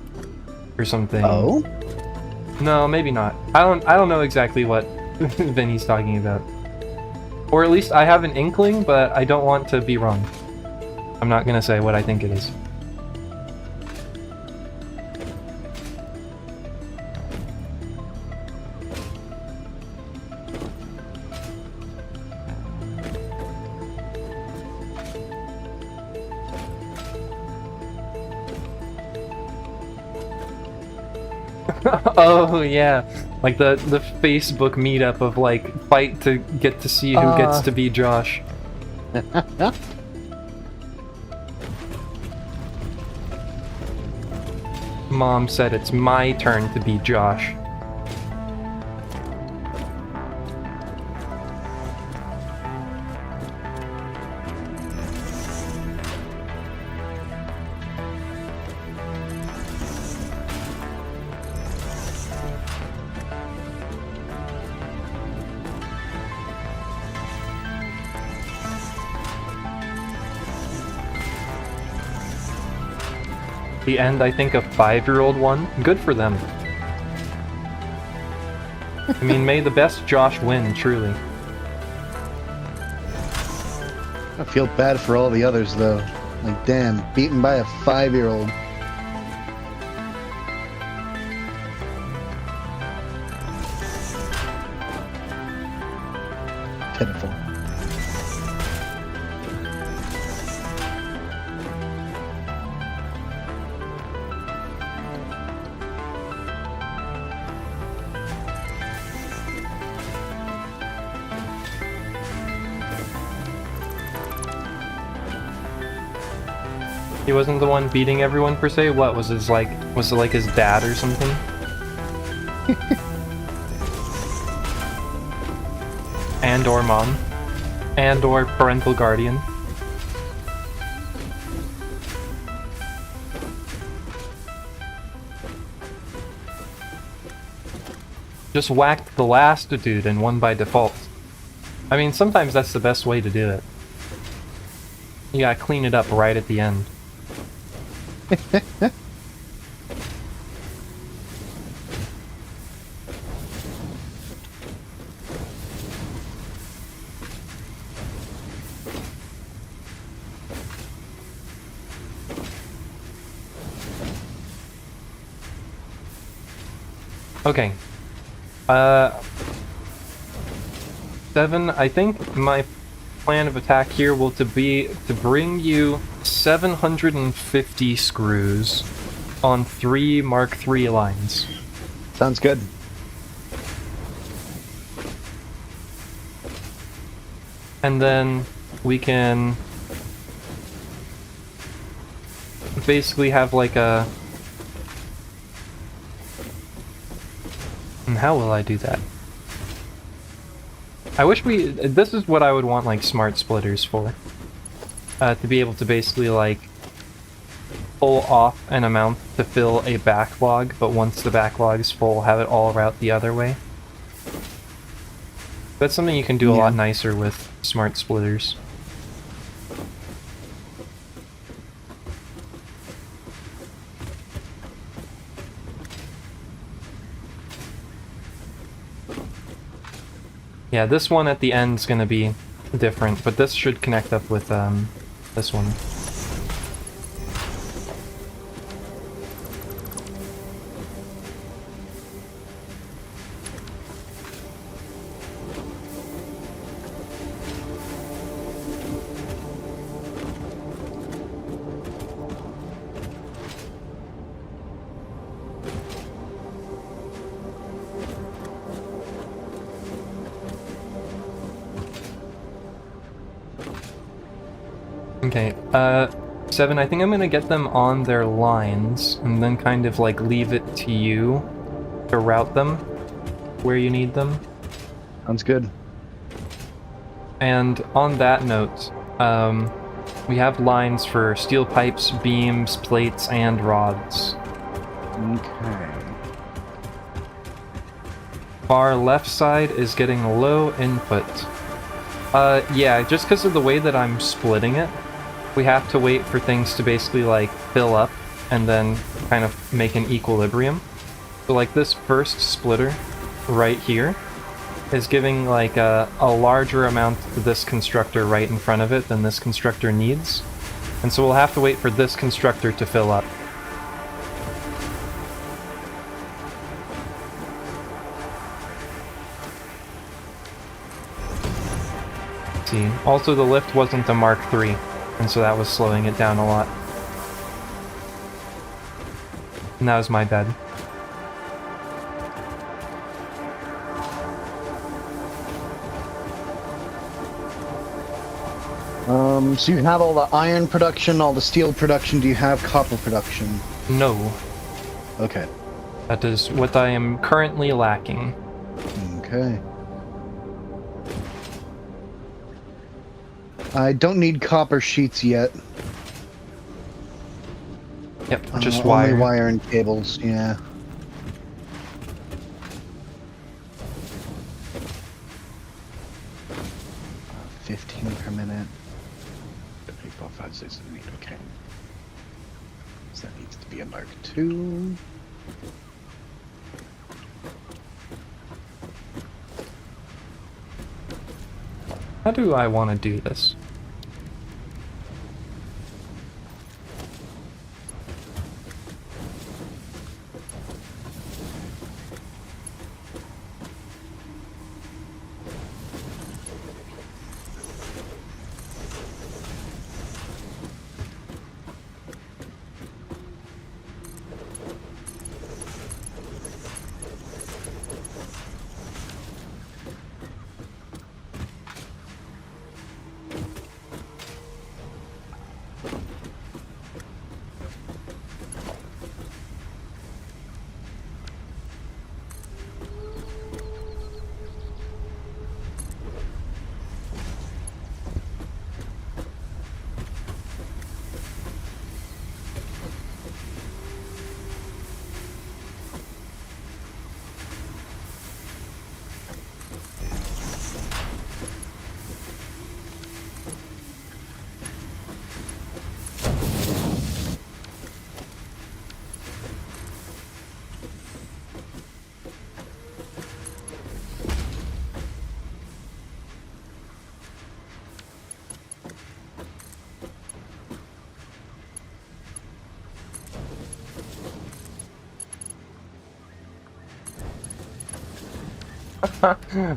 or something. Oh? No, maybe not. I don't know exactly what Vinny's talking about. Or at least I have an inkling, but I don't want to be wrong. I'm not gonna say what I think it is. Oh yeah, like the Facebook meetup of like fight to get to see who gets to be Josh. Mom said it's my turn to be Josh. The end, I think, a 5-year-old one. Good for them. I mean, may the best Josh win, truly. I feel bad for all the others, though. Like, damn, beaten by a 5-year-old. Pitiful. He wasn't the one beating everyone per se? What was his like? Was it like his dad or something? And or mom? And or parental guardian? Just whacked the last dude and won by default. I mean, sometimes that's the best way to do it. You gotta clean it up right at the end. Okay. 7, I think my plan of attack here will to bring you 750 screws on 3 Mark III lines. Sounds good. And then we can basically have like a... And how will I do that? I wish we... This is what I would want like smart splitters for. To be able to basically like pull off an amount to fill a backlog, but once the backlog is full, have it all route the other way. That's something you can do a lot nicer with smart splitters. Yeah, this one at the end is going to be different, but this should connect up with this one. Okay, 7, I think I'm gonna get them on their lines, and then kind of like leave it to you to route them where you need them. Sounds good. And on that note, we have lines for steel pipes, beams, plates, and rods. Okay. Our left side is getting low input. Yeah, just because of the way that I'm splitting it, we have to wait for things to basically like fill up and then kind of make an equilibrium. So like this first splitter right here is giving like a larger amount to this constructor right in front of it than this constructor needs. And so we'll have to wait for this constructor to fill up. See, also the lift wasn't a Mark III. And so that was slowing it down a lot. And that was my bad. So you have all the iron production, all the steel production. Do you have copper production? No. Okay. That is what I am currently lacking. Okay. I don't need copper sheets yet. Yep, just wire. Only wire and cables, yeah. Uh, 15 per minute. 3, 4, 5, 6, 7, 8, okay. So that needs to be a Mark II. How do I want to do this?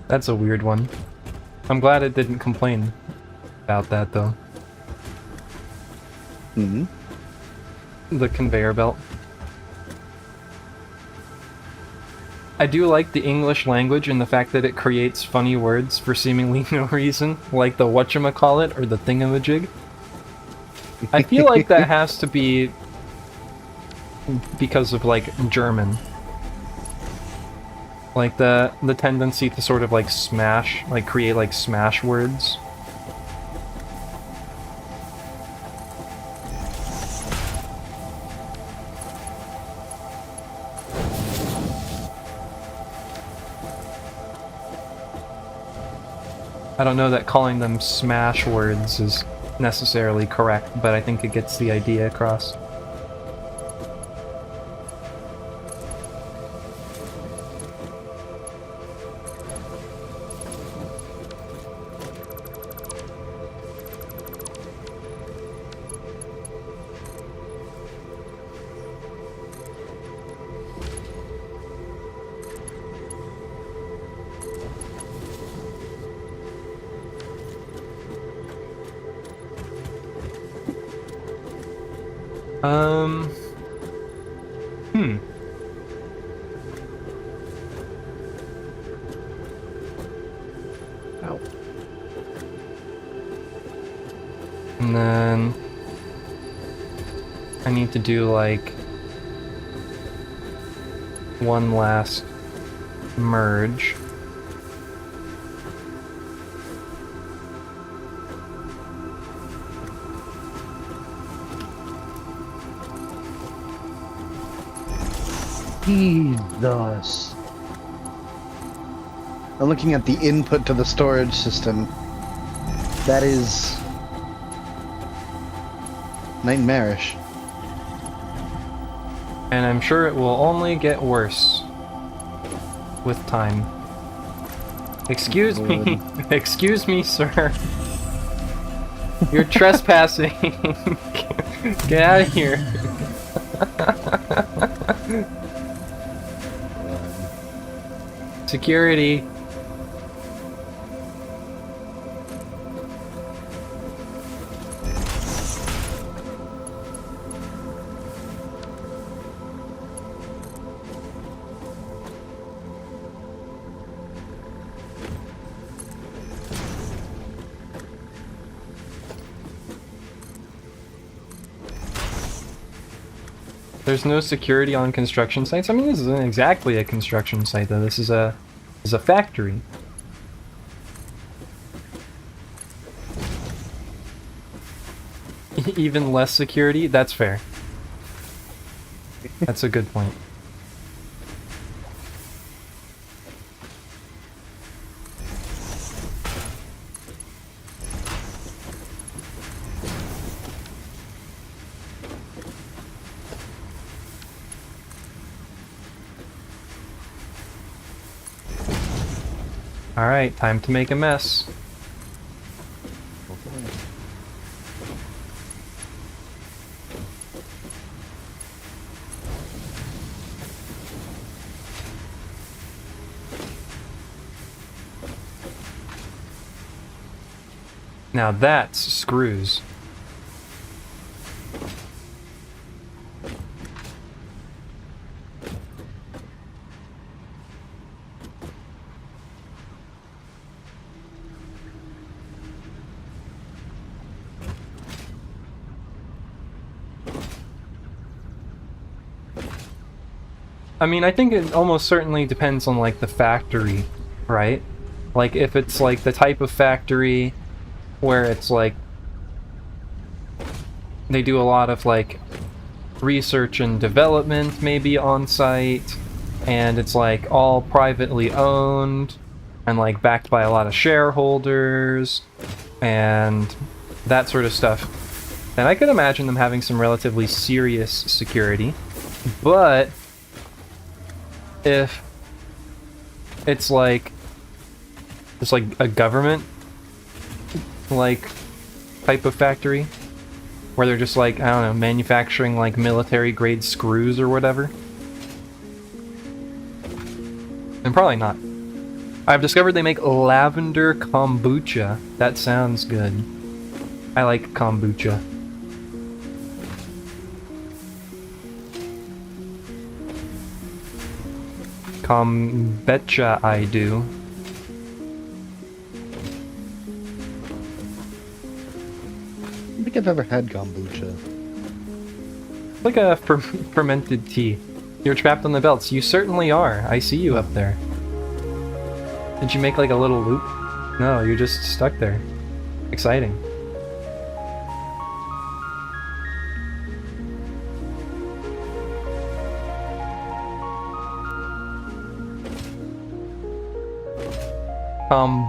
That's a weird one. I'm glad it didn't complain. about that though. Hmm. The conveyor belt. I do like the English language and the fact that it creates funny words for seemingly no reason, like the whatchamacallit or the thingamajig. I feel like that has to be because of, like, German. Like, the tendency to sort of, like, smash, like, create, like, smash words. I don't know that calling them smash words is necessarily correct, but I think it gets the idea across. Ow. And then I need to do, like, one last merge. Jesus. I'm looking at the input to the storage system. That is nightmarish. And I'm sure it will only get worse with time. Excuse me. Excuse me, sir. You're trespassing. Get out of here. Security. There's no security on construction sites. I mean, this isn't exactly a construction site, though. This is a factory. Even less security? That's fair. That's a good point. Alright, time to make a mess. Now that's screws. I mean, I think it almost certainly depends on, like, the factory, right? Like, if it's, like, the type of factory where it's, like, they do a lot of, like, research and development maybe on site, and it's, like, all privately owned, and, like, backed by a lot of shareholders, and that sort of stuff, then I could imagine them having some relatively serious security. But if it's like just like a government like type of factory where they're just like, I don't know, manufacturing like military grade screws or whatever, then probably not. I've discovered they make lavender kombucha. That sounds good. I like kombucha. Kombucha I do. I don't think I've ever had kombucha. Like a fermented tea. You're trapped on the belts. You certainly are. I see you up there. Did you make like a little loop? No, you're just stuck there. Exciting.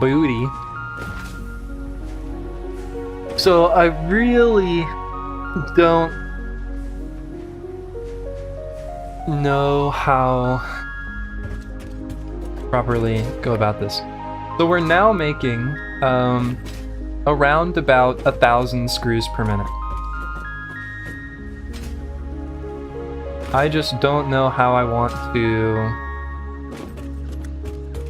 Booty. So I really don't know how properly go about this. So we're now making around about 1,000 screws per minute. I just don't know how I want to.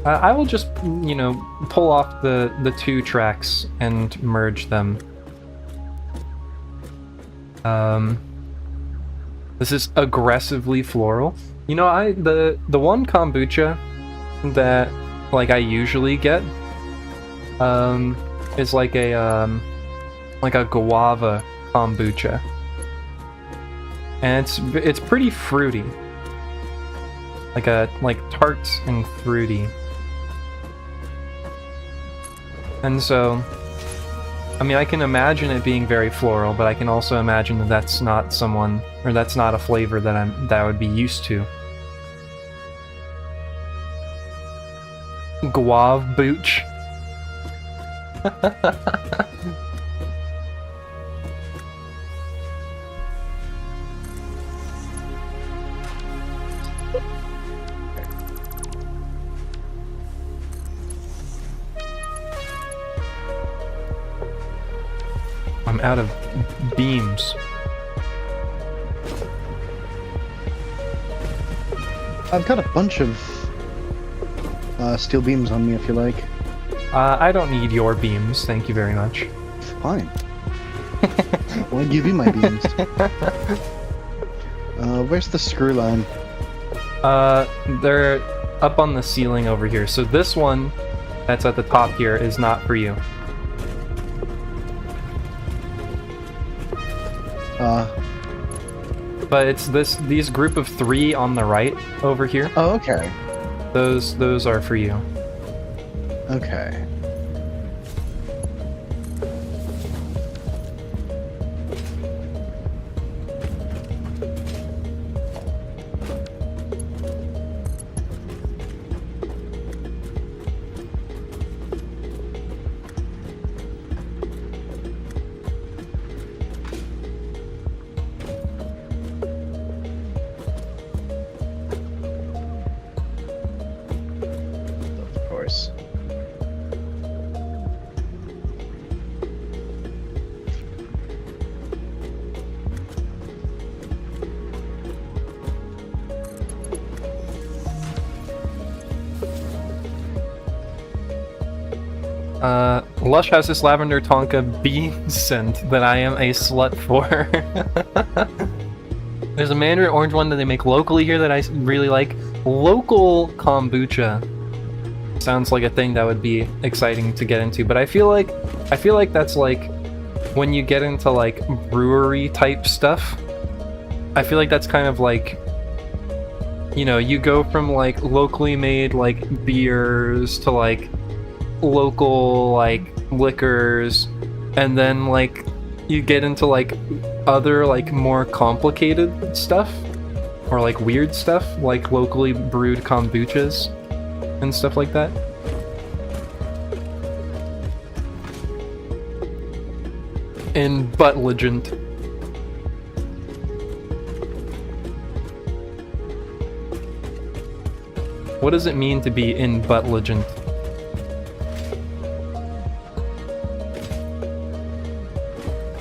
I will just, you know, pull off the 2 tracks and merge them. This is aggressively floral. You know, the one kombucha that like I usually get is like a guava kombucha, and it's pretty fruity, like tart and fruity. And so, I mean, I can imagine it being very floral, but I can also imagine that that's not a flavor that I would be used to. Guave booch. I'm out of beams. I've got a bunch of steel beams on me if you like. I don't need your beams, thank you very much. Fine. I'll give you my beams. Where's the screw line? They're up on the ceiling over here. So this one that's at the top here is not for you. But it's these group of 3 on the right over here. Oh, okay. Those are for you. Okay. Of course. Lush has this lavender tonka bean scent that I am a slut for. There's a mandarin orange one that they make locally here that I really like. Local kombucha sounds like a thing that would be exciting to get into, but I feel like that's like when you get into like brewery type stuff. I feel like that's kind of like, you know, you go from like locally made like beers to like local like liquors, and then like you get into like other like more complicated stuff or like weird stuff like locally brewed kombuchas and stuff like that. In Butt Legend. What does it mean to be in Butt Legend?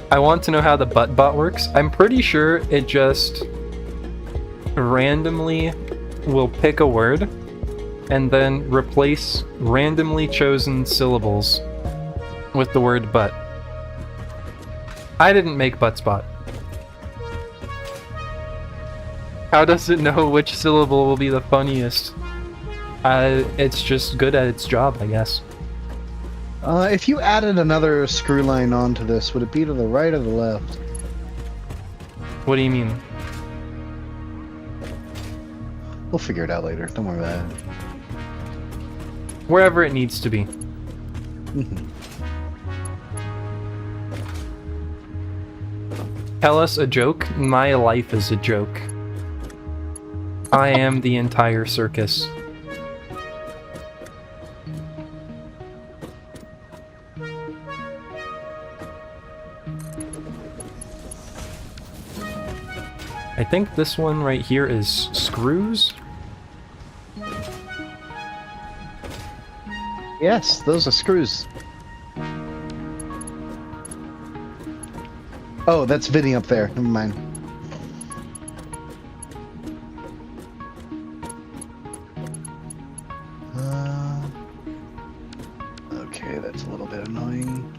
I want to know how the butt bot works. I'm pretty sure it just randomly will pick a word and then replace randomly chosen syllables with the word butt. I didn't make butt spot. How does it know which syllable will be the funniest? It's just good at its job, I guess. If you added another screw line onto this, would it be to the right or the left? What do you mean? We'll figure it out later. Don't worry about it. Wherever it needs to be. Tell us a joke. My life is a joke. I am the entire circus. I think this one right here is screws. Yes, those are screws. Oh, that's Vinny up there. Never mind. Okay, that's a little bit annoying.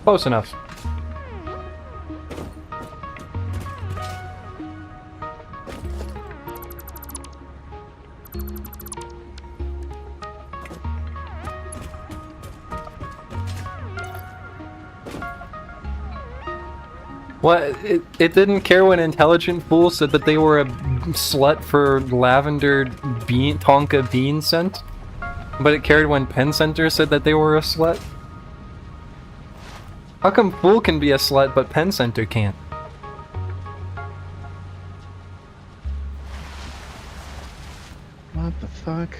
Close enough. What? It didn't care when Intelligent Fool said that they were a slut for lavender bean Tonka bean scent? But it cared when Pen Center said that they were a slut? How come Fool can be a slut but Pen Center can't? What the fuck?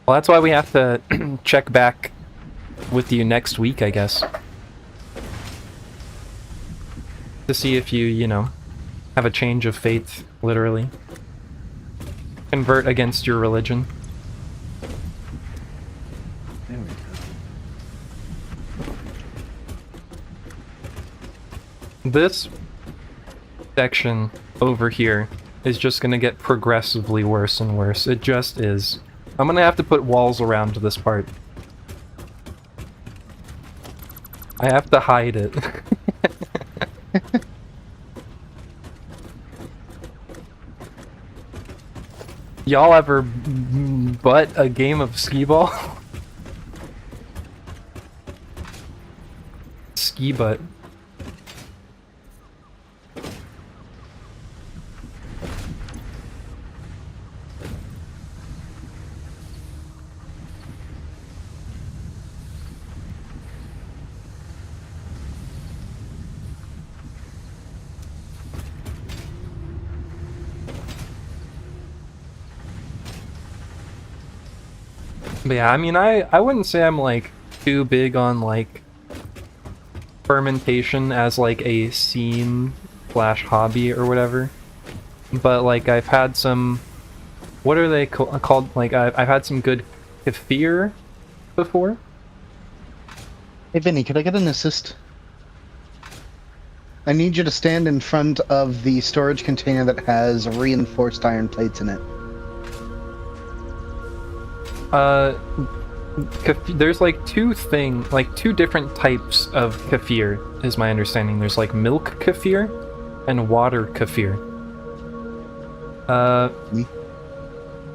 Well, that's why we have to check back with you next week, I guess. To see if you know, have a change of faith, literally. Convert against your religion. There we go. This section over here is just gonna get progressively worse and worse. It just is. I'm gonna have to put walls around this part. I have to hide it. Y'all ever butt a game of skee-ball? Ski butt. But yeah, I mean, I wouldn't say I'm, like, too big on, like, fermentation as, like, a scene slash hobby or whatever. But, like, I've had some... What are they called? Like, I've had some good kefir before. Hey, Vinny, could I get an assist? I need you to stand in front of the storage container that has reinforced iron plates in it. There's like two different types of kefir, is my understanding. There's like milk kefir and water kefir.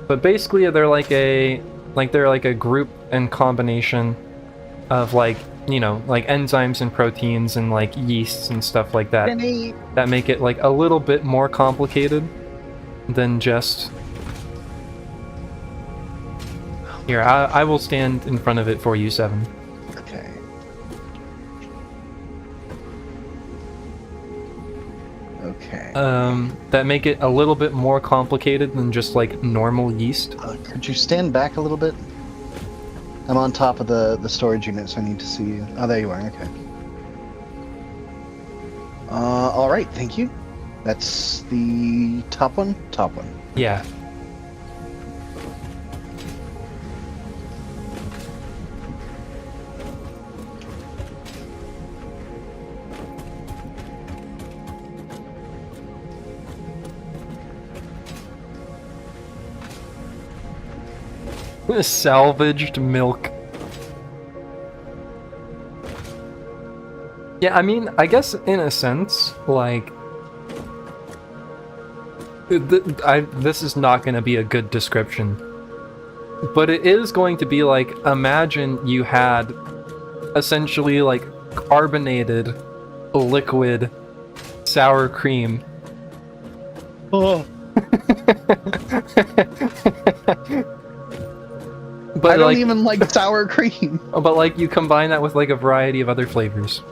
But basically they're like a group and combination of, like, you know, like enzymes and proteins and like yeasts and stuff like that. Vinny. That make it like a little bit more complicated than just... Here, I will stand in front of it for you, Seven. Okay. Okay. That make it a little bit more complicated than just, like, normal yeast. Could you stand back a little bit? I'm on top of the storage unit, so I need to see you. Oh, there you are. Okay. All right. Thank you. That's the top one. Top one. Yeah. Salvaged milk. Yeah, I mean, I guess in a sense, like, this is not going to be a good description, but it is going to be like, imagine you had essentially like carbonated liquid sour cream. Oh. But I don't even like sour cream. But like you combine that with like a variety of other flavors.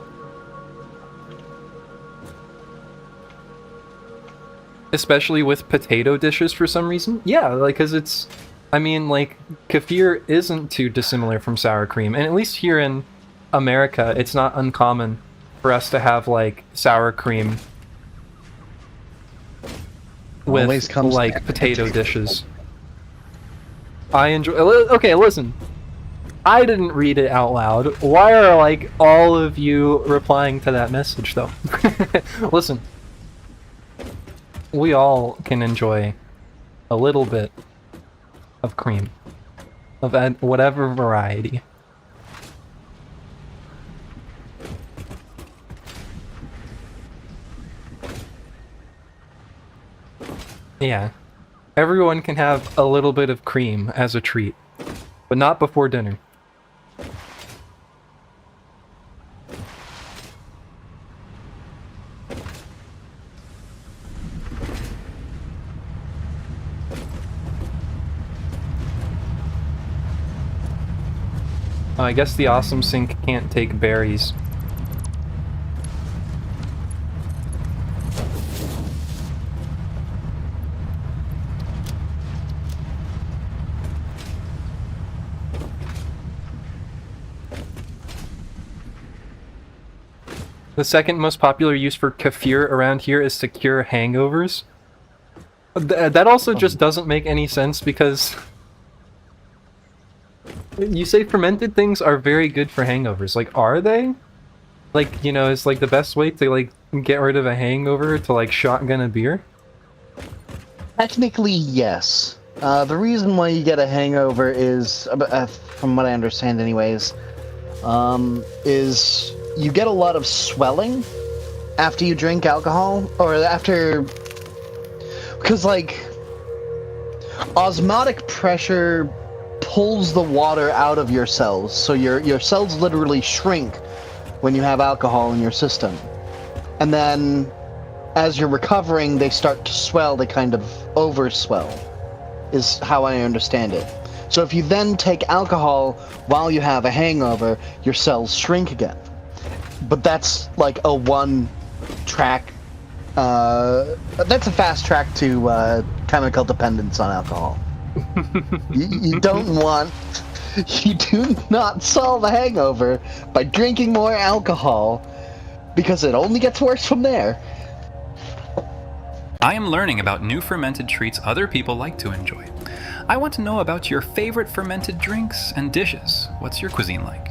Especially with potato dishes for some reason. Yeah, like, because it's... I mean, like, kefir isn't too dissimilar from sour cream. And at least here in America, it's not uncommon for us to have, like, sour cream with, like, potato dishes. I enjoy... Okay, listen. I didn't read it out loud. Why are, like, all of you replying to that message, though? Listen. We all can enjoy a little bit of cream. Of whatever variety. Yeah. Everyone can have a little bit of cream as a treat. But not before dinner. I guess the awesome sink can't take berries. The second most popular use for kefir around here is to cure hangovers. That also just doesn't make any sense because... You say fermented things are very good for hangovers. Like, are they? Like, you know, it's like the best way to, like, get rid of a hangover to, like, shotgun a beer? Technically, yes. The reason why you get a hangover is, from what I understand anyways, is you get a lot of swelling after you drink alcohol, or after... Because, like, osmotic pressure pulls the water out of your cells, so your cells literally shrink when you have alcohol in your system. And then, as you're recovering, they start to swell, they kind of overswell, is how I understand it. So if you then take alcohol while you have a hangover, your cells shrink again. But that's like a one-track, that's a fast track to chemical dependence on alcohol. You don't want... You do not solve a hangover by drinking more alcohol, because it only gets worse from there. I am learning about new fermented treats other people like to enjoy. I want to know about your favorite fermented drinks and dishes. What's your cuisine like?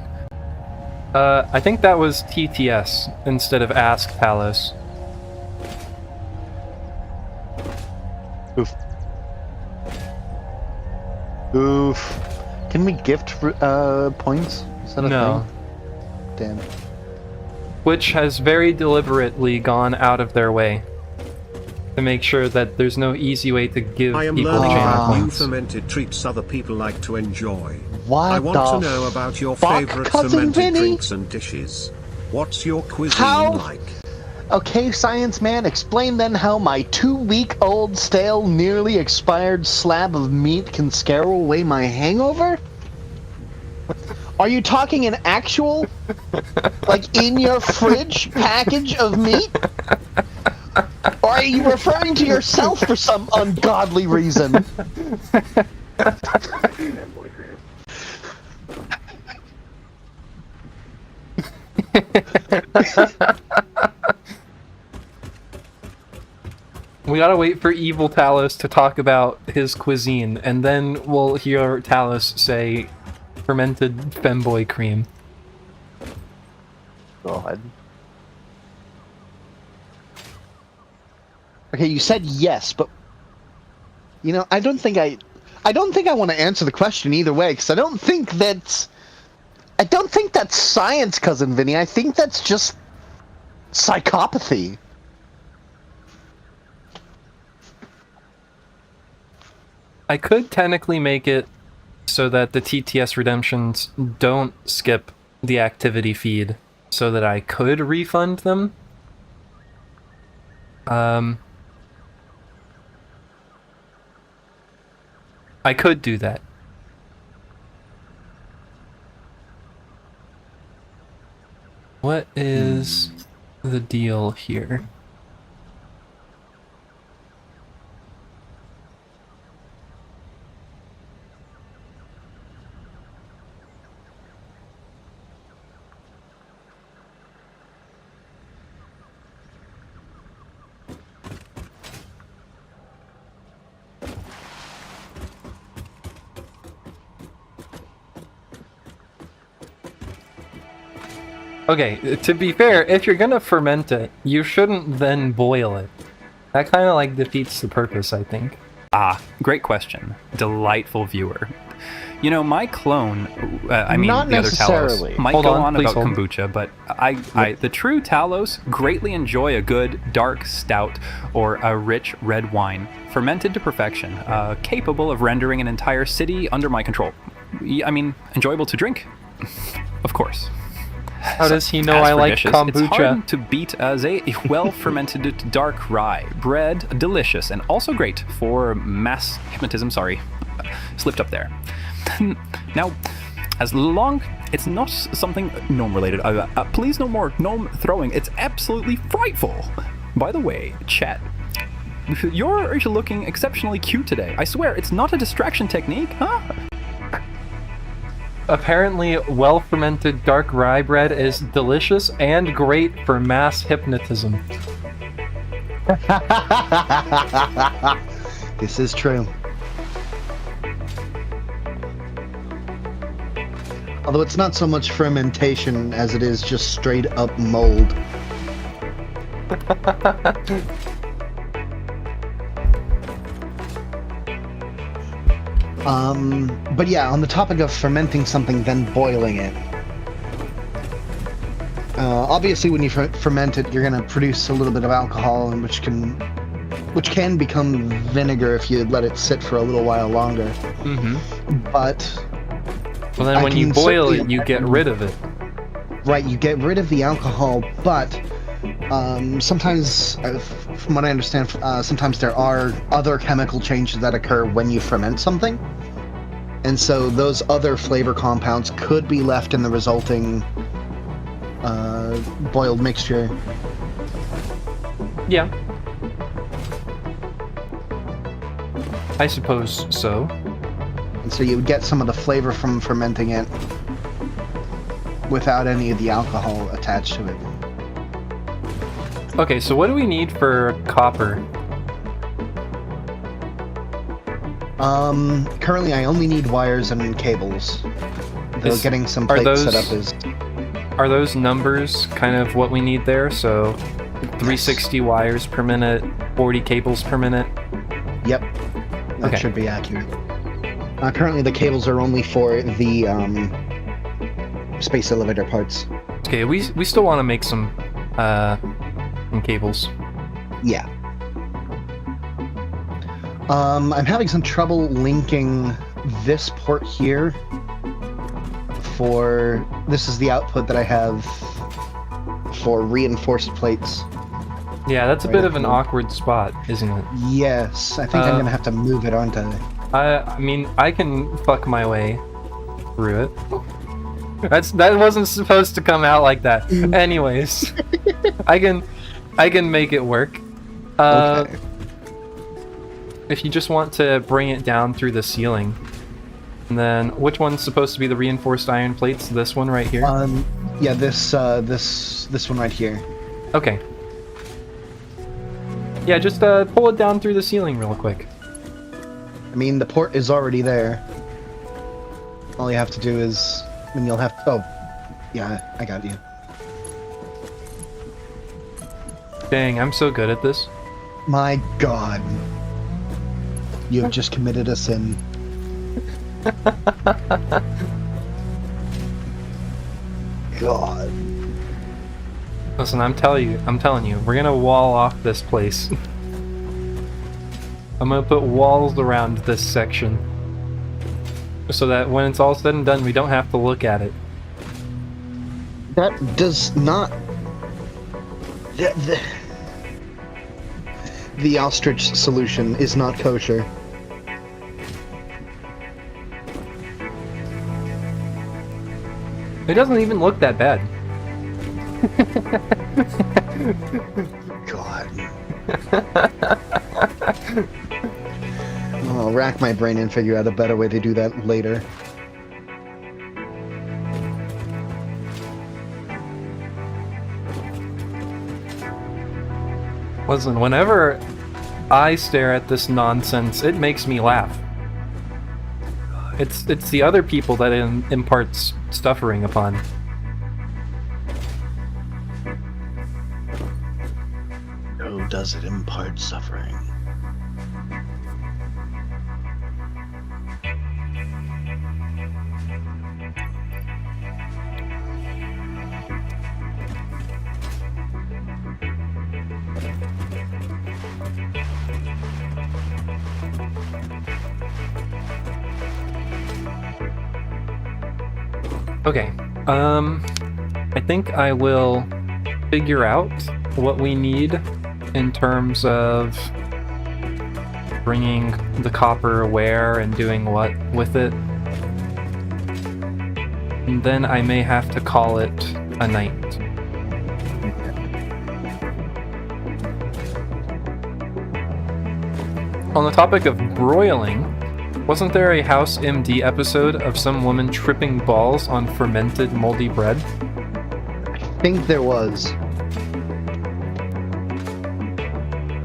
I think that was TTS instead of Ask Talos. Oof. Oof. Can we gift points? Is that a no. thing? Damn. Which has very deliberately gone out of their way to make sure that there's no easy way to give I am people learning channel about new points. fermented treats other people like to enjoy. What I want to know about your favorite fermented Vinny? drinks and dishes. What's your cuisine like? Okay, science man, explain then how my 2-week-old stale, nearly expired slab of meat can scare away my hangover? Are you talking an actual, like, in your fridge package of meat? Or are you referring to yourself for some ungodly reason? We gotta wait for Evil Talos to talk about his cuisine, and then we'll hear Talos say fermented femboy cream. God. Okay, you said yes, but you know, I don't think I want to answer the question either way, because I don't think that's science, Cousin Vinny. I think that's just psychopathy. I could technically make it so that the TTS redemptions don't skip the activity feed, so that I could refund them. I could do that. What is the deal here? Okay, to be fair, if you're gonna ferment it, you shouldn't then boil it. That kind of like defeats the purpose, I think. Ah, great question. Delightful viewer. You know, my clone, I mean Not the other necessarily. Talos, might Hold go on, on please about hold. kombucha, but the true Talos greatly enjoy a good dark stout or a rich red wine, fermented to perfection, capable of rendering an entire city under my control. I mean, enjoyable to drink, of course. How does he know As I for like dishes, kombucha? It's hard to beat as a well-fermented dark rye bread, delicious and also great for mass hypnotism. Sorry, slipped up there. Now, as long it's not something gnome-related, please no more gnome throwing. It's absolutely frightful. By the way, chat, you're looking exceptionally cute today. I swear, it's not a distraction technique, huh? Apparently, well-fermented dark rye bread is delicious and great for mass hypnotism. This is true. Although it's not so much fermentation as it is just straight up mold. But yeah, on the topic of fermenting something, then boiling it. Obviously, when you ferment it, you're going to produce a little bit of alcohol, and which can become vinegar if you let it sit for a little while longer. Mm-hmm. But well, then when you boil it, you get rid of it. Right, you get rid of the alcohol, but sometimes, from what I understand, sometimes there are other chemical changes that occur when you ferment something. And so those other flavor compounds could be left in the resulting boiled mixture. Yeah. I suppose so. And so you would get some of the flavor from fermenting it without any of the alcohol attached to it. Okay, so what do we need for copper? Currently I only need wires and cables. Though getting some plates set up is... Are those numbers kind of what we need there? So 360 wires per minute, 40 cables per minute? Yep. That should be accurate. Currently the cables are only for the space elevator parts. Okay, we still want to make some cables. Yeah. I'm having some trouble linking this port here for... This is the output that I have for reinforced plates. Yeah, that's a bit of an awkward spot, isn't it? Yes, I think I'm gonna have to move it, aren't I? I mean, I can fuck my way through it. That wasn't supposed to come out like that. Anyways, I can make it work. Okay. If you just want to bring it down through the ceiling, and then which one's supposed to be the reinforced iron plates? This one right here. Yeah, this one right here. Okay. Yeah, just pull it down through the ceiling real quick. I mean, the port is already there. All you have to do is... and you'll have to... oh, yeah, I got you. Dang, I'm so good at this. My god. You have just committed a sin. God. Listen, I'm telling you, we're gonna wall off this place. I'm gonna put walls around this section. So that when it's all said and done, we don't have to look at it. That does not... The ostrich solution is not kosher. It doesn't even look that bad. God. I'll rack my brain and figure out a better way to do that later. Listen, whenever I stare at this nonsense, it makes me laugh. It's the other people that it imparts suffering upon. Oh, does it impart suffering? Okay, I think I will figure out what we need in terms of bringing the copper where and doing what with it. And then I may have to call it a night. On the topic of broiling, wasn't there a House MD episode of some woman tripping balls on fermented moldy bread? I think there was.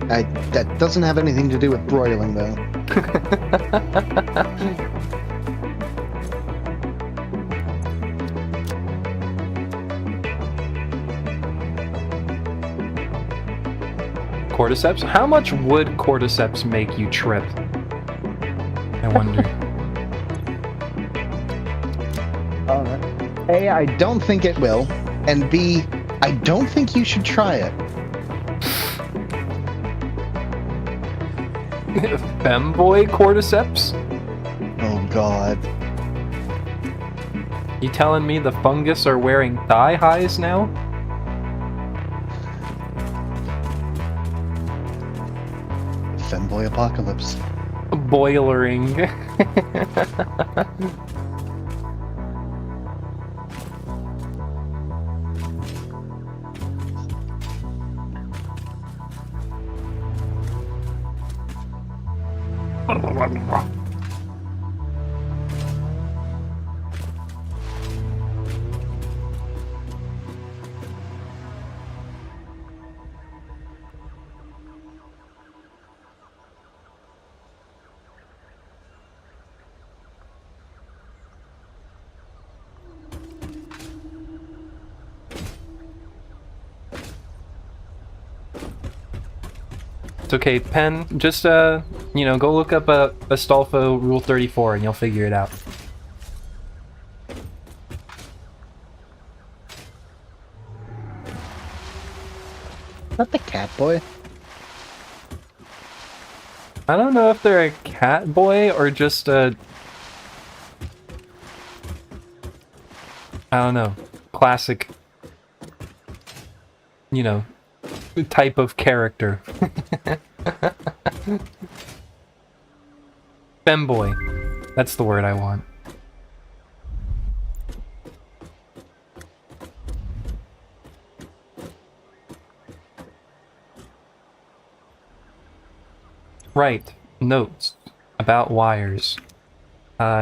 That doesn't have anything to do with broiling, though. Cordyceps? How much would cordyceps make you trip? I wonder. A, I don't think it will, and B, I don't think you should try it. Femboy cordyceps? Oh god. You telling me the fungus are wearing thigh highs now? Femboy apocalypse. Boilering. It's okay, Pen, just, you know, go look up Astolfo Rule 34 and you'll figure it out. Not the cat boy. I don't know if they're a cat boy or just a... I don't know, classic, you know, type of character. Femboy. That's the word I want. Right. Notes about wires.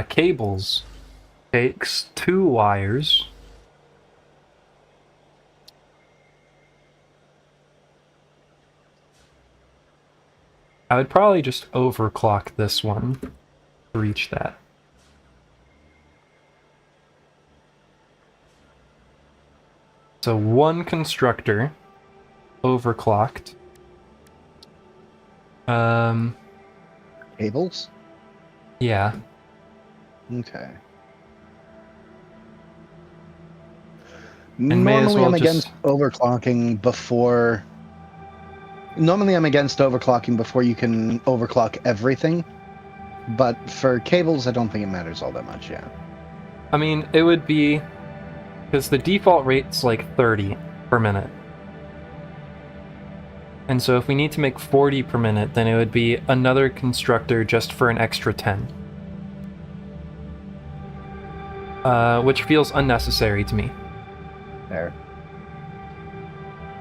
Cables takes 2 wires I would probably just overclock this one to reach that. So one constructor overclocked. Cables? Yeah. Okay. And may as Normally well I'm just... against overclocking before... Normally I'm against overclocking before you can overclock everything. But for cables, I don't think it matters all that much, yeah. I mean, it would be... Because the default rate's like 30 per minute. And so if we need to make 40 per minute, then it would be another constructor just for an extra 10. Which feels unnecessary to me. There.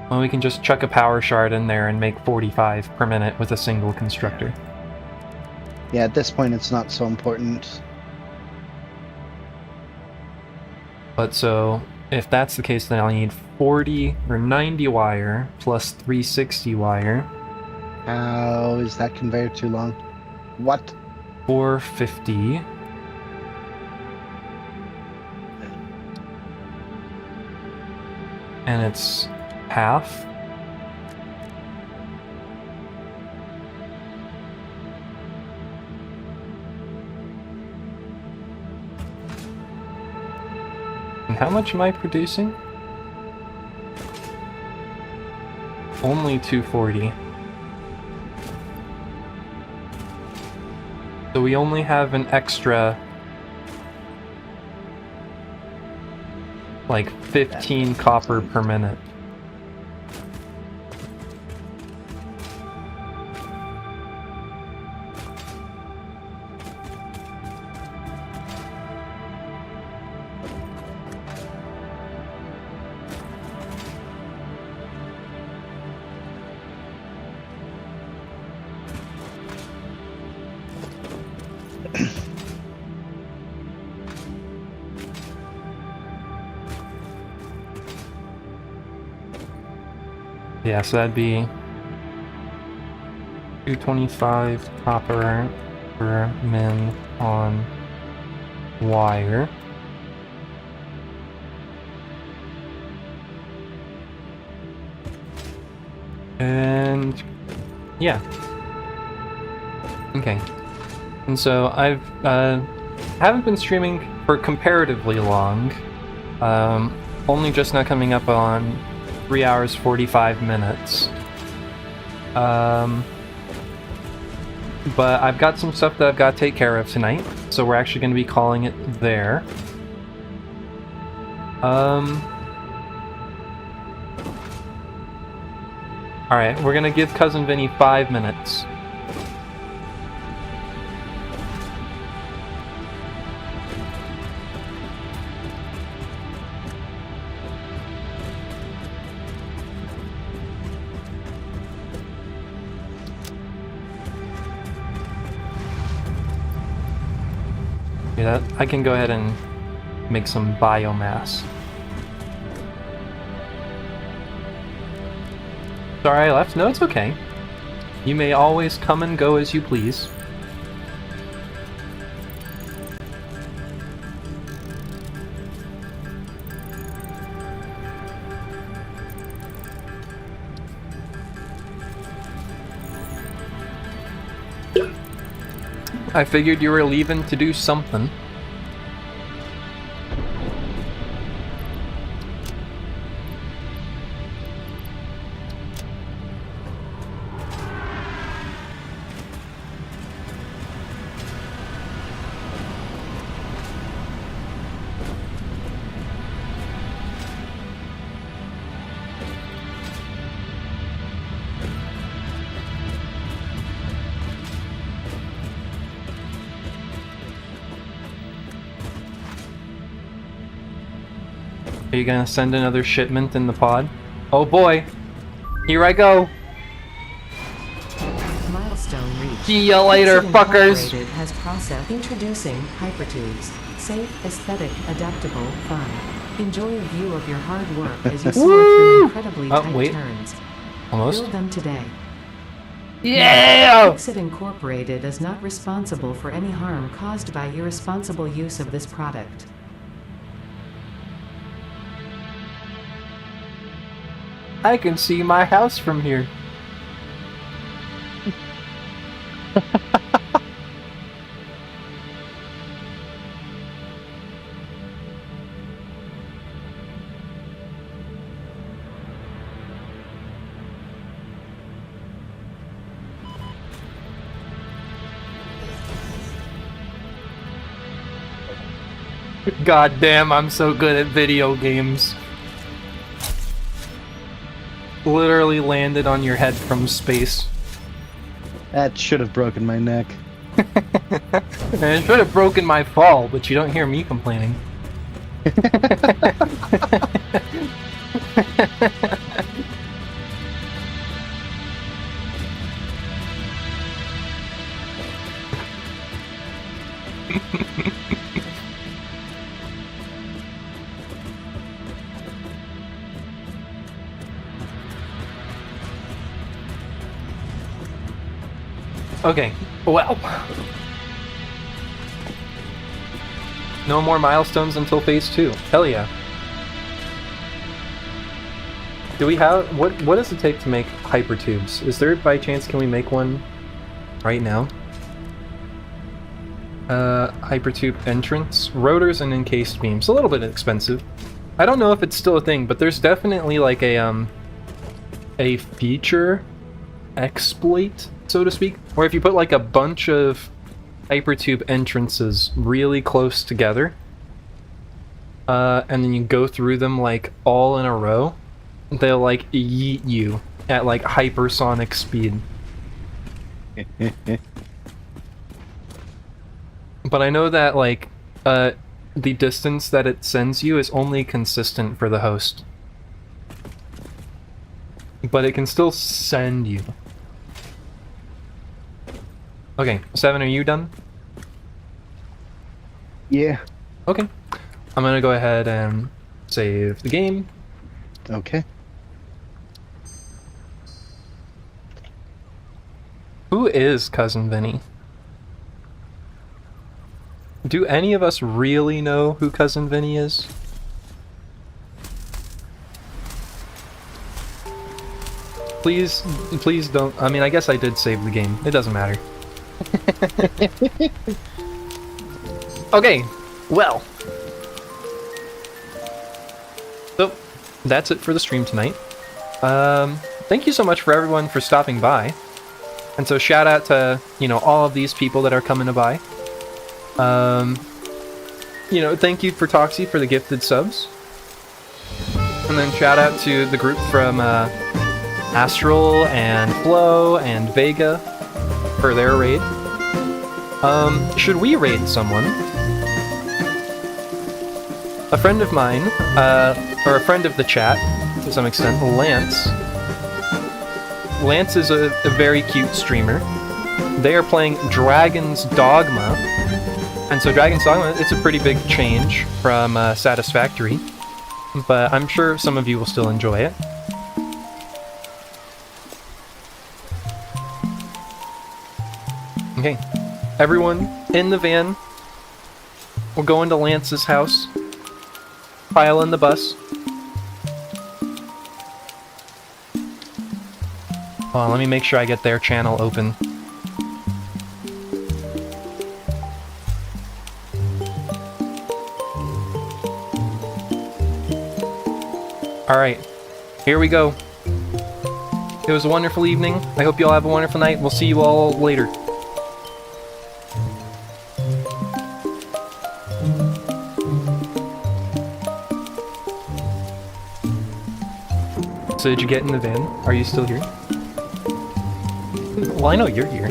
Well, we can just chuck a power shard in there and make 45 per minute with a single constructor. Yeah, at this point it's not so important. But so, if that's the case, then I'll need 40 or 90 wire plus 360 wire. How is that conveyor too long? What? 450. And it's half. And how much am I producing? Only 240. So we only have an extra like 15 copper per minute. Yeah, so that'd be 225 copper per min on wire. And yeah. Okay. And so I've haven't been streaming for comparatively long. Only just now coming up on 3 hours 45 minutes. But I've got some stuff that I've got to take care of tonight, so we're actually going to be calling it there. Alright, we're going to give Cousin Vinny 5 minutes. Yeah, I can go ahead and make some biomass. Sorry I left? No, it's okay. You may always come and go as you please. I figured you were leaving to do something. Are you gonna send another shipment in the pod? Oh boy! Here I go! Milestone reached. See ya later, fuckers! Has processed. Introducing hypertubes. Safe, aesthetic, adaptable, fun. Enjoy a view of your hard work as you soar through incredibly tight turns. Almost. Build them today. Yeah! Exit Incorporated is not responsible for any harm caused by irresponsible use of this product. I can see my house from here. God damn, I'm so good at video games. Literally landed on your head from space. That should have broken my neck. And it should have broken my fall, but you don't hear me complaining. Okay, well. No more milestones until phase 2. Hell yeah. Do we have... What does it take to make hypertubes? Is there, by chance, can we make one right now? Hypertube entrance. Rotors and encased beams. A little bit expensive. I don't know if it's still a thing, but there's definitely like a feature exploit, so to speak, where if you put like a bunch of hypertube entrances really close together, and then you go through them like all in a row, they'll like yeet you at like hypersonic speed. But I know that like the distance that it sends you is only consistent for the host. But it can still send you. Okay, 7, are you done? Yeah. Okay. I'm gonna go ahead and save the game. Okay. Who is Cousin Vinny? Do any of us really know who Cousin Vinny is? Please don't. I mean, I guess I did save the game. It doesn't matter. Okay, well. So, that's it for the stream tonight. Thank you so much for everyone for stopping by. And so shout out to, you know, all of these people that are coming to buy. You know, thank you for Toxie for the gifted subs. And then shout out to the group from Astral and Flo and Vega for their raid. Should we raid someone? A friend of mine, or a friend of the chat, to some extent, Lance. Lance is a very cute streamer. They are playing Dragon's Dogma. And so Dragon's Dogma, it's a pretty big change from Satisfactory. But I'm sure some of you will still enjoy it. Okay, everyone in the van. We'll go into Lance's house. Pile in the bus. Hold on, let me make sure I get their channel open. Alright, here we go. It was a wonderful evening. I hope you all have a wonderful night. We'll see you all later. So did you get in the van? Are you still here? Well, I know you're here.